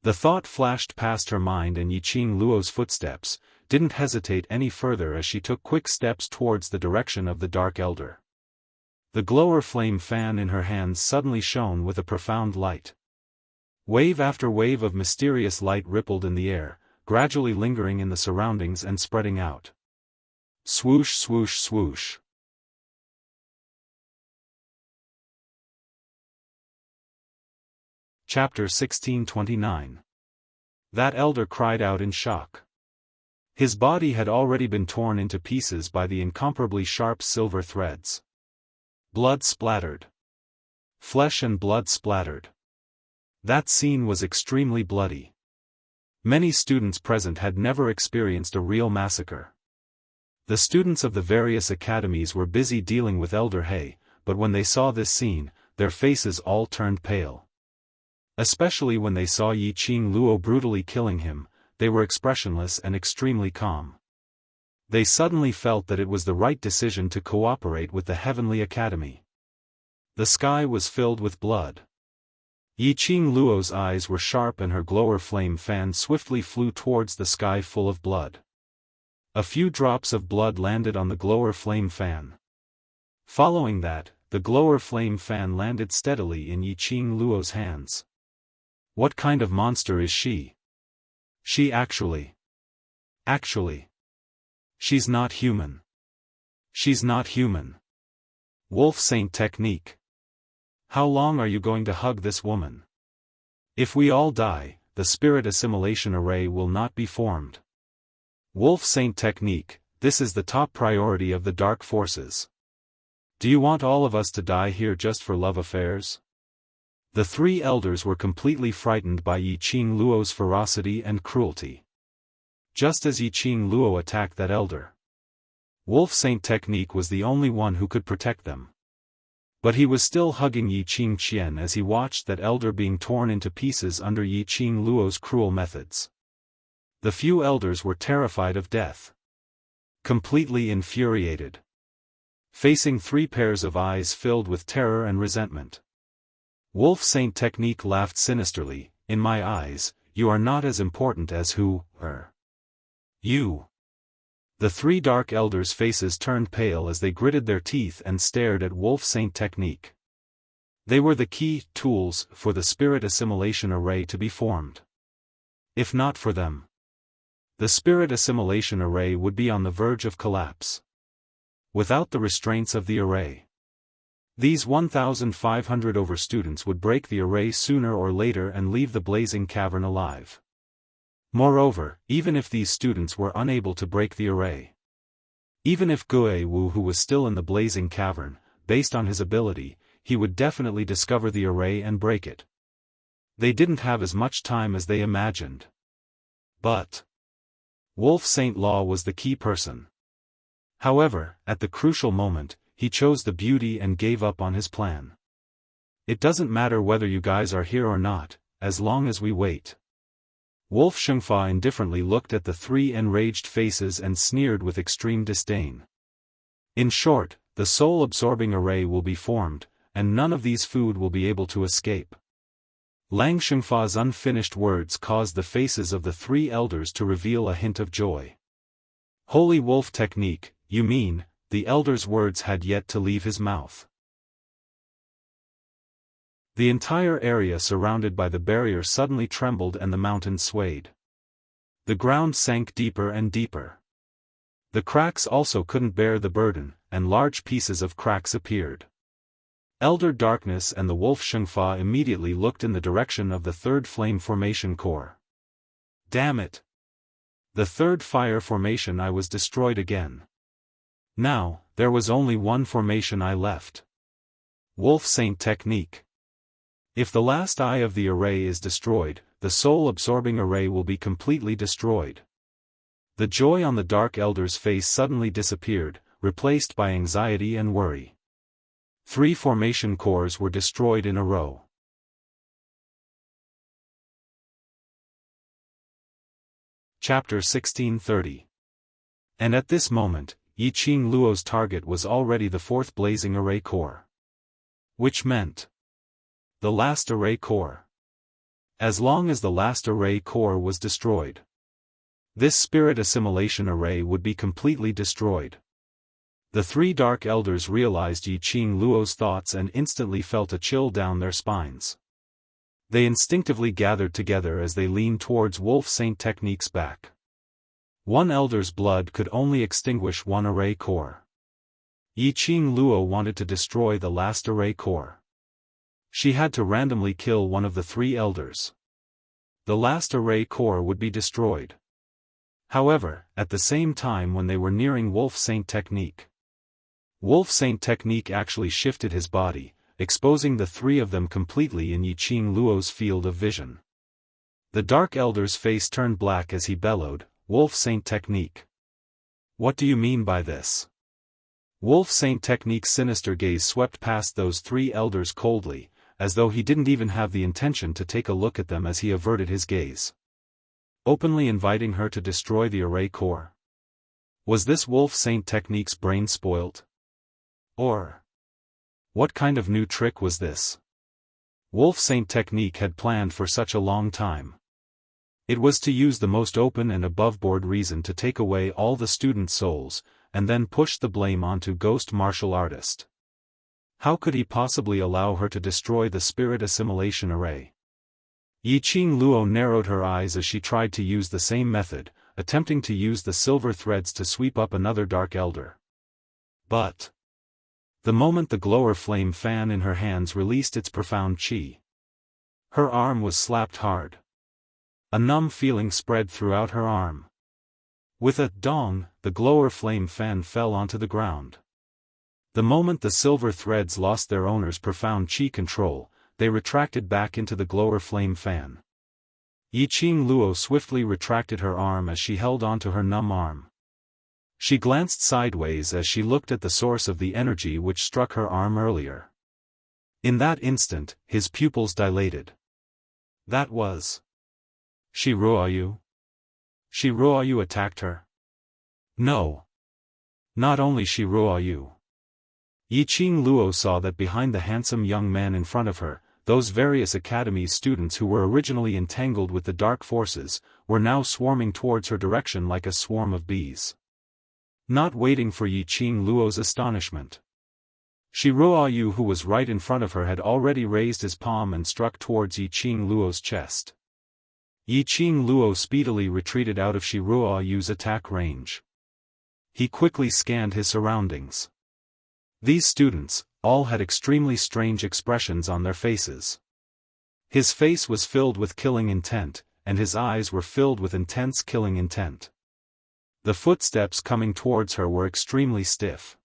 The thought flashed past her mind, and Yi Qing Luo's footsteps didn't hesitate any further as she took quick steps towards the direction of the Dark Elder. The glower flame fan in her hands suddenly shone with a profound light. Wave after wave of mysterious light rippled in the air, gradually lingering in the surroundings and spreading out. Swoosh, swoosh, swoosh. Chapter 1629. That elder cried out in shock. His body had already been torn into pieces by the incomparably sharp silver threads. Blood splattered. Flesh and blood splattered. That scene was extremely bloody. Many students present had never experienced a real massacre. The students of the various academies were busy dealing with Elder He, but when they saw this scene, their faces all turned pale. Especially when they saw Yi Qing Luo brutally killing him, they were expressionless and extremely calm. They suddenly felt that it was the right decision to cooperate with the Heavenly Academy. The sky was filled with blood. Yi Qing Luo's eyes were sharp and her glower flame fan swiftly flew towards the sky full of blood. A few drops of blood landed on the glower flame fan. Following that, the glower flame fan landed steadily in Yi Qing Luo's hands. What kind of monster is she? She's not human. She's not human. Wolf Saint technique. How long are you going to hug this woman? If we all die, the spirit assimilation array will not be formed. Wolf Saint technique, this is the top priority of the dark forces. Do you want all of us to die here just for love affairs? The three elders were completely frightened by Yi Qing Luo's ferocity and cruelty. Just as Yi Qing Luo attacked that elder, Wolf Saint technique was the only one who could protect them. But he was still hugging Yi Qingqian as he watched that elder being torn into pieces under Yi Qing Luo's cruel methods. The few elders were terrified of death. Completely infuriated. Facing 3 pairs of eyes filled with terror and resentment. Wolf Saint Technique laughed sinisterly. In my eyes, you are not as important as who are you. The 3 dark elders' faces turned pale as they gritted their teeth and stared at Wolf Saint Technique. They were the key tools for the spirit assimilation array to be formed. If not for them, the spirit assimilation array would be on the verge of collapse. Without the restraints of the array, these 1,500 over students would break the array sooner or later and leave the blazing cavern alive. Moreover, even if these students were unable to break the array, even if Gue Wu, who was still in the blazing cavern, based on his ability, he would definitely discover the array and break it. They didn't have as much time as they imagined. But Wolf Saint Law was the key person. However, at the crucial moment, he chose the beauty and gave up on his plan. It doesn't matter whether you guys are here or not, as long as we wait. Wolf Shengfa indifferently looked at the 3 enraged faces and sneered with extreme disdain. In short, the soul-absorbing array will be formed, and none of these food will be able to escape. Lang Shengfa's unfinished words caused the faces of the 3 elders to reveal a hint of joy. Holy Wolf Technique, you mean? The elder's words had yet to leave his mouth. The entire area surrounded by the barrier suddenly trembled and the mountain swayed. The ground sank deeper and deeper. The cracks also couldn't bear the burden, and large pieces of cracks appeared. Elder Darkness and the Wolf Shengfa immediately looked in the direction of the 3rd flame formation core. Damn it! The 3rd fire formation I was destroyed again. Now, there was only 1 formation I left. Wolf Saint Technique. If the last eye of the array is destroyed, the soul-absorbing array will be completely destroyed. The joy on the Dark Elder's face suddenly disappeared, replaced by anxiety and worry. 3 formation cores were destroyed in a row. Chapter 1630. And at this moment, Yi Qing Luo's target was already the 4th blazing array core. Which meant the last array core. As long as the last array core was destroyed, this spirit assimilation array would be completely destroyed. The 3 dark elders realized Yi Qing Luo's thoughts and instantly felt a chill down their spines. They instinctively gathered together as they leaned towards Wolf Saint Technique's back. 1 elder's blood could only extinguish 1 array core. Yi Qing Luo wanted to destroy the last array core. She had to randomly kill one of the 3 elders. The last array core would be destroyed. However, at the same time when they were nearing Wolf Saint Technique, Wolf Saint Technique actually shifted his body, exposing the 3 of them completely in Yi Qing Luo's field of vision. The Dark Elder's face turned black as he bellowed, Wolf Saint Technique. What do you mean by this? Wolf Saint Technique's sinister gaze swept past those 3 elders coldly, as though he didn't even have the intention to take a look at them as he averted his gaze. Openly inviting her to destroy the array core. Was this Wolf Saint Technique's brain spoilt? Or what kind of new trick was this? Wolf Saint Technique had planned for such a long time. It was to use the most open and above-board reason to take away all the student souls, and then push the blame onto Ghost Martial Artist. How could he possibly allow her to destroy the spirit assimilation array? Yi Qing Luo narrowed her eyes as she tried to use the same method, attempting to use the silver threads to sweep up another Dark Elder. But the moment the glower flame fan in her hands released its profound chi, her arm was slapped hard. A numb feeling spread throughout her arm. With a dong, the glower flame fan fell onto the ground. The moment the silver threads lost their owner's profound chi control, they retracted back into the glower flame fan. Yi Qing Luo swiftly retracted her arm as she held onto her numb arm. She glanced sideways as she looked at the source of the energy which struck her arm earlier. In that instant, his pupils dilated. That was Shiruoyu. Shiruoyu attacked her? No. Not only Shiruoyu. Yiqing Luo saw that behind the handsome young man in front of her, those various academy's students who were originally entangled with the dark forces, were now swarming towards her direction like a swarm of bees. Not waiting for Yiqing Luo's astonishment, Shiruoyu, who was right in front of her, had already raised his palm and struck towards Yiqing Luo's chest. Yiqing Luo speedily retreated out of Shiruoyu's attack range. He quickly scanned his surroundings. These students, all had extremely strange expressions on their faces. His face was filled with killing intent, and his eyes were filled with intense killing intent. The footsteps coming towards her were extremely stiff.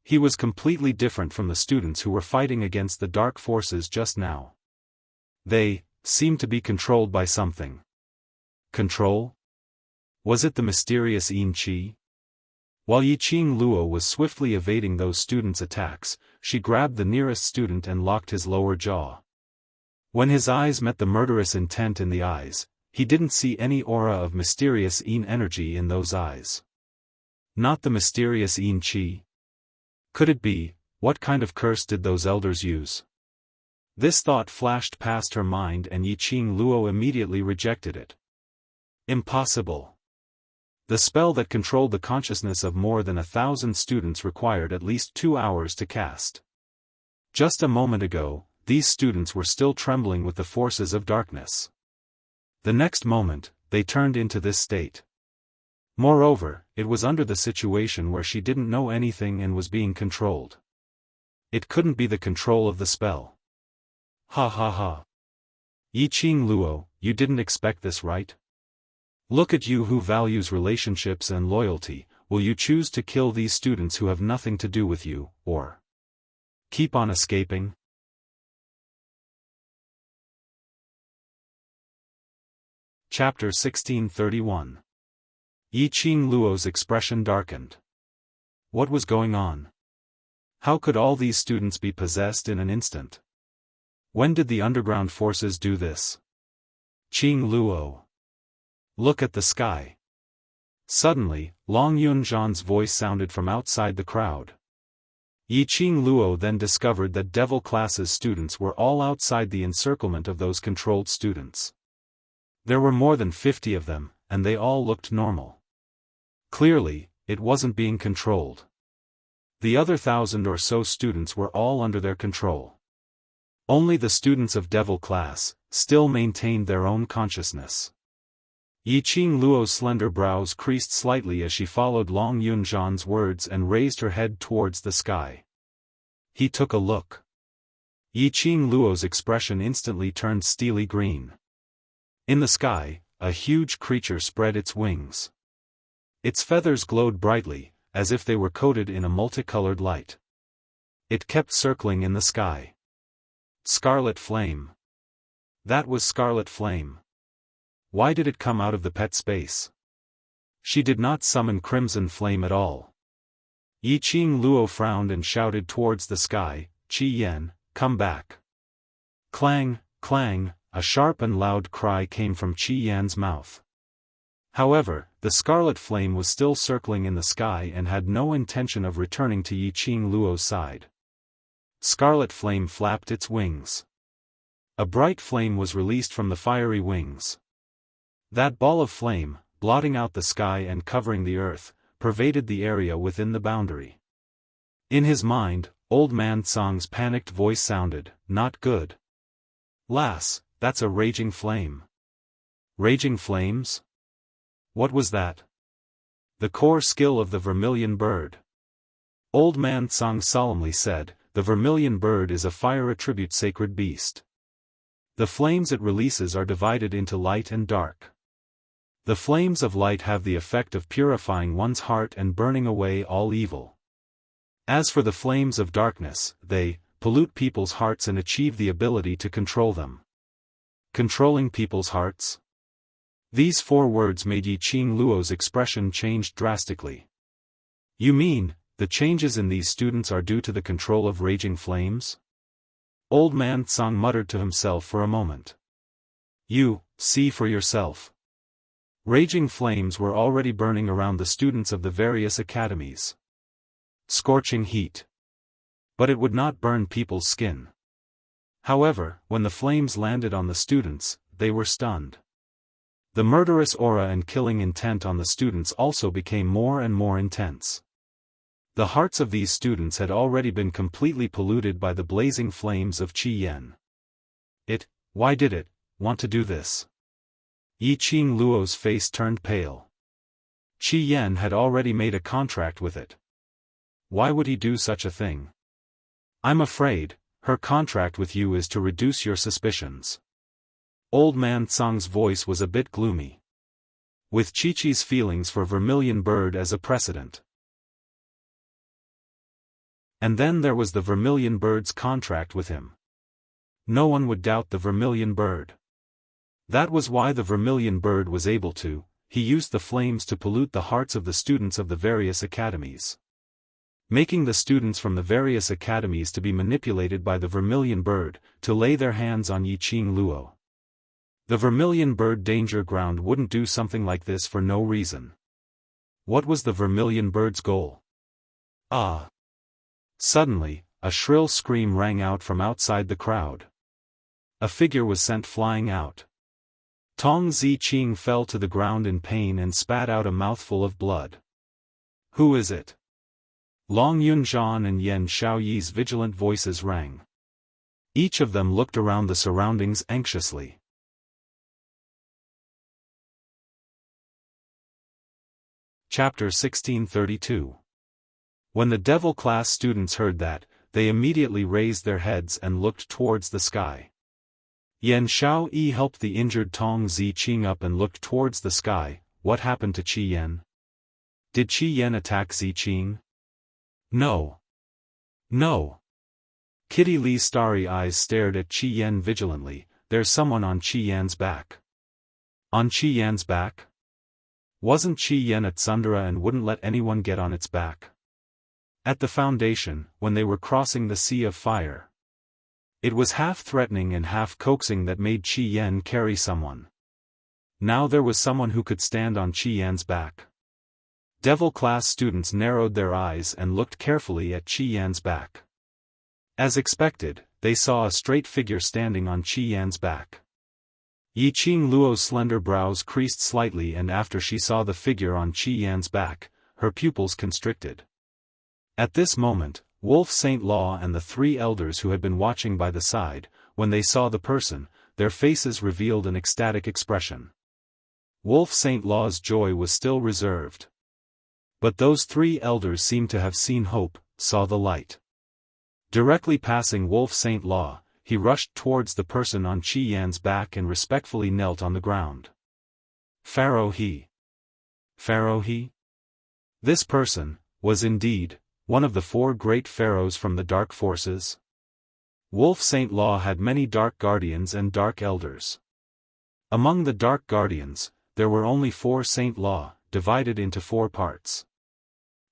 He was completely different from the students who were fighting against the dark forces just now. They seemed to be controlled by something. Control? Was it the mysterious Yin Qi? While Yiqing Luo was swiftly evading those students' attacks, she grabbed the nearest student and locked his lower jaw. When his eyes met the murderous intent in the eyes, he didn't see any aura of mysterious Yin energy in those eyes. Not the mysterious Yin Qi. Could it be? What kind of curse did those elders use? This thought flashed past her mind, and Yiqing Luo immediately rejected it. Impossible. The spell that controlled the consciousness of more than 1,000 students required at least 2 hours to cast. Just a moment ago, these students were still trembling with the forces of darkness. The next moment, they turned into this state. Moreover, it was under the situation where she didn't know anything and was being controlled. It couldn't be the control of the spell. Ha ha ha. Yiqing Luo, you didn't expect this, right? Look at you who values relationships and loyalty. Will you choose to kill these students who have nothing to do with you, or keep on escaping? Chapter 1631. Yiqing Luo's expression darkened. What was going on? How could all these students be possessed in an instant? When did the underground forces do this? Qing Luo. Look at the sky. Suddenly, Long Yunzhan's voice sounded from outside the crowd. Yiqing Luo then discovered that devil class's students were all outside the encirclement of those controlled students. There were more than 50 of them, and they all looked normal. Clearly, it wasn't being controlled. The other 1,000 or so students were all under their control. Only the students of devil class still maintained their own consciousness. Yiqing Luo's slender brows creased slightly as she followed Long Yunzhan's words and raised her head towards the sky. He took a look. Yiqing Luo's expression instantly turned steely green. In the sky, a huge creature spread its wings. Its feathers glowed brightly, as if they were coated in a multicolored light. It kept circling in the sky. Scarlet Flame. That was Scarlet Flame. Why did it come out of the pet space? She did not summon Crimson Flame at all. Yiqing Luo frowned and shouted towards the sky, "Qi Yan, come back." Clang, clang, a sharp and loud cry came from Qi Yan's mouth. However, the Scarlet Flame was still circling in the sky and had no intention of returning to Yiqing Luo's side. Scarlet Flame flapped its wings. A bright flame was released from the fiery wings. That ball of flame, blotting out the sky and covering the earth, pervaded the area within the boundary. In his mind, Old Man Tsang's panicked voice sounded, "Not good. Lass, that's a raging flame." Raging flames? What was that? The core skill of the vermilion bird. Old Man Tsang solemnly said, "The vermilion bird is a fire attribute sacred beast. The flames it releases are divided into light and dark. The flames of light have the effect of purifying one's heart and burning away all evil. As for the flames of darkness, they pollute people's hearts and achieve the ability to control them." Controlling people's hearts? These 4 words made Yiqing Luo's expression change drastically. "You mean, the changes in these students are due to the control of raging flames? Old man Tsang muttered to himself for a moment. You, see for yourself. Raging flames were already burning around the students of the various academies. Scorching heat. But it would not burn people's skin. However, when the flames landed on the students, they were stunned. The murderous aura and killing intent on the students also became more and more intense. The hearts of these students had already been completely polluted by the blazing flames of Qi Yan. Why did it, want to do this? Yi Qing Luo's face turned pale. Qi Yan had already made a contract with it. Why would he do such a thing? I'm afraid, her contract with you is to reduce your suspicions. Old man Tsang's voice was a bit gloomy. With Chi-Chi's feelings for Vermilion Bird as a precedent. And then there was the Vermilion Bird's contract with him. No one would doubt the Vermilion Bird. That was why the Vermilion Bird was able to, he used the flames to pollute the hearts of the students of the various academies. Making the students from the various academies to be manipulated by the Vermilion Bird, to lay their hands on Yi Qing Luo. The Vermilion Bird Danger Ground wouldn't do something like this for no reason. What was the Vermilion Bird's goal? Ah! Suddenly, a shrill scream rang out from outside the crowd. A figure was sent flying out. Tong Ziqing fell to the ground in pain and spat out a mouthful of blood. Who is it? Long Yunzhan and Yan Xiaoyi's vigilant voices rang. Each of them looked around the surroundings anxiously. Chapter 1632. When the Devil class students heard that, they immediately raised their heads and looked towards the sky. Yan Xiaoyi helped the injured Tong Ziqing up and looked towards the sky. What happened to Qi Yan? Did Qi Yan attack Ziqing? No. No. Kitty Lee's starry eyes stared at Qi Yan vigilantly. There's someone on Qi Yan's back. On Qi Yan's back? Wasn't Qi Yan a tsundere and wouldn't let anyone get on its back? At the foundation, when they were crossing the Sea of Fire. It was half threatening and half coaxing that made Qi Yan carry someone. Now there was someone who could stand on Qi Yan's back. Devil class students narrowed their eyes and looked carefully at Qi Yan's back. As expected, they saw a straight figure standing on Qi Yan's back. Yi Qing Luo's slender brows creased slightly, and after she saw the figure on Qi Yan's back, her pupils constricted. At this moment, Wolf Saint Law and the three elders who had been watching by the side, when they saw the person, their faces revealed an ecstatic expression. Wolf Saint Law's joy was still reserved. But those three elders seemed to have seen hope, saw the light. Directly passing Wolf Saint Law, he rushed towards the person on Qi Yan's back and respectfully knelt on the ground. Pharaoh He. Pharaoh He? This person, was indeed, one of the four great pharaohs from the dark forces. Wolf Saint Law had many dark guardians and dark elders. Among the dark guardians, there were only 4 Saint Law, divided into 4 parts.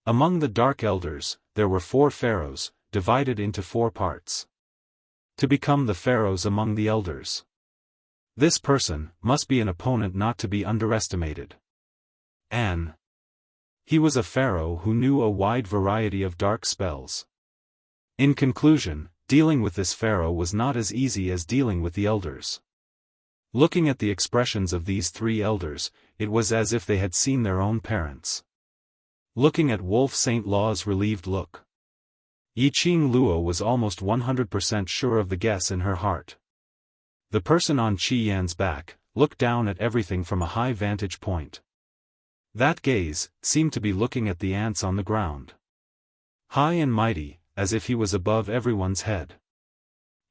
Among the dark elders, there were 4 pharaohs, divided into 4 parts. To become the pharaohs among the elders. This person must be an opponent not to be underestimated. He was a pharaoh who knew a wide variety of dark spells. In conclusion, dealing with this pharaoh was not as easy as dealing with the elders. Looking at the expressions of these 3 elders, it was as if they had seen their own parents. Looking at Wolf Saint Law's relieved look, Yi Qing Luo was almost 100% sure of the guess in her heart. The person on Qi Yan's back looked down at everything from a high vantage point. That gaze seemed to be looking at the ants on the ground. High and mighty, as if he was above everyone's head.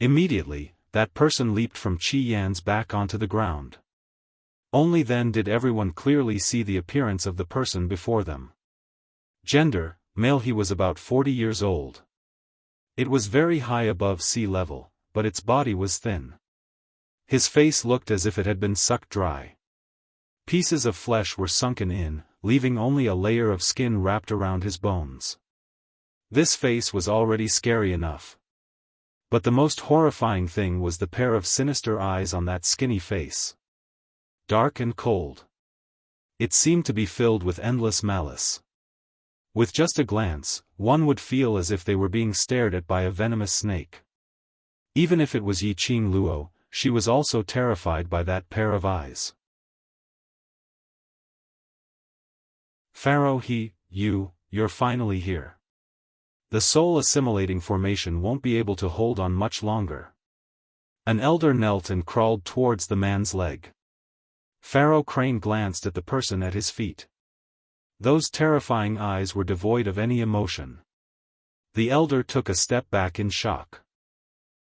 Immediately, that person leaped from Qi Yan's back onto the ground. Only then did everyone clearly see the appearance of the person before them. Gender, male. He was about 40 years old. It was very high above sea level, but its body was thin. His face looked as if it had been sucked dry. Pieces of flesh were sunken in, leaving only a layer of skin wrapped around his bones. This face was already scary enough. But the most horrifying thing was the pair of sinister eyes on that skinny face. Dark and cold. It seemed to be filled with endless malice. With just a glance, one would feel as if they were being stared at by a venomous snake. Even if it was Yiqing Luo, she was also terrified by that pair of eyes. Pharaoh you're finally here. The soul assimilating formation won't be able to hold on much longer. An elder knelt and crawled towards the man's leg. Pharaoh Crane glanced at the person at his feet. Those terrifying eyes were devoid of any emotion. The elder took a step back in shock.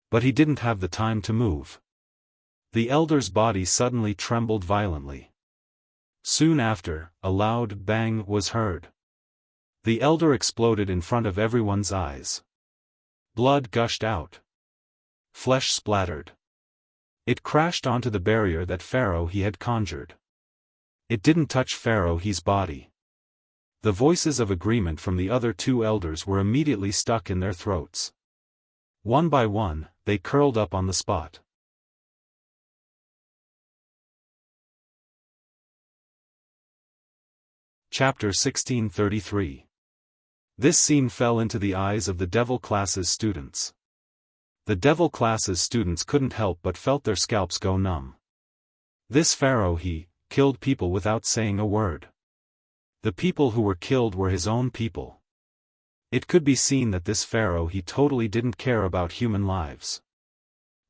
But he didn't have the time to move. The elder's body suddenly trembled violently. Soon after, a loud bang was heard. The elder exploded in front of everyone's eyes. Blood gushed out. Flesh splattered. It crashed onto the barrier that Pharaoh had conjured. It didn't touch Pharaoh's body. The voices of agreement from the other two elders were immediately stuck in their throats. One by one, they curled up on the spot. Chapter 1633. This scene fell into the eyes of the Devil Class's students. The Devil Class's students couldn't help but felt their scalps go numb. This Pharaoh killed people without saying a word. The people who were killed were his own people. It could be seen that this Pharaoh totally didn't care about human lives.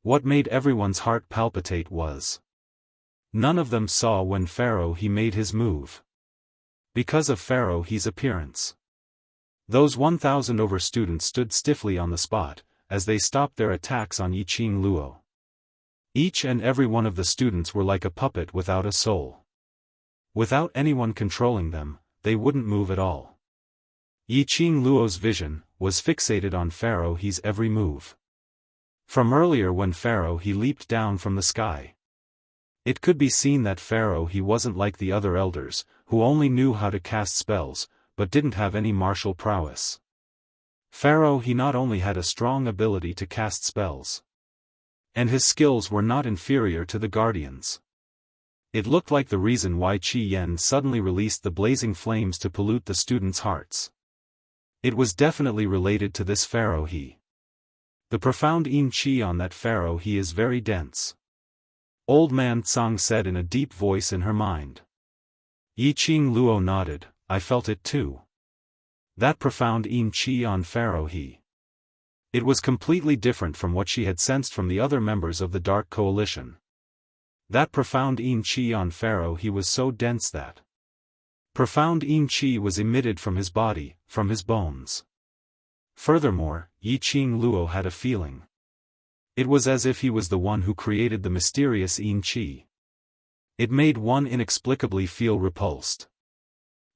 What made everyone's heart palpitate was none of them saw when Pharaoh made his move. Because of Pharaoh's appearance. Those 1,000 over students stood stiffly on the spot, as they stopped their attacks on Yiqing Luo. Each and every one of the students were like a puppet without a soul. Without anyone controlling them, they wouldn't move at all. Yiqing Luo's vision was fixated on Pharaoh's every move. From earlier when Pharaoh leaped down from the sky. It could be seen that Pharaoh wasn't like the other elders, who only knew how to cast spells, but didn't have any martial prowess. Pharaoh not only had a strong ability to cast spells. And his skills were not inferior to the Guardians. It looked like the reason why Qi Yan suddenly released the blazing flames to pollute the students' hearts. It was definitely related to this Pharaoh The profound Yin Qi on that Pharaoh is very dense. Old Man Tsang said in a deep voice in her mind. Yiqing Luo nodded, I felt it too. That profound Yin Qi on Pharaoh It was completely different from what she had sensed from the other members of the Dark Coalition. That profound Yin Qi on Pharaoh was so dense that profound Yin Qi was emitted from his body, from his bones. Furthermore, Yiqing Luo had a feeling. It was as if he was the one who created the mysterious Yin Qi. It made one inexplicably feel repulsed.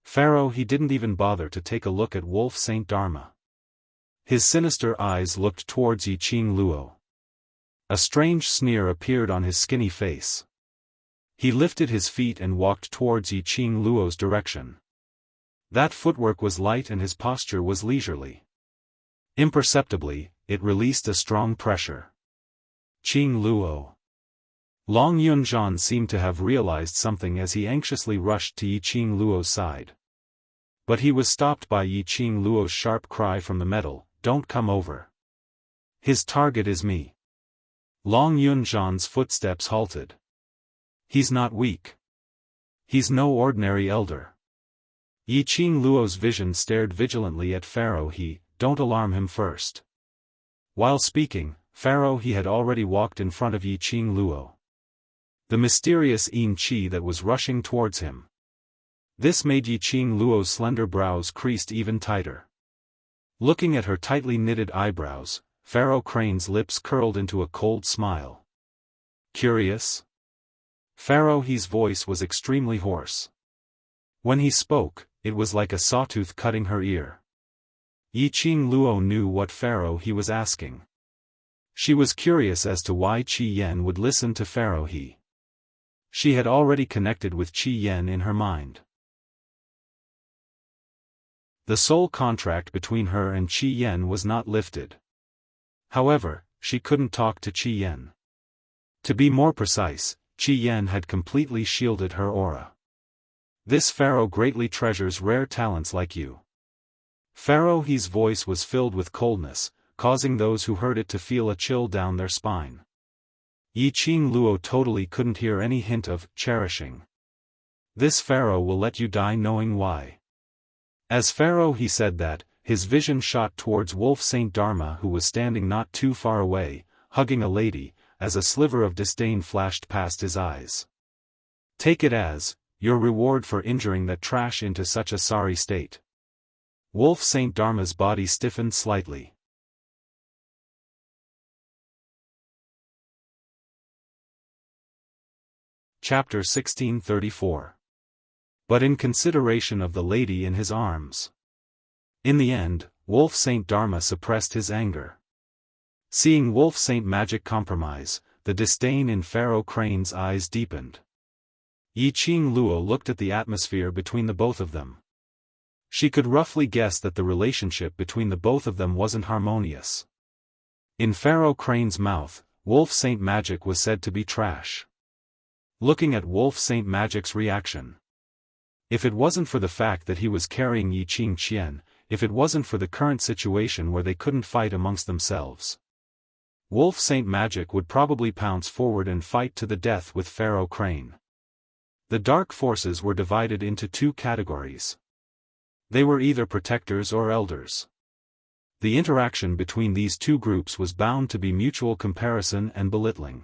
Pharaoh didn't even bother to take a look at Wolf Saint Dharma. His sinister eyes looked towards Yiqing Luo. A strange sneer appeared on his skinny face. He lifted his feet and walked towards Yiqing Luo's direction. That footwork was light and his posture was leisurely. Imperceptibly, it released a strong pressure. Qing Luo. Long Yunzhan seemed to have realized something as he anxiously rushed to Yiqing Luo's side. But he was stopped by Yiqing Luo's sharp cry from the metal, don't come over. His target is me. Long Yunzhan's footsteps halted. He's not weak. He's no ordinary elder. Yiqing Luo's vision stared vigilantly at Pharaoh don't alarm him first. While speaking, Pharaoh had already walked in front of Yiqing Luo. The mysterious Yin Qi that was rushing towards him. This made Yiqing Luo's slender brows creased even tighter. Looking at her tightly knitted eyebrows, Pharaoh Crane's lips curled into a cold smile. Curious? Pharaoh's voice was extremely hoarse. When he spoke, it was like a sawtooth cutting her ear. Yiqing Luo knew what Pharaoh was asking. She was curious as to why Qi Yan would listen to Pharaoh She had already connected with Qi Yan in her mind. The soul contract between her and Qi Yen was not lifted. However, she couldn't talk to Qi Yen. To be more precise, Qi Yen had completely shielded her aura. This pharaoh greatly treasures rare talents like you. Pharaoh He's voice was filled with coldness, causing those who heard it to feel a chill down their spine. Yi Qing Luo totally couldn't hear any hint of cherishing. This pharaoh will let you die knowing why. As Pharaoh he said that, his vision shot towards Wolf Saint Dharma who was standing not too far away, hugging a lady, as a sliver of disdain flashed past his eyes. Take it as your reward for injuring that trash into such a sorry state. Wolf Saint Dharma's body stiffened slightly. Chapter 1634. But in consideration of the lady in his arms. In the end, Wolf Saint Dharma suppressed his anger. Seeing Wolf Saint Magic compromise, the disdain in Pharaoh Crane's eyes deepened. Yi Qing Luo looked at the atmosphere between the both of them. She could roughly guess that the relationship between the both of them wasn't harmonious. In Pharaoh Crane's mouth, Wolf Saint Magic was said to be trash. Looking at Wolf Saint Magic's reaction. If it wasn't for the fact that he was carrying Yi Qing Qian, if it wasn't for the current situation where they couldn't fight amongst themselves, Wolf Saint Magic would probably pounce forward and fight to the death with Pharaoh Crane. The dark forces were divided into two categories. They were either protectors or elders. The interaction between these two groups was bound to be mutual comparison and belittling.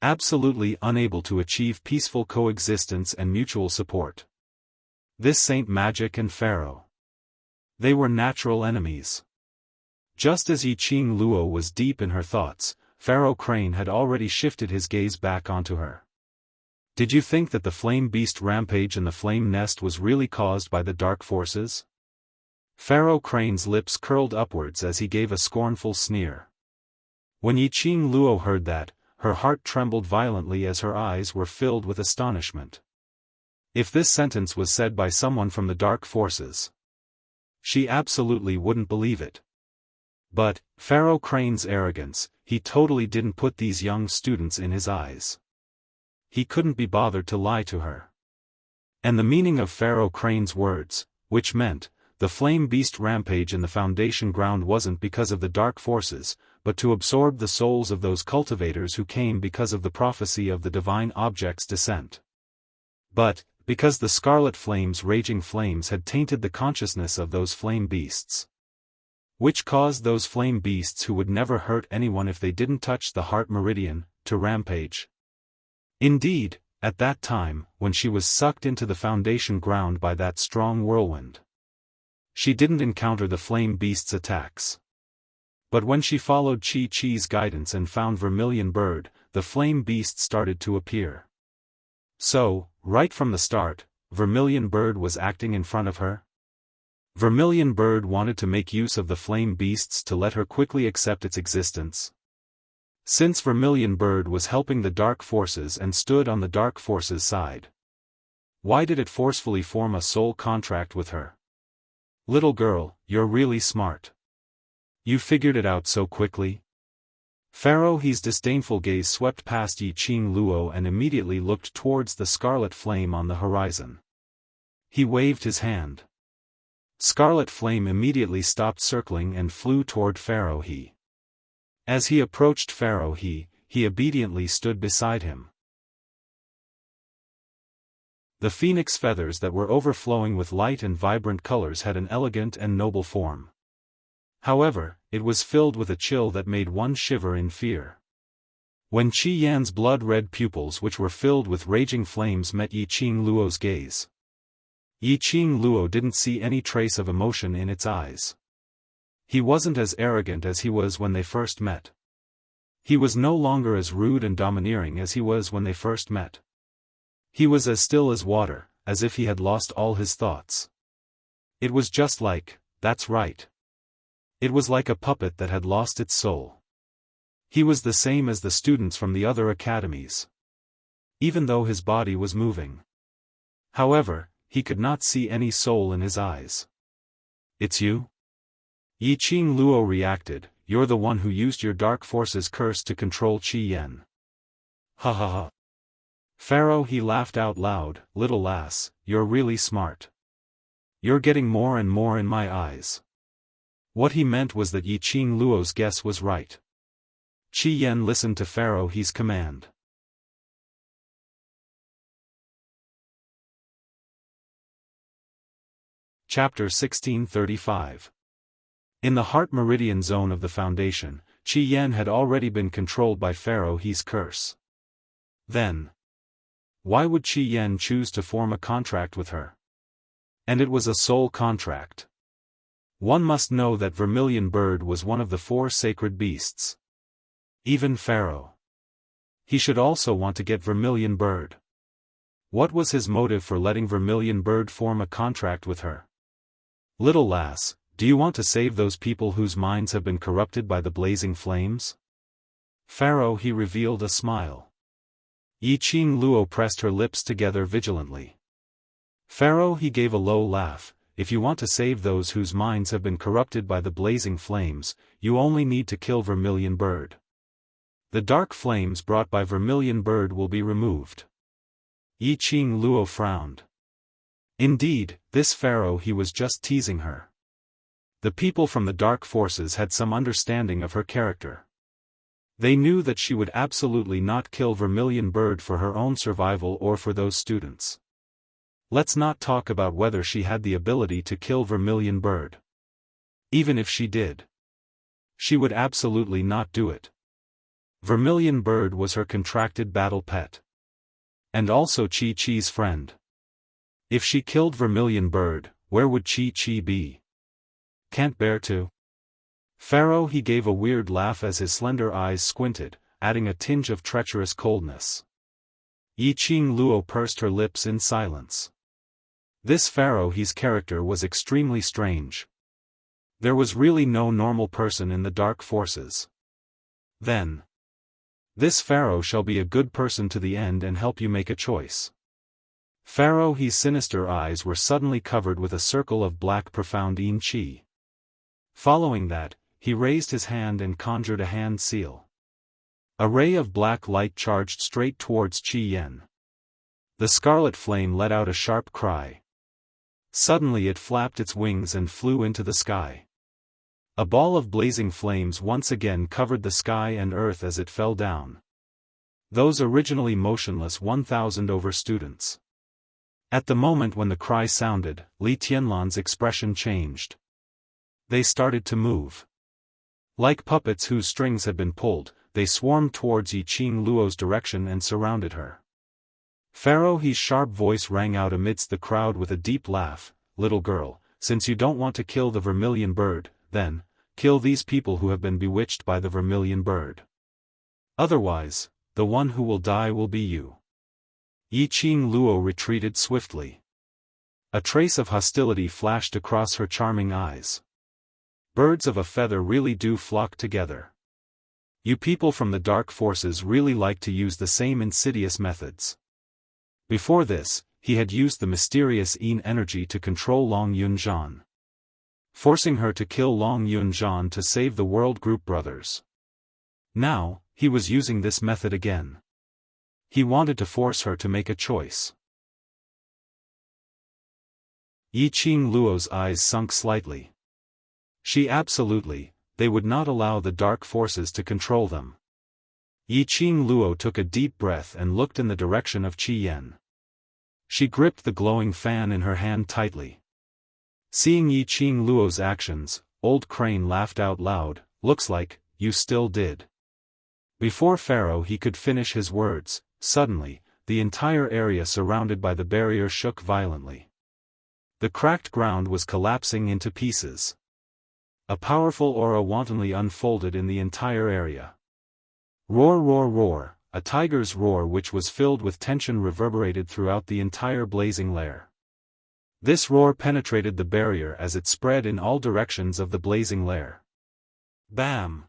Absolutely unable to achieve peaceful coexistence and mutual support. This Saint Magic and Pharaoh. They were natural enemies. Just as Yi Qing Luo was deep in her thoughts, Pharaoh Crane had already shifted his gaze back onto her. Did you think that the Flame Beast rampage in the Flame Nest was really caused by the dark forces? Pharaoh Crane's lips curled upwards as he gave a scornful sneer. When Yi Qing Luo heard that, her heart trembled violently as her eyes were filled with astonishment. If this sentence was said by someone from the dark forces, she absolutely wouldn't believe it. But, Pharaoh Crane's arrogance, he totally didn't put these young students in his eyes. He couldn't be bothered to lie to her. And the meaning of Pharaoh Crane's words, which meant, the Flame Beast rampage in the Foundation ground wasn't because of the dark forces, but to absorb the souls of those cultivators who came because of the prophecy of the divine object's descent. But, because the scarlet flames raging flames had tainted the consciousness of those flame beasts. Which caused those flame beasts who would never hurt anyone if they didn't touch the heart meridian, to rampage. Indeed, at that time, when she was sucked into the Foundation ground by that strong whirlwind, she didn't encounter the flame beast's attacks. But when she followed Chi Chi's guidance and found Vermilion Bird, the flame beast started to appear. So, right from the start, Vermilion Bird was acting in front of her? Vermilion Bird wanted to make use of the flame beasts to let her quickly accept its existence. Since Vermilion Bird was helping the dark forces and stood on the dark forces' side, why did it forcefully form a soul contract with her? Little girl, you're really smart. You figured it out so quickly? Pharaoh He's disdainful gaze swept past Yi Qing Luo and immediately looked towards the scarlet flame on the horizon. He waved his hand. Scarlet flame immediately stopped circling and flew toward Pharaoh He. As he approached Pharaoh He obediently stood beside him. The phoenix feathers that were overflowing with light and vibrant colors had an elegant and noble form. However, it was filled with a chill that made one shiver in fear. When Qi Yan's blood-red pupils which were filled with raging flames met Yi Qing Luo's gaze, Yi Qing Luo didn't see any trace of emotion in its eyes. He wasn't as arrogant as he was when they first met. He was no longer as rude and domineering as he was when they first met. He was as still as water, as if he had lost all his thoughts. It was just like, that's right. It was like a puppet that had lost its soul. He was the same as the students from the other academies. Even though his body was moving. However, he could not see any soul in his eyes. It's you? Yi Qing Luo reacted, you're the one who used your dark forces curse to control Qi Yan. Ha ha ha. Pharaoh, he laughed out loud, little lass, you're really smart. You're getting more and more in my eyes. What he meant was that Yi Qing Luo's guess was right. Qi Yan listened to Pharaoh's command. Chapter 1635. In the heart meridian zone of the foundation, Qi Yan had already been controlled by Pharaoh's curse. Then, why would Qi Yan choose to form a contract with her? And it was a soul contract. One must know that Vermilion Bird was one of the 4 sacred beasts. Even Pharaoh. He should also want to get Vermilion Bird. What was his motive for letting Vermilion Bird form a contract with her? Little lass, do you want to save those people whose minds have been corrupted by the blazing flames? Pharaoh, he revealed a smile. Yi Qing Luo pressed her lips together vigilantly. Pharaoh, he gave a low laugh, if you want to save those whose minds have been corrupted by the blazing flames, you only need to kill Vermilion Bird. The dark flames brought by Vermilion Bird will be removed. Yi Qing Luo frowned. Indeed, this Pharaoh, he was just teasing her. The people from the dark forces had some understanding of her character. They knew that she would absolutely not kill Vermilion Bird for her own survival or for those students. Let's not talk about whether she had the ability to kill Vermilion Bird. Even if she did, she would absolutely not do it. Vermilion Bird was her contracted battle pet. And also Chi Chi's friend. If she killed Vermilion Bird, where would Chi Chi be? Can't bear to. Pharaoh, he gave a weird laugh as his slender eyes squinted, adding a tinge of treacherous coldness. Yi Qing Luo pursed her lips in silence. This Pharaoh's character was extremely strange. There was really no normal person in the dark forces. Then, this Pharaoh shall be a good person to the end and help you make a choice. Pharaoh's sinister eyes were suddenly covered with a circle of black profound yin qi. Following that, he raised his hand and conjured a hand seal. A ray of black light charged straight towards Qi Yan. The scarlet flame let out a sharp cry. Suddenly it flapped its wings and flew into the sky. A ball of blazing flames once again covered the sky and earth as it fell down. Those originally motionless 1,000 over students. At the moment when the cry sounded, Li Tianlan's expression changed. They started to move. Like puppets whose strings had been pulled, they swarmed towards Yi Qing Luo's direction and surrounded her. Pharaoh's sharp voice rang out amidst the crowd with a deep laugh, little girl, since you don't want to kill the Vermilion Bird, then, kill these people who have been bewitched by the Vermilion Bird. Otherwise, the one who will die will be you. Yi Qing Luo retreated swiftly. A trace of hostility flashed across her charming eyes. Birds of a feather really do flock together. You people from the dark forces really like to use the same insidious methods. Before this, he had used the mysterious Yin energy to control Long Yunzhan, forcing her to kill Long Yunzhan to save the World Group brothers. Now, he was using this method again. He wanted to force her to make a choice. Yi Qing Luo's eyes sunk slightly. They would not allow the dark forces to control them. Yi Qing Luo took a deep breath and looked in the direction of Qi Yan. She gripped the glowing fan in her hand tightly. Seeing Yi Qing Luo's actions, Old Crane laughed out loud, looks like, you still did. Before Pharaoh he could finish his words, suddenly, the entire area surrounded by the barrier shook violently. The cracked ground was collapsing into pieces. A powerful aura wantonly unfolded in the entire area. Roar, roar, roar, a tiger's roar which was filled with tension reverberated throughout the entire blazing lair. This roar penetrated the barrier as it spread in all directions of the blazing lair. Bam!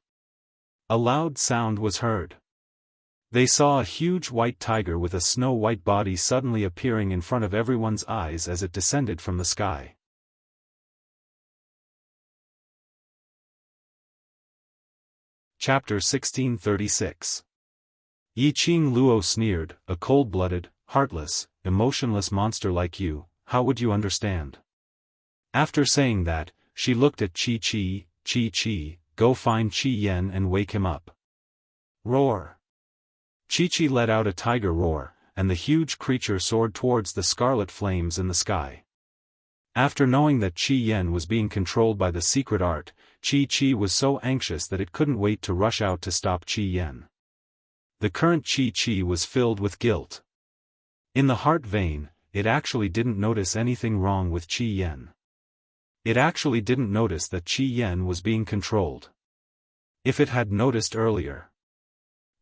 A loud sound was heard. They saw a huge white tiger with a snow-white body suddenly appearing in front of everyone's eyes as it descended from the sky. Chapter 1636. Yi Qing Luo sneered, "A cold-blooded, heartless, emotionless monster like you, how would you understand?" After saying that, she looked at Chi, "Go find Qi Yan and wake him up." Roar. Chi let out a tiger roar, and the huge creature soared towards the scarlet flames in the sky. After knowing that Qi Yan was being controlled by the secret art, Chi was so anxious that it couldn't wait to rush out to stop Qi Yan. The current Chi was filled with guilt. In the heart vein, it actually didn't notice anything wrong with Qi Yan. It actually didn't notice that Qi Yan was being controlled. If it had noticed earlier,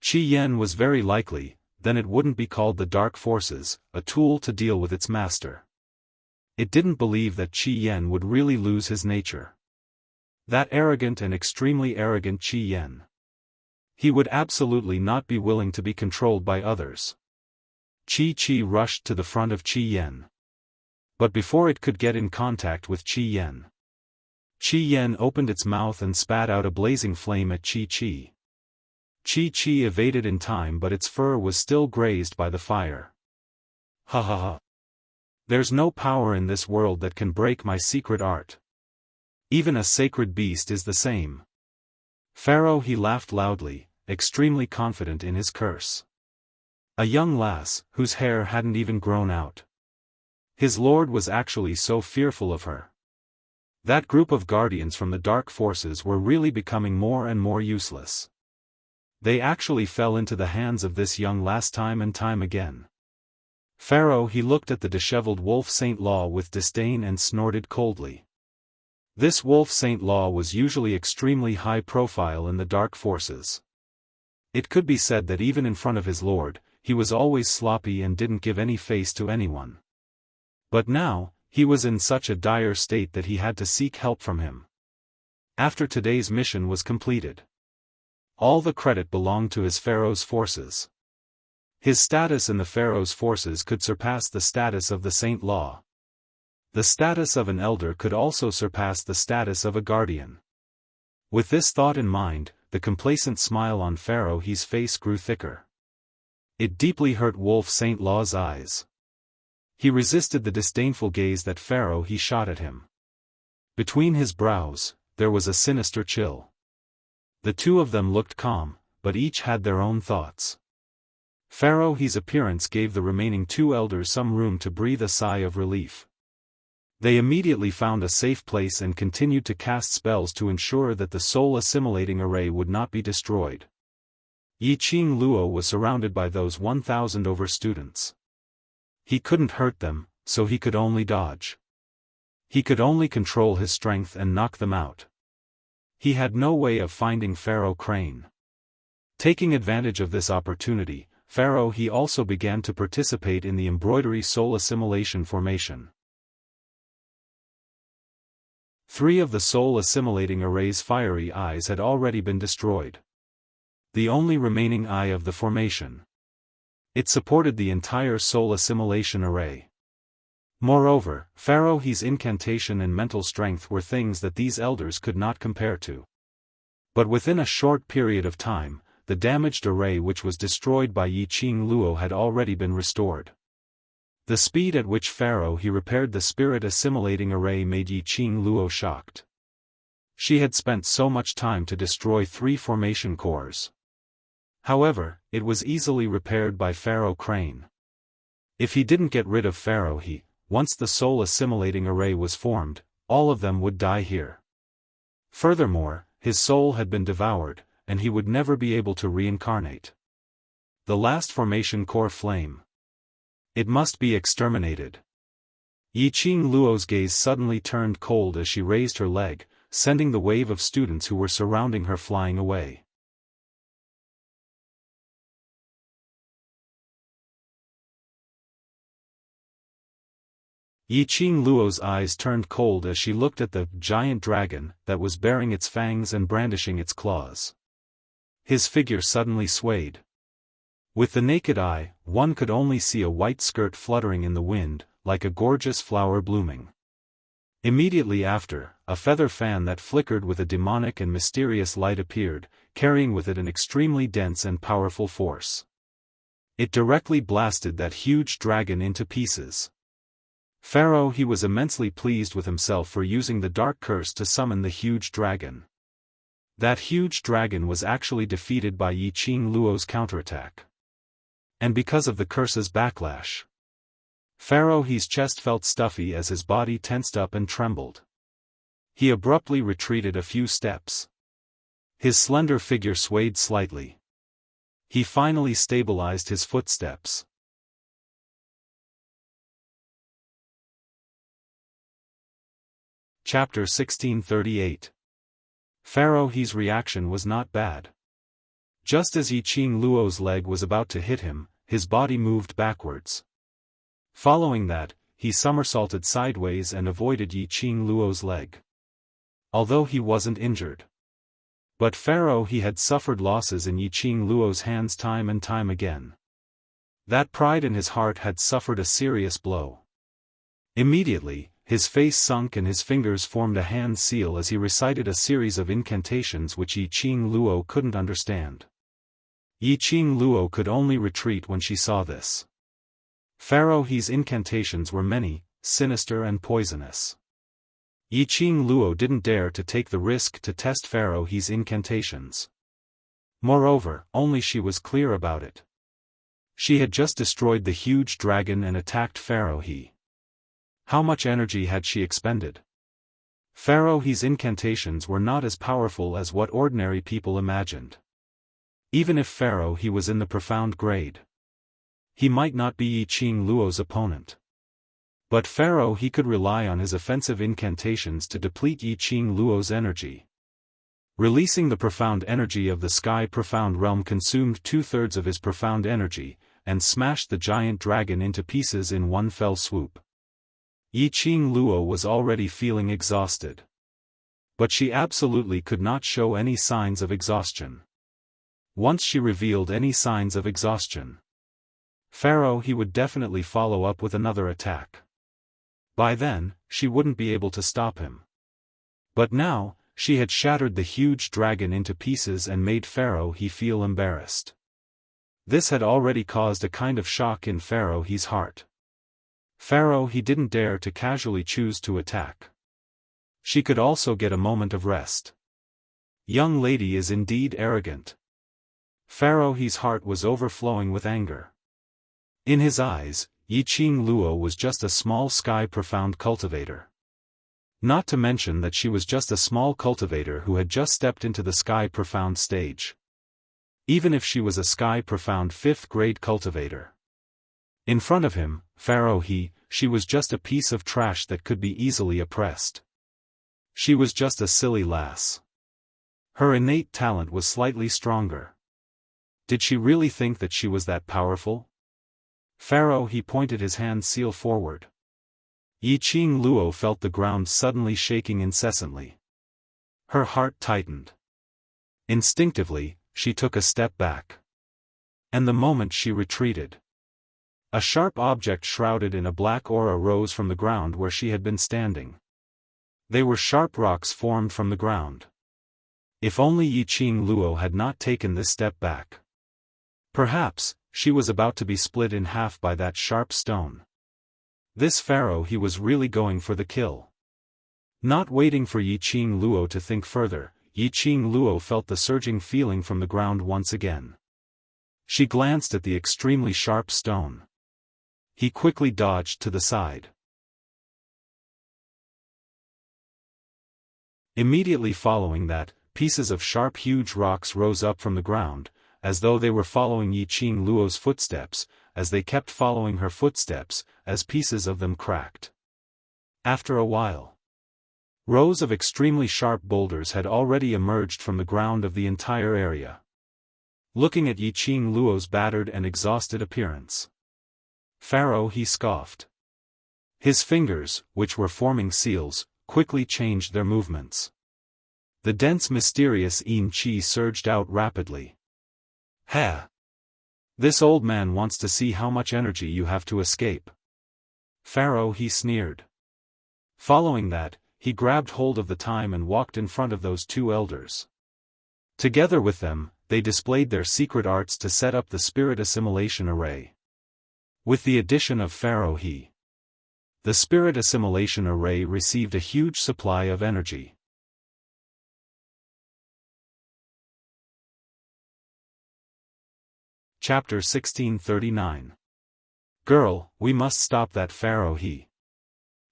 Qi Yan was very likely, then it wouldn't be called the Dark Forces, a tool to deal with its master. It didn't believe that Qi Yan would really lose his nature. That arrogant and extremely arrogant Qi Yan. He would absolutely not be willing to be controlled by others. Chi rushed to the front of Qi Yan. But before it could get in contact with Qi Yan opened its mouth and spat out a blazing flame at Chi. Chi evaded in time, but its fur was still grazed by the fire. Ha ha ha. There's no power in this world that can break my secret art. Even a sacred beast is the same. Pharaoh, he laughed loudly, extremely confident in his curse. A young lass, whose hair hadn't even grown out. His lord was actually so fearful of her. That group of guardians from the Dark Forces were really becoming more and more useless. They actually fell into the hands of this young lass time and time again. Pharaoh, he looked at the disheveled wolf Saint Law with disdain and snorted coldly. This wolf Saint Law was usually extremely high profile in the Dark Forces. It could be said that even in front of his lord, he was always sloppy and didn't give any face to anyone. But now, he was in such a dire state that he had to seek help from him. After today's mission was completed, all the credit belonged to his Pharaoh's forces. His status in the Pharaoh's forces could surpass the status of the Saint Law. The status of an elder could also surpass the status of a guardian. With this thought in mind, the complacent smile on Pharaoh's face grew thicker. It deeply hurt Wolf Saint Law's eyes. He resisted the disdainful gaze that Pharaoh he shot at him. Between his brows, there was a sinister chill. The two of them looked calm, but each had their own thoughts. Pharaoh's appearance gave the remaining two elders some room to breathe a sigh of relief. They immediately found a safe place and continued to cast spells to ensure that the soul-assimilating array would not be destroyed. Yi Qing Luo was surrounded by those 1,000 over students. He couldn't hurt them, so he could only dodge. He could only control his strength and knock them out. He had no way of finding Pharaoh Crane. Taking advantage of this opportunity, Pharaoh he also began to participate in the embroidery soul assimilation formation. 3 of the soul assimilating array's fiery eyes had already been destroyed. The only remaining eye of the formation. It supported the entire soul assimilation array. Moreover, Pharaoh's incantation and mental strength were things that these elders could not compare to. But within a short period of time, the damaged array which was destroyed by Yi Qing Luo had already been restored. The speed at which Pharaoh he repaired the spirit assimilating array made Yi Qing Luo shocked. She had spent so much time to destroy 3 formation cores. However, it was easily repaired by Pharaoh Crane. If he didn't get rid of Pharaoh he, once the soul assimilating array was formed, all of them would die here. Furthermore, his soul had been devoured, and he would never be able to reincarnate. The last formation core flame. It must be exterminated. Yi Qing Luo's gaze suddenly turned cold as she raised her leg, sending the wave of students who were surrounding her flying away. Yi Qing Luo's eyes turned cold as she looked at the giant dragon that was baring its fangs and brandishing its claws. His figure suddenly swayed. With the naked eye, one could only see a white skirt fluttering in the wind, like a gorgeous flower blooming. Immediately after, a feather fan that flickered with a demonic and mysterious light appeared, carrying with it an extremely dense and powerful force. It directly blasted that huge dragon into pieces. Pharaoh he was immensely pleased with himself for using the dark curse to summon the huge dragon. That huge dragon was actually defeated by Yi Qing Luo's counterattack. And because of the curse's backlash, Pharaoh he's chest felt stuffy as his body tensed up and trembled. He abruptly retreated a few steps. His slender figure swayed slightly. He finally stabilized his footsteps. Chapter 1638. Pharaoh he's reaction was not bad. Just as Yi Qing Luo's leg was about to hit him, his body moved backwards. Following that, he somersaulted sideways and avoided Yi Qing Luo's leg. Although he wasn't injured. But Pharaoh he had suffered losses in Yi Qing Luo's hands time and time again. That pride in his heart had suffered a serious blow. Immediately, his face sunk and his fingers formed a hand seal as he recited a series of incantations which Yi Qing Luo couldn't understand. Yi Qing Luo could only retreat when she saw this. Pharaoh he's incantations were many, sinister and poisonous. Yi Qing Luo didn't dare to take the risk to test Pharaoh he's incantations. Moreover, only she was clear about it. She had just destroyed the huge dragon and attacked Pharaoh he. How much energy had she expended? Pharaoh he's incantations were not as powerful as what ordinary people imagined. Even if Pharaoh he was in the profound grade, he might not be Yi Qing Luo's opponent. But Pharaoh he could rely on his offensive incantations to deplete Yi Qing Luo's energy. Releasing the profound energy of the sky profound realm consumed 2/3 of his profound energy, and smashed the giant dragon into pieces in one fell swoop. Yi Qing Luo was already feeling exhausted. But she absolutely could not show any signs of exhaustion. Once she revealed any signs of exhaustion, Pharaoh he would definitely follow up with another attack. By then, she wouldn't be able to stop him. But now, she had shattered the huge dragon into pieces and made Pharaoh he feel embarrassed. This had already caused a kind of shock in Pharaoh he's heart. Pharaoh he didn't dare to casually choose to attack. She could also get a moment of rest. Young lady is indeed arrogant. Pharaoh he's heart was overflowing with anger. In his eyes, Yi Qing Luo was just a small sky profound cultivator. Not to mention that she was just a small cultivator who had just stepped into the sky profound stage. Even if she was a sky profound 5th grade cultivator. In front of him, Pharaoh she was just a piece of trash that could be easily oppressed. She was just a silly lass. Her innate talent was slightly stronger. Did she really think that she was that powerful? Pharaoh he pointed his hand seal forward. Yi Qing Luo felt the ground suddenly shaking incessantly. Her heart tightened. Instinctively, she took a step back. And the moment she retreated, a sharp object shrouded in a black aura rose from the ground where she had been standing. They were sharp rocks formed from the ground. If only Yi Qing Luo had not taken this step back. Perhaps, she was about to be split in half by that sharp stone. This Pharaoh he was really going for the kill. Not waiting for Yi Qing Luo to think further, Yi Qing Luo felt the surging feeling from the ground once again. She glanced at the extremely sharp stone. He quickly dodged to the side. Immediately following that, pieces of sharp huge rocks rose up from the ground, as though they were following Yi Qing Luo's footsteps, as they kept following her footsteps, as pieces of them cracked. After a while, rows of extremely sharp boulders had already emerged from the ground of the entire area. Looking at Yi Qing Luo's battered and exhausted appearance, Pharaoh he scoffed. His fingers, which were forming seals, quickly changed their movements. The dense mysterious yin qi surged out rapidly. Ha! This old man wants to see how much energy you have to escape. Pharaoh he sneered. Following that, he grabbed hold of the time and walked in front of those two elders. Together with them, they displayed their secret arts to set up the spirit assimilation array. With the addition of Pharaoh He, the spirit assimilation array received a huge supply of energy. Chapter 1639. Girl, we must stop that Pharaoh He.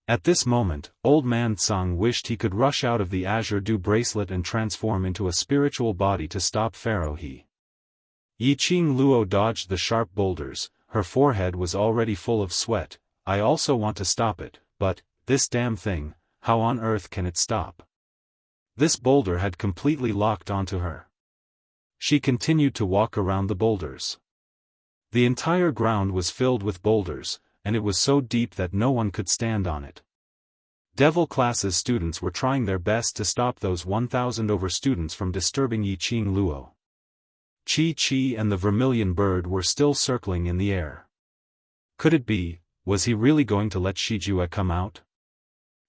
At this moment, Old Man Tsang wished he could rush out of the Azure Dew bracelet and transform into a spiritual body to stop Pharaoh He. Yiqing Luo dodged the sharp boulders, her forehead was already full of sweat. I also want to stop it, but, this damn thing, how on earth can it stop? This boulder had completely locked onto her. She continued to walk around the boulders. The entire ground was filled with boulders, and it was so deep that no one could stand on it. Devil Class's students were trying their best to stop those 1,000 over students from disturbing Yiqing Luo. Chi and the vermilion bird were still circling in the air. Could it be, was he really going to let Shijue come out?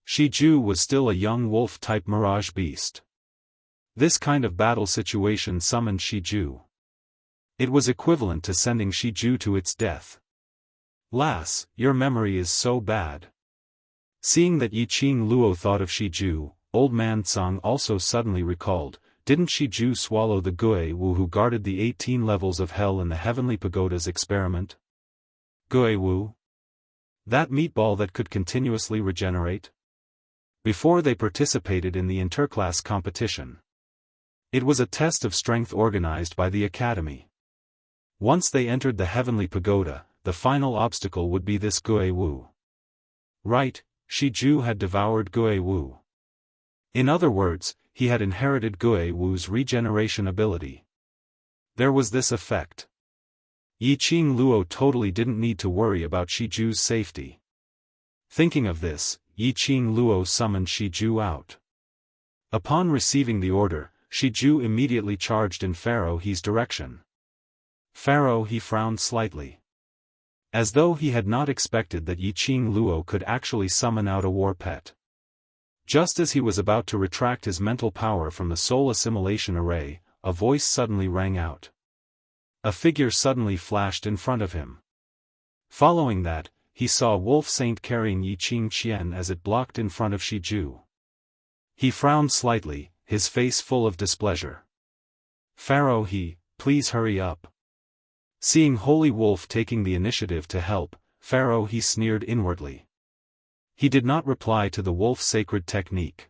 Shiju was still a young wolf-type mirage beast. This kind of battle situation summoned Shiju. It was equivalent to sending Shiju to its death. Lass, your memory is so bad. Seeing that Yiqing Luo thought of Shiju, Old Man Tsang also suddenly recalled, didn't Shiju swallow the Gui Wu who guarded the 18 levels of hell in the Heavenly Pagoda's experiment? Gui Wu? That meatball that could continuously regenerate? Before they participated in the interclass competition. It was a test of strength organized by the academy. Once they entered the Heavenly Pagoda, the final obstacle would be this Gui Wu. Right, Shiju had devoured Gui Wu. In other words, he had inherited Gui Wu's regeneration ability. There was this effect. Yiqing Luo totally didn't need to worry about Shiju's safety. Thinking of this, Yiqing Luo summoned Shiju out. Upon receiving the order, Shiju immediately charged in Pharaoh He's direction. Pharaoh He frowned slightly. As though he had not expected that Yiqing Luo could actually summon out a war pet. Just as he was about to retract his mental power from the soul assimilation array, a voice suddenly rang out. A figure suddenly flashed in front of him. Following that, he saw Wolf Saint carrying Yiqing Qian as it blocked in front of Shiju. He frowned slightly, his face full of displeasure. Pharaoh He, please hurry up. Seeing Holy Wolf taking the initiative to help, Pharaoh He sneered inwardly. He did not reply to the wolf's sacred technique.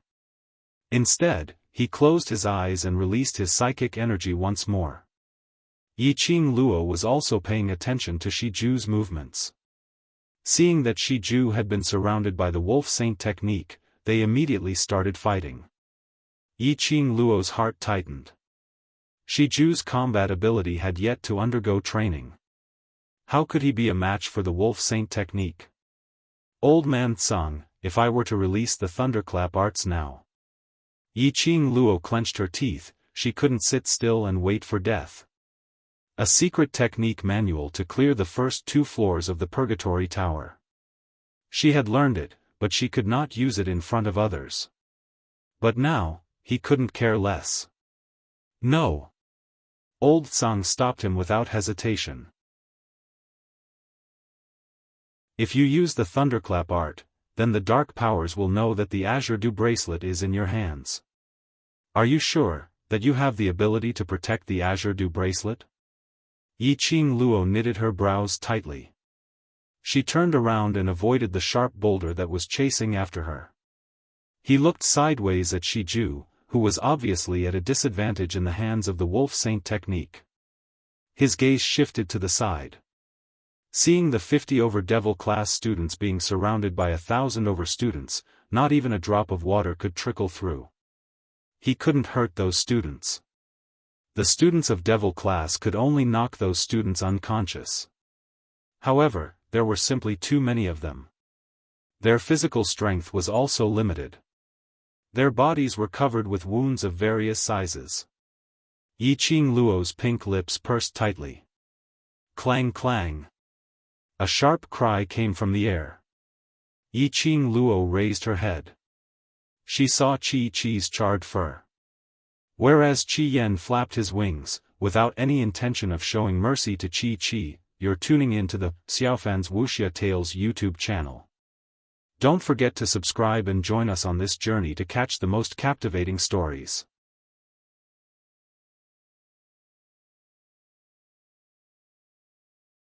Instead, he closed his eyes and released his psychic energy once more. Yiqing Luo was also paying attention to Shiju's movements. Seeing that Shiju had been surrounded by the Wolf Saint technique, they immediately started fighting. Yiqing Luo's heart tightened. Shiju's combat ability had yet to undergo training. How could he be a match for the Wolf Saint technique? Old Man Tsang, if I were to release the thunderclap arts now. Yiqing Luo clenched her teeth, she couldn't sit still and wait for death. A secret technique manual to clear the first 2 floors of the Purgatory Tower. She had learned it, but she could not use it in front of others. But now, he couldn't care less. No. Old Tsang stopped him without hesitation. If you use the thunderclap art, then the dark powers will know that the Azure Dew bracelet is in your hands. Are you sure that you have the ability to protect the Azure Dew bracelet? Yiqing Luo knitted her brows tightly. She turned around and avoided the sharp boulder that was chasing after her. He looked sideways at Shiju, who was obviously at a disadvantage in the hands of the Wolf Saint technique. His gaze shifted to the side. Seeing the 50 over Devil Class students being surrounded by 1,000 over students, not even a drop of water could trickle through. He couldn't hurt those students. The students of Devil Class could only knock those students unconscious. However, there were simply too many of them. Their physical strength was also limited. Their bodies were covered with wounds of various sizes. Yiqing Luo's pink lips pursed tightly. Clang clang. A sharp cry came from the air. Yiqing Luo raised her head. She saw Chi-Chi's charred fur. Whereas Qi Yan flapped his wings, without any intention of showing mercy to Qi Qi. You're tuning in to the Xiaofan's Wuxia Tales YouTube channel. Don't forget to subscribe and join us on this journey to catch the most captivating stories.